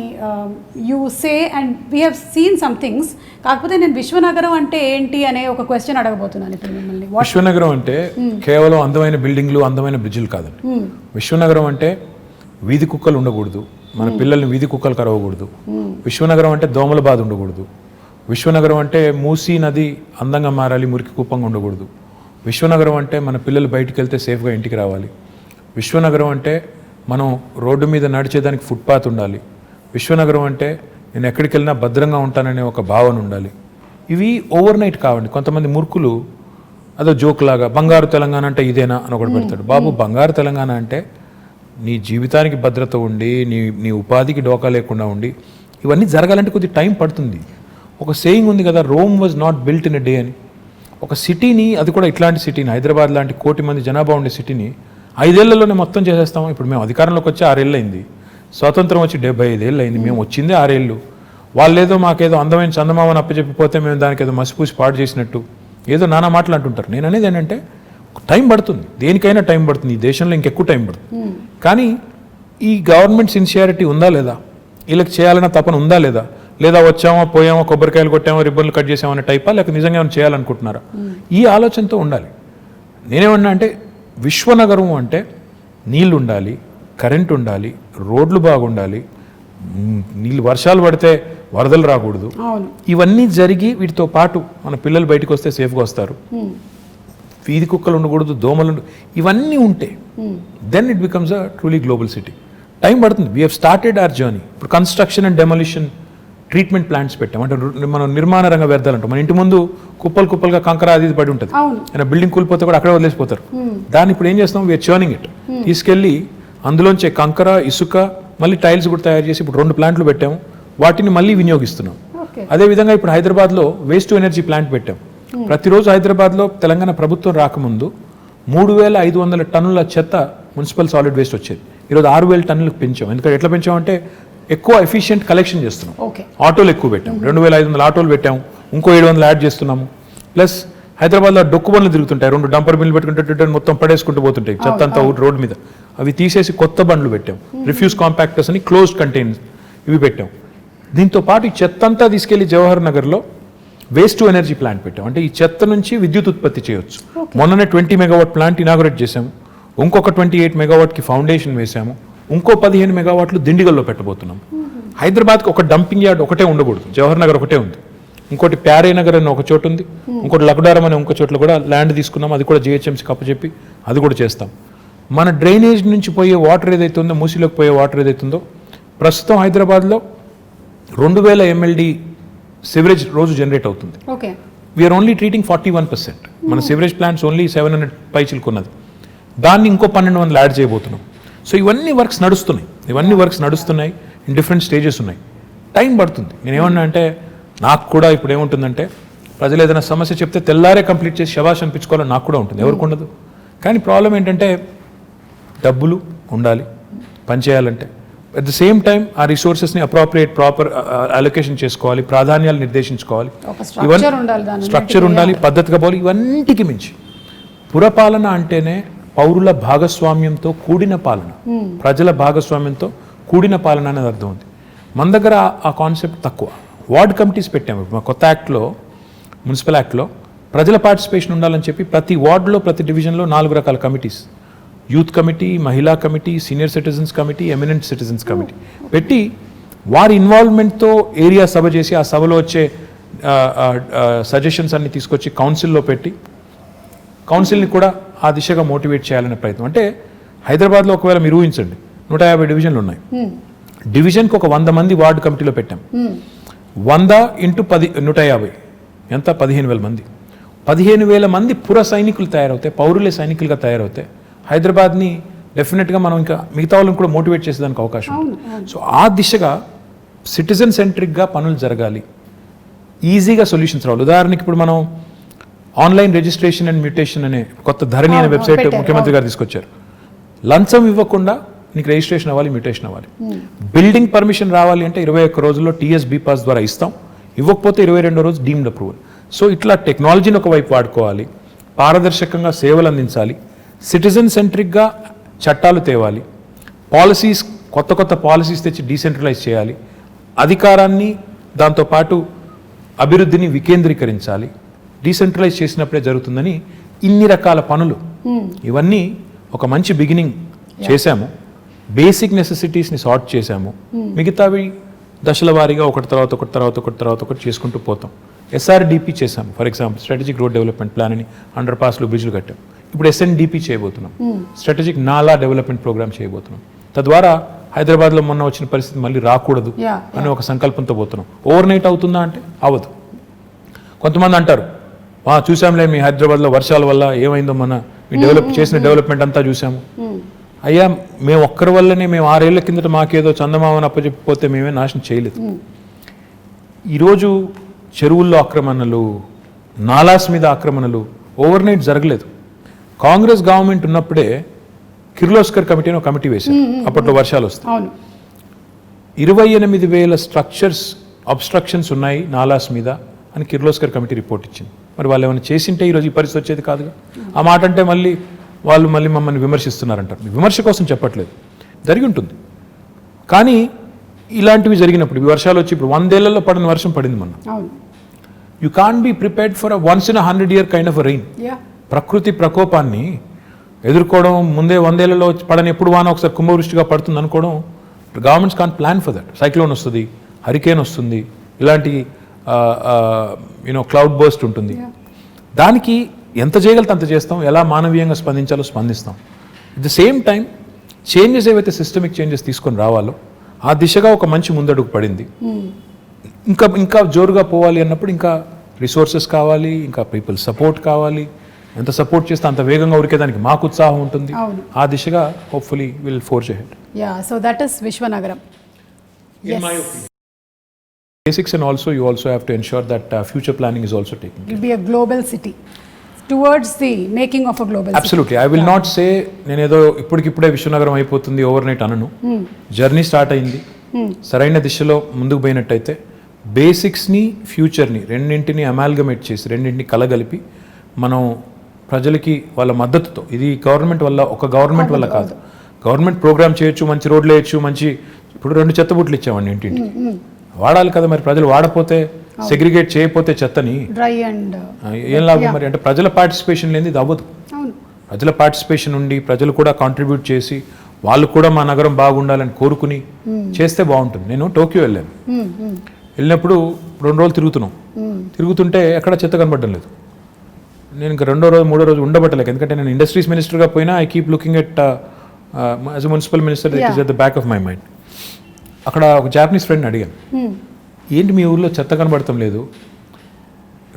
you say and we have seen some things. కాకపోతే నేను విశ్వనగరం అంటే ఏంటి అనే ఒక క్వశ్చన్ అడగబోతున్నాను ఇప్పుడు మిమ్మల్ని. విశ్వనగరం అంటే కేవలం అందమైన బిల్డింగ్లు, అందమైన బ్రిడ్జిలు కాదండి. విశ్వనగరం అంటే వీధి కుక్కలు ఉండకూడదు, మన పిల్లల్ని వీధి కుక్కలు కరవకూడదు. విశ్వనగరం అంటే దోమల బాధ ఉండకూడదు. విశ్వనగరం అంటే మూసీ నది అందంగా మారాలి, మురికి కుప్పంగా ఉండకూడదు. విశ్వనగరం అంటే మన పిల్లలు బయటికి వెళ్తే సేఫ్గా ఇంటికి రావాలి. విశ్వనగరం అంటే మనం రోడ్డు మీద నడిచేదానికి ఫుట్పాత్ ఉండాలి. విశ్వనగరం అంటే నేను ఎక్కడికి వెళ్ళినా భద్రంగా ఉంటాననే ఒక భావన ఉండాలి. ఇవి ఓవర్ నైట్ కావండి. కొంతమంది మూర్ఖులు అదో జోక్ లాగా బంగారు తెలంగాణ అంటే ఇదేనా అని ఒకటి పెడతాడు. బాబు, బంగారు తెలంగాణ అంటే నీ జీవితానికి భద్రత ఉండి, నీ ఉపాధికి డోకా లేకుండా ఉండి, ఇవన్నీ జరగాలంటే కొద్ది టైం పడుతుంది. ఒక సేయింగ్ ఉంది కదా, Rome was not built in a day అని. ఒక సిటీని, అది కూడా ఇట్లాంటి సిటీని, హైదరాబాద్ లాంటి 1 కోటి మంది జనాభా ఉండే సిటీని 5 ఏళ్లలోనే మొత్తం చేసేస్తాము. ఇప్పుడు మేము అధికారంలోకి వచ్చి 6 ఏళ్ళు అయింది, స్వాతంత్రం వచ్చి 75 ఏళ్ళు అయింది, మేము వచ్చిందే 6 ఏళ్ళు. వాళ్ళేదో మాకేదో అందమైన చందమామని అప్పచెప్పిపోతే మేము దానికి ఏదో మసిపూసి పాడు చేసినట్టు ఏదో నానా మాటలు అంటుంటారు. నేను అనేది ఏంటంటే టైం పడుతుంది, దేనికైనా టైం పడుతుంది, ఈ దేశంలో ఇంకెక్కువ టైం పడుతుంది. కానీ ఈ గవర్నమెంట్ సిన్సియారిటీ ఉందా లేదా, వీళ్ళకి చేయాలన్న తపన ఉందా లేదా, లేదా వచ్చామో పోయామో కొబ్బరికాయలు కొట్టామో రిబ్బన్లు కట్ చేసామనే టైపా, లేక నిజంగా ఏమైనా చేయాలనుకుంటున్నారా, ఈ ఆలోచనతో ఉండాలి. నేనేమన్నా అంటే విశ్వనగరం అంటే నీళ్ళు ఉండాలి, కరెంట్ ఉండాలి, రోడ్లు బాగుండాలి, నీళ్ళు వర్షాలు పడితే వరదలు రాకూడదు, ఇవన్నీ జరిగి వీటితో పాటు మన పిల్లలు బయటకు వస్తే సేఫ్గా వస్తారు, వీధి కుక్కలు ఉండకూడదు, దోమలు ఇవన్నీ ఉంటే then it becomes a truly global city. Time పడుతుంది. We have started our journey. ఇప్పుడు construction and demolition treatment plants పెట్టాం. అంటే మనం నిర్మాణ రంగ వ్యర్థాలు అంటాం. మన ఇంటి ముందు కుప్పలుగా కంకర అది పడి ఉంటుంది, అయినా బిల్డింగ్ కూలిపోతే కూడా అక్కడే వదిలేసిపోతారు. దాన్ని ఇప్పుడు ఏం చేస్తాం, వీఆర్ చర్నింగ్ ఇట్, తీసుకెళ్ళి అందులోంచే కంకర, ఇసుక, మళ్ళీ టైల్స్ కూడా తయారు చేసి ఇప్పుడు 2 ప్లాంట్లు పెట్టాము, వాటిని మళ్ళీ వినియోగిస్తున్నాం. అదేవిధంగా ఇప్పుడు హైదరాబాద్లో వేస్ట్ టు ఎనర్జీ ప్లాంట్ పెట్టాం. ప్రతిరోజు హైదరాబాద్లో తెలంగాణ ప్రభుత్వం రాకముందు 3500 టన్నుల చెత్త మున్సిపల్ సాలిడ్ వేస్ట్ వచ్చేది. ఈరోజు 6000 టన్నులకు పెంచాం. ఎందుకంటే ఎట్లా పెంచామంటే ఎక్కువ ఎఫిషియెంట్ కలెక్షన్ చేస్తున్నాం. ఆటోలు ఎక్కువ పెట్టాం, 2500 ఆటోలు పెట్టాము, ఇంకో 700 యాడ్ చేస్తున్నాము. ప్లస్ హైదరాబాద్లో డొక్కు బండ్లు తిరుగుతుంటాయి, 2 డంపర్ బిల్లు పెట్టుకుంటే మొత్తం పడేసుకుంటూ పోతుంటాయి చెత్త అంతా రోడ్డు మీద. అవి తీసేసి కొత్త బండ్లు పెట్టాం, రిఫ్యూజ్ కాంపాక్టర్స్ అని క్లోజ్డ్ కంటైనర్స్ ఇవి పెట్టాం. దీంతో పాటు ఈ చెత్త అంతా తీసుకెళ్లి జవహర్ నగర్లో వేస్ట్ టు ఎనర్జీ ప్లాంట్ పెట్టాం. అంటే ఈ చెత్త నుంచి విద్యుత్ ఉత్పత్తి చేయొచ్చు. మొన్ననే 20 మెగావాట్ ప్లాంట్ ఇనాగరేట్ చేశాము, ఇంకొక 28 మెగావాట్కి ఫౌండేషన్ వేసాము, ఇంకో 15 మెగావాట్లు దిండిగల్లో పెట్టబోతున్నాం. హైదరాబాద్కి ఒక డంపింగ్ యార్డ్ ఒకటే ఉండకూడదు, జవహర్ నగర్ ఒకటే ఉంది, ఇంకోటి ప్యారే నగర్ అని ఒక చోటు ఉంది, ఇంకోటి లక్డారం అనే ఇంకో చోట్ల కూడా ల్యాండ్ తీసుకున్నాం, అది కూడా GHMCకి అప్పచెప్పి అది కూడా చేస్తాం. మన డ్రైనేజ్ నుంచి పోయే వాటర్ ఏదైతే ఉందో, మూసీలోకి పోయే వాటర్ ఏదైతే ఉందో, ప్రస్తుతం హైదరాబాద్లో 2000 MLD సివరేజ్ రోజు జనరేట్ అవుతుంది. We're only treating 41%. మన సివరేజ్ ప్లాంట్స్ ఓన్లీ 700 పైచిలుకున్నది, దాన్ని ఇంకో 1200 యాడ్ చేయబోతున్నాం. సో ఇవన్నీ వర్క్స్ నడుస్తున్నాయి, ఇన్ డిఫరెంట్ స్టేజెస్ ఉన్నాయి. టైం పడుతుంది. నేనేమన్నా అంటే నాకు కూడా ఇప్పుడు ఏముంటుందంటే, ప్రజలు ఏదైనా సమస్య చెప్తే తెల్లారే కంప్లీట్ చేసి శబాష్ అనిపించుకోవాలని నాకు కూడా ఉంటుంది, ఎవరికి ఉండదు. కానీ ప్రాబ్లం ఏంటంటే డబ్బులు ఉండాలి పని చేయాలంటే. అట్ ద సేమ్ టైం ఆ రిసోర్సెస్ని ప్రాపర్ అలొకేషన్ చేసుకోవాలి, ప్రాధాన్యాలు నిర్దేశించుకోవాలి, స్ట్రక్చర్ ఉండాలి, పద్ధతిగా పోవాలి. ఇవన్నిటికి మించి పురపాలన అంటేనే పౌరుల భాగస్వామ్యంతో కూడిన పాలన, ప్రజల భాగస్వామ్యంతో కూడిన పాలన అనేది అర్థం ఉంది. మన దగ్గర ఆ కాన్సెప్ట్ తక్కువ. వార్డ్ కమిటీస్ పెట్టాము. మా కొత్త యాక్ట్లో, మున్సిపల్ యాక్ట్లో ప్రజల పార్టిసిపేషన్ ఉండాలని చెప్పి ప్రతి వార్డులో, ప్రతి డివిజన్లో 4 రకాల కమిటీస్, యూత్ కమిటీ, మహిళా committee, senior citizens committee, eminent citizens committee పెట్టి వారి ఇన్వాల్వ్మెంట్తో ఏరియా సభ చేసి ఆ సభలో వచ్చే సజెషన్స్ అన్ని తీసుకొచ్చి కౌన్సిల్లో పెట్టి కౌన్సిల్ని కూడా ఆ దిశగా మోటివేట్ చేయాలనే ప్రయత్నం. అంటే హైదరాబాద్లో ఒకవేళ మీరు ఊహించండి, 150 డివిజన్లు ఉన్నాయి. డివిజన్కి ఒక 100 మంది వార్డు కమిటీలో పెట్టాం. 100 × 10 150 ఎంత, 15,000 మంది. 15,000 మంది పుర సైనికులు తయారవుతాయి, పౌరులే సైనికులుగా తయారవుతాయి. హైదరాబాద్ని డెఫినెట్గా మనం ఇంకా మిగతా వాళ్ళని కూడా మోటివేట్ చేసేదానికి అవకాశం ఉంది. సో ఆ దిశగా సిటిజన్ సెంట్రిక్గా పనులు జరగాలి, ఈజీగా సొల్యూషన్స్ రావాలి. ఉదాహరణకి ఇప్పుడు మనం ఆన్లైన్ రిజిస్ట్రేషన్ అండ్ మ్యూటేషన్ అనే కొత్త ధరణి అనే వెబ్సైట్ ముఖ్యమంత్రి గారు తీసుకొచ్చారు. లంచం ఇవ్వకుండా నీకు రిజిస్ట్రేషన్ అవ్వాలి, మ్యూటేషన్ అవ్వాలి. బిల్డింగ్ పర్మిషన్ రావాలి అంటే 21 రోజుల్లో TSB పాస్ ద్వారా ఇస్తాం, ఇవ్వకపోతే 22వ రోజు డీమ్డ్ అప్రూవల్. సో ఇట్లా టెక్నాలజీని ఒకవైపు వాడుకోవాలి, పారదర్శకంగా సేవలు అందించాలి, సిటిజన్ సెంట్రిక్గా చట్టాలు తేవాలి, పాలసీస్ కొత్త పాలసీస్ తెచ్చి డీసెంట్రలైజ్ చేయాలి, అధికారాన్ని దాంతోపాటు అభివృద్ధిని వికేంద్రీకరించాలి. డీసెంట్రలైజ్ చేసినప్పుడే జరుగుతుందని ఇన్ని రకాల పనులు, ఇవన్నీ ఒక మంచి బిగినింగ్ చేశాము. బేసిక్ నెసెసిటీస్ని సార్ట్ చేశాము, మిగతావి దశల వారీగా ఒకటి చేసుకుంటూ పోతాం. SRDP చేశాము, for example strategic road development plan అని, అండర్ పాస్లు, బ్రిడ్జ్లు కట్టాం. ఇప్పుడు SNDP చేయబోతున్నాం, స్ట్రాటజిక్ నాలా డెవలప్మెంట్ ప్రోగ్రామ్ చేయబోతున్నాం. తద్వారా హైదరాబాద్లో మొన్న వచ్చిన పరిస్థితి మళ్ళీ రాకూడదు అని ఒక సంకల్పంతో పోతున్నాం. ఓవర్ నైట్ అవుతుందా అంటే అవ్వదు. కొంతమంది అంటారు, చూసాంలే మీ హైదరాబాద్లో వర్షాల వల్ల ఏమైందో, మన మీ చేసిన డెవలప్మెంట్ అంతా చూసాము. అయ్యా, మేము ఒక్కరి వల్లనే, మేము 6 ఏళ్ల కిందట మాకేదో చందమామని అప్పచెప్పిపోతే మేమే నాశనం చేయలేదు. ఈరోజు చెరువుల్లో ఆక్రమణలు, నాలాస్ మీద ఆక్రమణలు ఓవర్ నైట్ జరగలేదు. కాంగ్రెస్ గవర్నమెంట్ ఉన్నప్పుడే కిర్లోస్కర్ కమిటీ అని ఒక కమిటీ వేశారు, అప్పట్లో వర్షాలు వస్తాయి. 28,000 స్ట్రక్చర్స్ అబ్స్ట్రక్షన్స్ ఉన్నాయి నాలాస్ మీద అని కిర్లోస్కర్ కమిటీ రిపోర్ట్ ఇచ్చింది. మరి వాళ్ళు ఏమైనా చేసింటే ఈరోజు ఈ పరిస్థితి వచ్చేది కాదుగా. ఆ మాట అంటే మళ్ళీ మమ్మల్ని విమర్శిస్తున్నారంటారు. విమర్శ కోసం చెప్పట్లేదు, జరిగి ఉంటుంది. కానీ ఇలాంటివి జరిగినప్పుడు వర్షాలు వచ్చి ఇప్పుడు 100 ఏళ్లలో పడిన వర్షం పడింది మొన్న. You can't be prepared for once in 100 year kind of rain. ప్రకృతి ప్రకోపాన్ని ఎదుర్కోవడం, ముందే 100 ఏళ్లలో పడని ఎప్పుడు వాన ఒకసారి కుంభవృష్టిగా పడుతుంది అనుకోవడం, governments can't plan for that. Cyclone వస్తుంది, హరికేన్ వస్తుంది, ఇలాంటి క్లౌడ్ బర్స్ట్ ఉంటుంది. దానికి ఎంత చేయగలితే అంత చేస్తాం, ఎలా మానవీయంగా స్పందించాలో స్పందిస్తాం. At the same time changes ఏవైతే సిస్టమిక్ చేంజెస్ తీసుకొని రావాలో ఆ దిశగా ఒక మంచి ముందడుగు పడింది. ఇంకా జోరుగా పోవాలి అన్నప్పుడు ఇంకా రిసోర్సెస్ కావాలి, ఇంకా పీపుల్ సపోర్ట్ కావాలి. ఎంత సపోర్ట్ చేస్తే అంత వేగంగా ఉరికేదానికి మాకు ఉత్సాహం ఉంటుంది. ఆ దిశగా hopefully will forge ahead. So that is విశ్వనగరం. In my opinion. Basics, and also you also have to ensure that future planning is also taken. It will be a global city towards the making of a global Absolutely. city. I will not say నేనేదో ఇప్పటికిప్పుడే విశ్వనగరం అయిపోతుంది over night అనను. Journey start అయింది, సరైన దిశలో ముందుకు పోయినట్టయితే బేసిక్స్ని ఫ్యూచర్ని రెండింటిని అమాల్గమేట్ చేసి రెండింటిని కలగలిపి మనం ప్రజలకి వాళ్ళ మద్దతుతో, ఇది గవర్నమెంట్ వల్ల ఒక గవర్నమెంట్ వల్ల కాదు, గవర్నమెంట్ ప్రోగ్రామ్ చేయొచ్చు, మంచి రోడ్లు వేయచ్చు, మంచి ఇప్పుడు 2 చెత్తబుట్లు ఇచ్చామండి ఇంటింటికి, వాడాలి కదా మరి. ప్రజలు వాడపోతే, సెగ్రిగేట్ చేయకపోతే చెత్తని డ్రై అండ్ ఏం లాభం మరి? అంటే ప్రజల పార్టిసిపేషన్ లేని ఇది అవ్వదు. ప్రజల పార్టిసిపేషన్ ఉండి ప్రజలు కూడా కాంట్రిబ్యూట్ చేసి వాళ్ళు కూడా మా నగరం బాగుండాలని కోరుకుని చేస్తే బాగుంటుంది. నేను టోక్యో వెళ్ళాను, వెళ్ళినప్పుడు 2 రోజులు తిరుగుతుంటే ఎక్కడ చెత్త కనబడడం లేదు. నేను ఇంకా 2వ రోజు 3వ రోజు ఉండబట్టలేక, ఎందుకంటే నేను ఇండస్ట్రీస్ మినిస్టర్గా పోయినా I keep looking at as a municipal minister, it is at the back of my mind. అక్కడ ఒక జాపనీస్ ఫ్రెండ్ అడిగాను, ఏంటి మీ ఊర్లో చెత్త కనబడటం లేదు,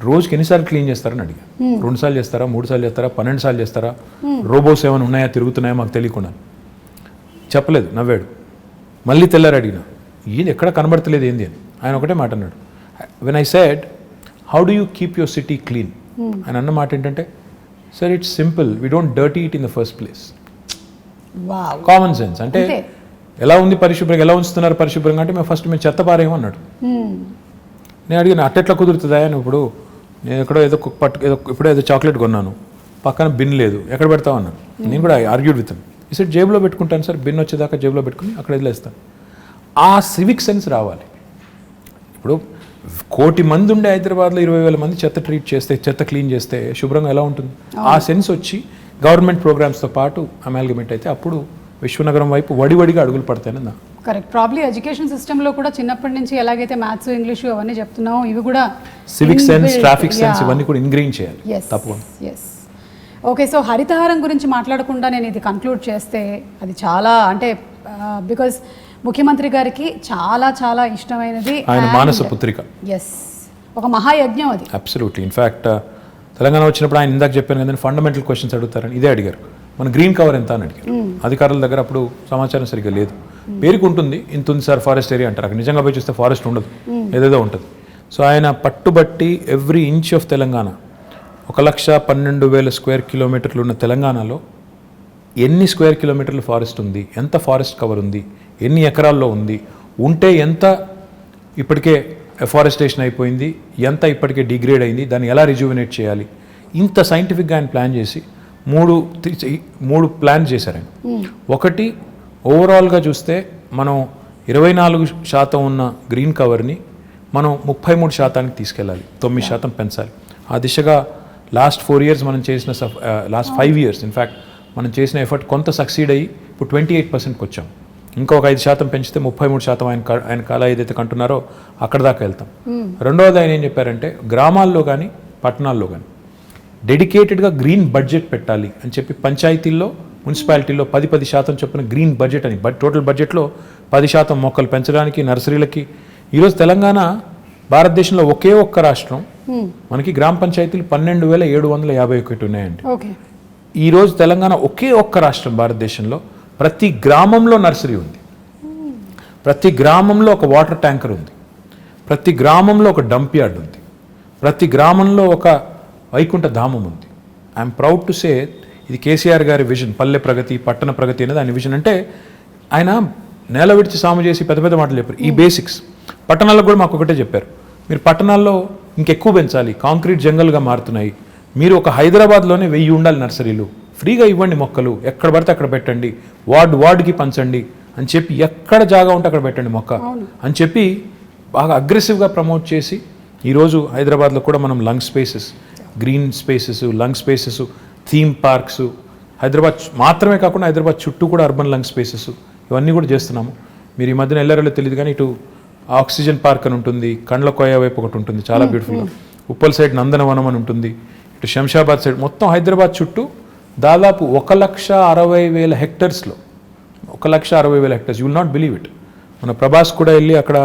రోజుకి ఎన్నిసార్లు క్లీన్ చేస్తారని అడిగాను. 2 సార్లు చేస్తారా, 3 సార్లు చేస్తారా, 12 సార్లు చేస్తారా, రోబోస్ ఏమైనా ఉన్నాయా, తిరుగుతున్నాయా మాకు తెలియకుండా. చెప్పలేదు, నవ్వాడు. మళ్ళీ తెల్లారు అడిగిన, ఏంది ఎక్కడ కనబడతలేదు ఏంది అని. ఆయన ఒకటే మాట అన్నాడు, when I said how do you keep your city clean, ఆయన అన్న మాట ఏంటంటే, sir it's simple, we don't dirty it in the first place. Common sense. అంటే ఎలా ఉంది పరిశుభ్రంగా, ఎలా ఉంచుతున్నారు పరిశుభ్రంగా అంటే మేము చెత్త పారేమో అన్నాడు. నేను అడిగిన అట్టెట్లా కుదురుతుందా అని. ఇప్పుడు నేను ఎక్కడో ఇప్పుడో ఏదో చాక్లెట్ కొన్నాను, పక్కన బిన్ లేదు, ఎక్కడ పెడతావు అన్నాను. నేను కూడా ఆర్గ్యూడ్ విత్ ఈ సెట్ జేబులో పెట్టుకుంటాను సార్, బిన్ వచ్చేదాకా జేబులో పెట్టుకుని అక్కడ వదిలేస్తాను. ఆ సివిక్ సెన్స్ రావాలి. ఇప్పుడు 1,000,000 మంది ఉండే హైదరాబాద్లో 20,000 మంది చెత్త క్లీన్ చేస్తే శుభ్రంగా ఎలా ఉంటుంది? ఆ సెన్స్ వచ్చి గవర్నమెంట్ ప్రోగ్రామ్స్తో పాటు అమాల్గమేట్ అయితే అప్పుడు విశ్వనగరం వైపు వడివడిగా అడుగులు పడతాయని నా కరెక్ట్. ప్రాబ్లీ ఎడ్యుకేషన్ సిస్టంలో కూడా చిన్నప్పటి నుంచి ఎలాగైతే మ్యాథ్స్, ఇంగ్లీషు అవన్నీ చెప్తున్నామో ఇవి కూడా సివిక్ సెన్స్, ట్రాఫిక్ సెన్స్ ఇవన్నీ కూడా ఇంగ్రీన్ చేయాలి తప్పకుండా. ఓకే, సో హరితహారం గురించి మాట్లాడకుండా నేను ఇది కన్క్లూడ్ చేస్తే అది చాలా అంటే బికాజ్ ముఖ్యమంత్రి గారికి చాలా చాలా ఇష్టమైనది ఆయన మానస పుత్రిక. ఒక మహాయజ్ఞం అది. అబ్సల్యూట్లీ. ఇన్ఫ్యాక్ట్ తెలంగాణ వచ్చినప్పుడు ఆయన ఇందాక చెప్పాను కదా, ఫండమెంటల్ క్వశ్చన్స్ అడుగుతారని ఇదే అడిగారు. మన గ్రీన్ కవర్ ఎంత అని అడిగారు. అధికారుల దగ్గర అప్పుడు సమాచారం సరిగ్గా లేదు. పేరుకు ఉంటుంది, ఇంత ఉంది సార్ ఫారెస్ట్ ఏరియా అంటారు, అక్కడ నిజంగా పోయి చూస్తే ఫారెస్ట్ ఉండదు, ఏదేదో ఉంటుంది. సో ఆయన పట్టుబట్టి every inch of Telangana, 1,12,000 square కిలోమీటర్లు ఉన్న తెలంగాణలో ఎన్ని స్క్వేర్ కిలోమీటర్లు ఫారెస్ట్ ఉంది, ఎంత ఫారెస్ట్ కవర్ ఉంది, ఎన్ని ఎకరాల్లో ఉంది, ఉంటే ఎంత ఇప్పటికే ఎఫారెస్టేషన్ అయిపోయింది, ఎంత ఇప్పటికే డిగ్రేడ్ అయింది, దాన్ని ఎలా రిజ్యూవినేట్ చేయాలి, ఇంత సైంటిఫిక్గా ఆయన ప్లాన్ చేసి మూడు ప్లాన్ చేశారు ఆయన. ఒకటి, ఓవరాల్గా చూస్తే మనం 24% ఉన్న గ్రీన్ కవర్ని మనం 33% తీసుకెళ్ళాలి, 9% పెంచాలి. ఆ దిశగా లాస్ట్ 4 years మనం చేసిన లాస్ట్ 5 years ఇన్ఫ్యాక్ట్ మనం చేసిన ఎఫర్ట్ కొంత సక్సీడ్ అయ్యి ఇప్పుడు 28%కి వచ్చాం. ఇంకా ఒక 5% పెంచితే 33% ఆయన కళ ఏదైతే కంటున్నారో అక్కడ దాకా వెళ్తాం. రెండవది ఆయన ఏం చెప్పారంటే, గ్రామాల్లో కానీ పట్టణాల్లో కానీ డెడికేటెడ్గా గ్రీన్ బడ్జెట్ పెట్టాలి అని చెప్పి పంచాయతీల్లో, మున్సిపాలిటీలో 10% చొప్పున గ్రీన్ బడ్జెట్ అని, టోటల్ బడ్జెట్లో 10% మొక్కలు పెంచడానికి, నర్సరీలకి. ఈరోజు తెలంగాణ భారతదేశంలో ఒకే ఒక్క రాష్ట్రం, మనకి గ్రామ పంచాయతీలు 12,751 ఉన్నాయండి. ఈరోజు తెలంగాణ ఒకే ఒక్క రాష్ట్రం భారతదేశంలో, ప్రతి గ్రామంలో నర్సరీ ఉంది, ప్రతి గ్రామంలో ఒక వాటర్ ట్యాంకర్ ఉంది, ప్రతి గ్రామంలో ఒక డంప్ యార్డ్ ఉంది, ప్రతి గ్రామంలో ఒక వైకుంఠ ధామం ఉంది. ఐఎమ్ ప్రౌడ్ టు సే ఇది కేసీఆర్ గారి విజన్, పల్లె ప్రగతి పట్టణ ప్రగతి అనేది ఆయన విజన్. అంటే ఆయన నేల విడిచి సాము చేసి పెద్ద పెద్ద మాటలు చెప్పారు. ఈ బేసిక్స్ పట్టణాలకు కూడా మాకు ఒకటే చెప్పారు, మీరు పట్టణాల్లో ఇంకెక్కువ పెంచాలి, కాంక్రీట్ జంగల్గా మారుతున్నాయి, మీరు ఒక హైదరాబాద్లోనే 1000 ఉండాలి నర్సరీలు, ఫ్రీగా ఇవ్వండి మొక్కలు, ఎక్కడ పడితే అక్కడ పెట్టండి, వార్డుకి పంచండి అని చెప్పి, ఎక్కడ జాగా ఉంటే అక్కడ పెట్టండి మొక్క అని చెప్పి బాగా అగ్రెసివ్గా ప్రమోట్ చేసి ఈరోజు హైదరాబాద్లో కూడా మనం lung spaces, green spaces, lung spaces, theme parks, Hyderabad మాత్రమే కాకుండా హైదరాబాద్ చుట్టూ కూడా అర్బన్ లంగ్ స్పేసెస్ ఇవన్నీ కూడా చేస్తున్నాము. మీరు ఈ మధ్యన వెళ్ళారో తెలియదు కానీ ఇటు ఆక్సిజన్ పార్క్ అని ఉంటుంది, కండ్ల కోయ వైపు ఒకటి ఉంటుంది చాలా బ్యూటిఫుల్గా, ఉప్పల్ సైడ్ నందనవనం అని ఉంటుంది, ఇటు శంషాబాద్ సైడ్, మొత్తం హైదరాబాద్ చుట్టూ దాదాపు 1,60,000 హెక్టర్స్లో 1,60,000 hectares. You will not believe it. మన ప్రభాస్ కూడా వెళ్ళి అక్కడ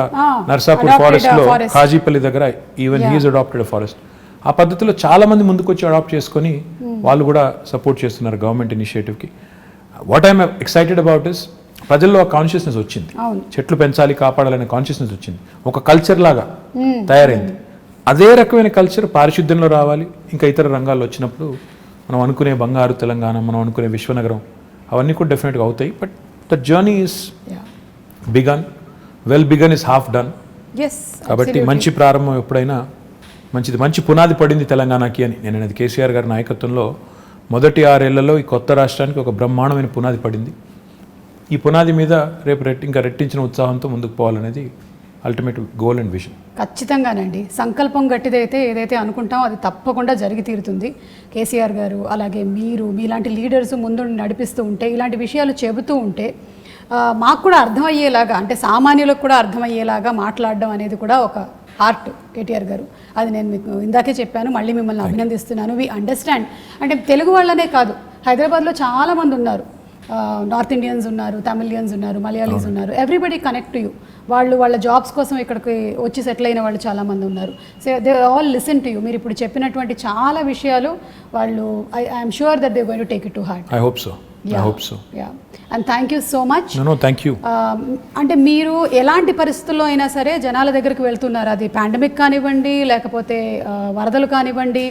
నర్సాపూర్ ఫారెస్ట్లో కాజీపల్లి దగ్గర ఈవెన్ హీఈస్ అడాప్టెడ్ ఫారెస్ట్. ఆ పద్ధతిలో చాలా మంది ముందుకు వచ్చి అడాప్ట్ చేసుకొని వాళ్ళు కూడా సపోర్ట్ చేస్తున్నారు గవర్నమెంట్ ఇనిషియేటివ్కి. What I'm excited about is ప్రజల్లో ఆ కాన్షియస్నెస్ వచ్చింది, చెట్లు పెంచాలి కాపాడాలనే కాన్షియస్నెస్ వచ్చింది, ఒక కల్చర్ లాగా తయారైంది. అదే రకమైన కల్చర్ పారిశుద్ధ్యంలో రావాలి, ఇంకా ఇతర రంగాల్లో వచ్చినప్పుడు మనం అనుకునే బంగారు తెలంగాణ, మనం అనుకునే విశ్వనగరం అవన్నీ కూడా డెఫినెట్గా అవుతాయి. But the journey is begun, well begun is half done. కాబట్టి మంచి ప్రారంభం ఎప్పుడైనా మంచిది, మంచి పునాది పడింది తెలంగాణకి అని నేను అనేది. కేసీఆర్ గారి నాయకత్వంలో మొదటి 6 ఏళ్లలో ఈ కొత్త రాష్ట్రానికి ఒక బ్రహ్మాండమైన పునాది పడింది. ఈ పునాది మీద రేపు ఇంకా రెట్టించిన ఉత్సాహంతో ముందుకు పోవాలనేది అల్టిమేట్ గోల్ అండ్ విజన్. ఖచ్చితంగానండి, సంకల్పం గట్టిదైతే ఏదైతే అనుకుంటామో అది తప్పకుండా జరిగి తీరుతుంది. కేసీఆర్ గారు అలాగే మీలాంటి లీడర్స్ ముందు నడిపిస్తూ ఉంటే, ఇలాంటి విషయాలు చెబుతూ ఉంటే మాకు కూడా అర్థమయ్యేలాగా, అంటే సామాన్యులకు కూడా అర్థమయ్యేలాగా మాట్లాడడం అనేది కూడా ఒక ఆర్ట్ కేటీఆర్ గారు. అది నేను మీకు ఇందాకే చెప్పాను, మళ్ళీ మిమ్మల్ని అభినందిస్తున్నాను. We understand. అంటే తెలుగు వాళ్ళనే కాదు, హైదరాబాద్లో చాలామంది ఉన్నారు, నార్త్ ఇండియన్స్ ఉన్నారు, తమిళియన్స్ ఉన్నారు, మలయాళీస్ ఉన్నారు, ఎవ్రీబడి కనెక్ట్ టు యూ. వాళ్ళ జాబ్స్ కోసం ఇక్కడికి వచ్చి సెటిల్ అయిన వాళ్ళు చాలామంది ఉన్నారు. So they all listen to you. మీరు ఇప్పుడు చెప్పినటువంటి చాలా విషయాలు వాళ్ళు I'm sure that they going to take it to heart. I hope so. And thank you so much. Thank you. అంటే మీరు ఎలాంటి పరిస్థితుల్లో అయినా సరే జనాల దగ్గరికి వెళ్తున్నారు, అది పాండమిక్ కానివ్వండి, లేకపోతే వరదలు కానివ్వండి,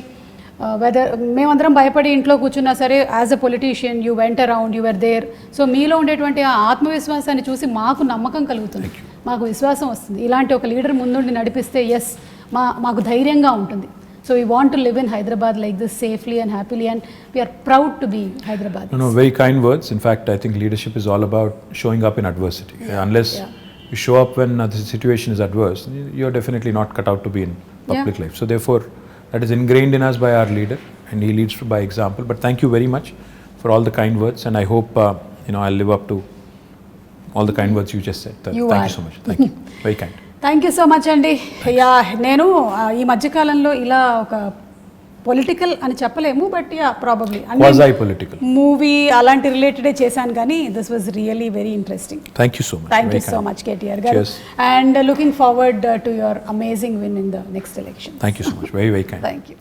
వెదర్ మేమందరం భయపడి ఇంట్లో కూర్చున్నా సరే, as a politician you went around, you were there. So మీలో ఉండేటువంటి ఆ ఆత్మవిశ్వాసాన్ని చూసి మాకు నమ్మకం కలుగుతుంది, మాకు విశ్వాసం వస్తుంది. ఇలాంటి ఒక లీడర్ ముందుండి నడిపిస్తే ఎస్ మాకు ధైర్యంగా ఉంటుంది. So we want to live in Hyderabad like this safely and happily, and we are proud to be Hyderabad. No, very kind words. In fact, I think leadership is all about showing up in adversity. Unless you show up when the situation is adverse, you're definitely not cut out to be in public life. So therefore, that is ingrained in us by our leader, and he leads by example. But thank you very much for all the kind words, and I hope I'll live up to all the kind words you just said. Thank you so much. Thank you. Very kind. Thank you so much అండి. నేను ఈ మధ్యకాలంలో ఇలా ఒక political అని చెప్పలేము, but probably movie అలాంటి రిలేటెడే చేశాను, కానీ this was really very interesting. Thank you so much. Thank you so much KTR గారు, and looking forward to your amazing win in the next election. Thank you so much. Very very kind. Thank you.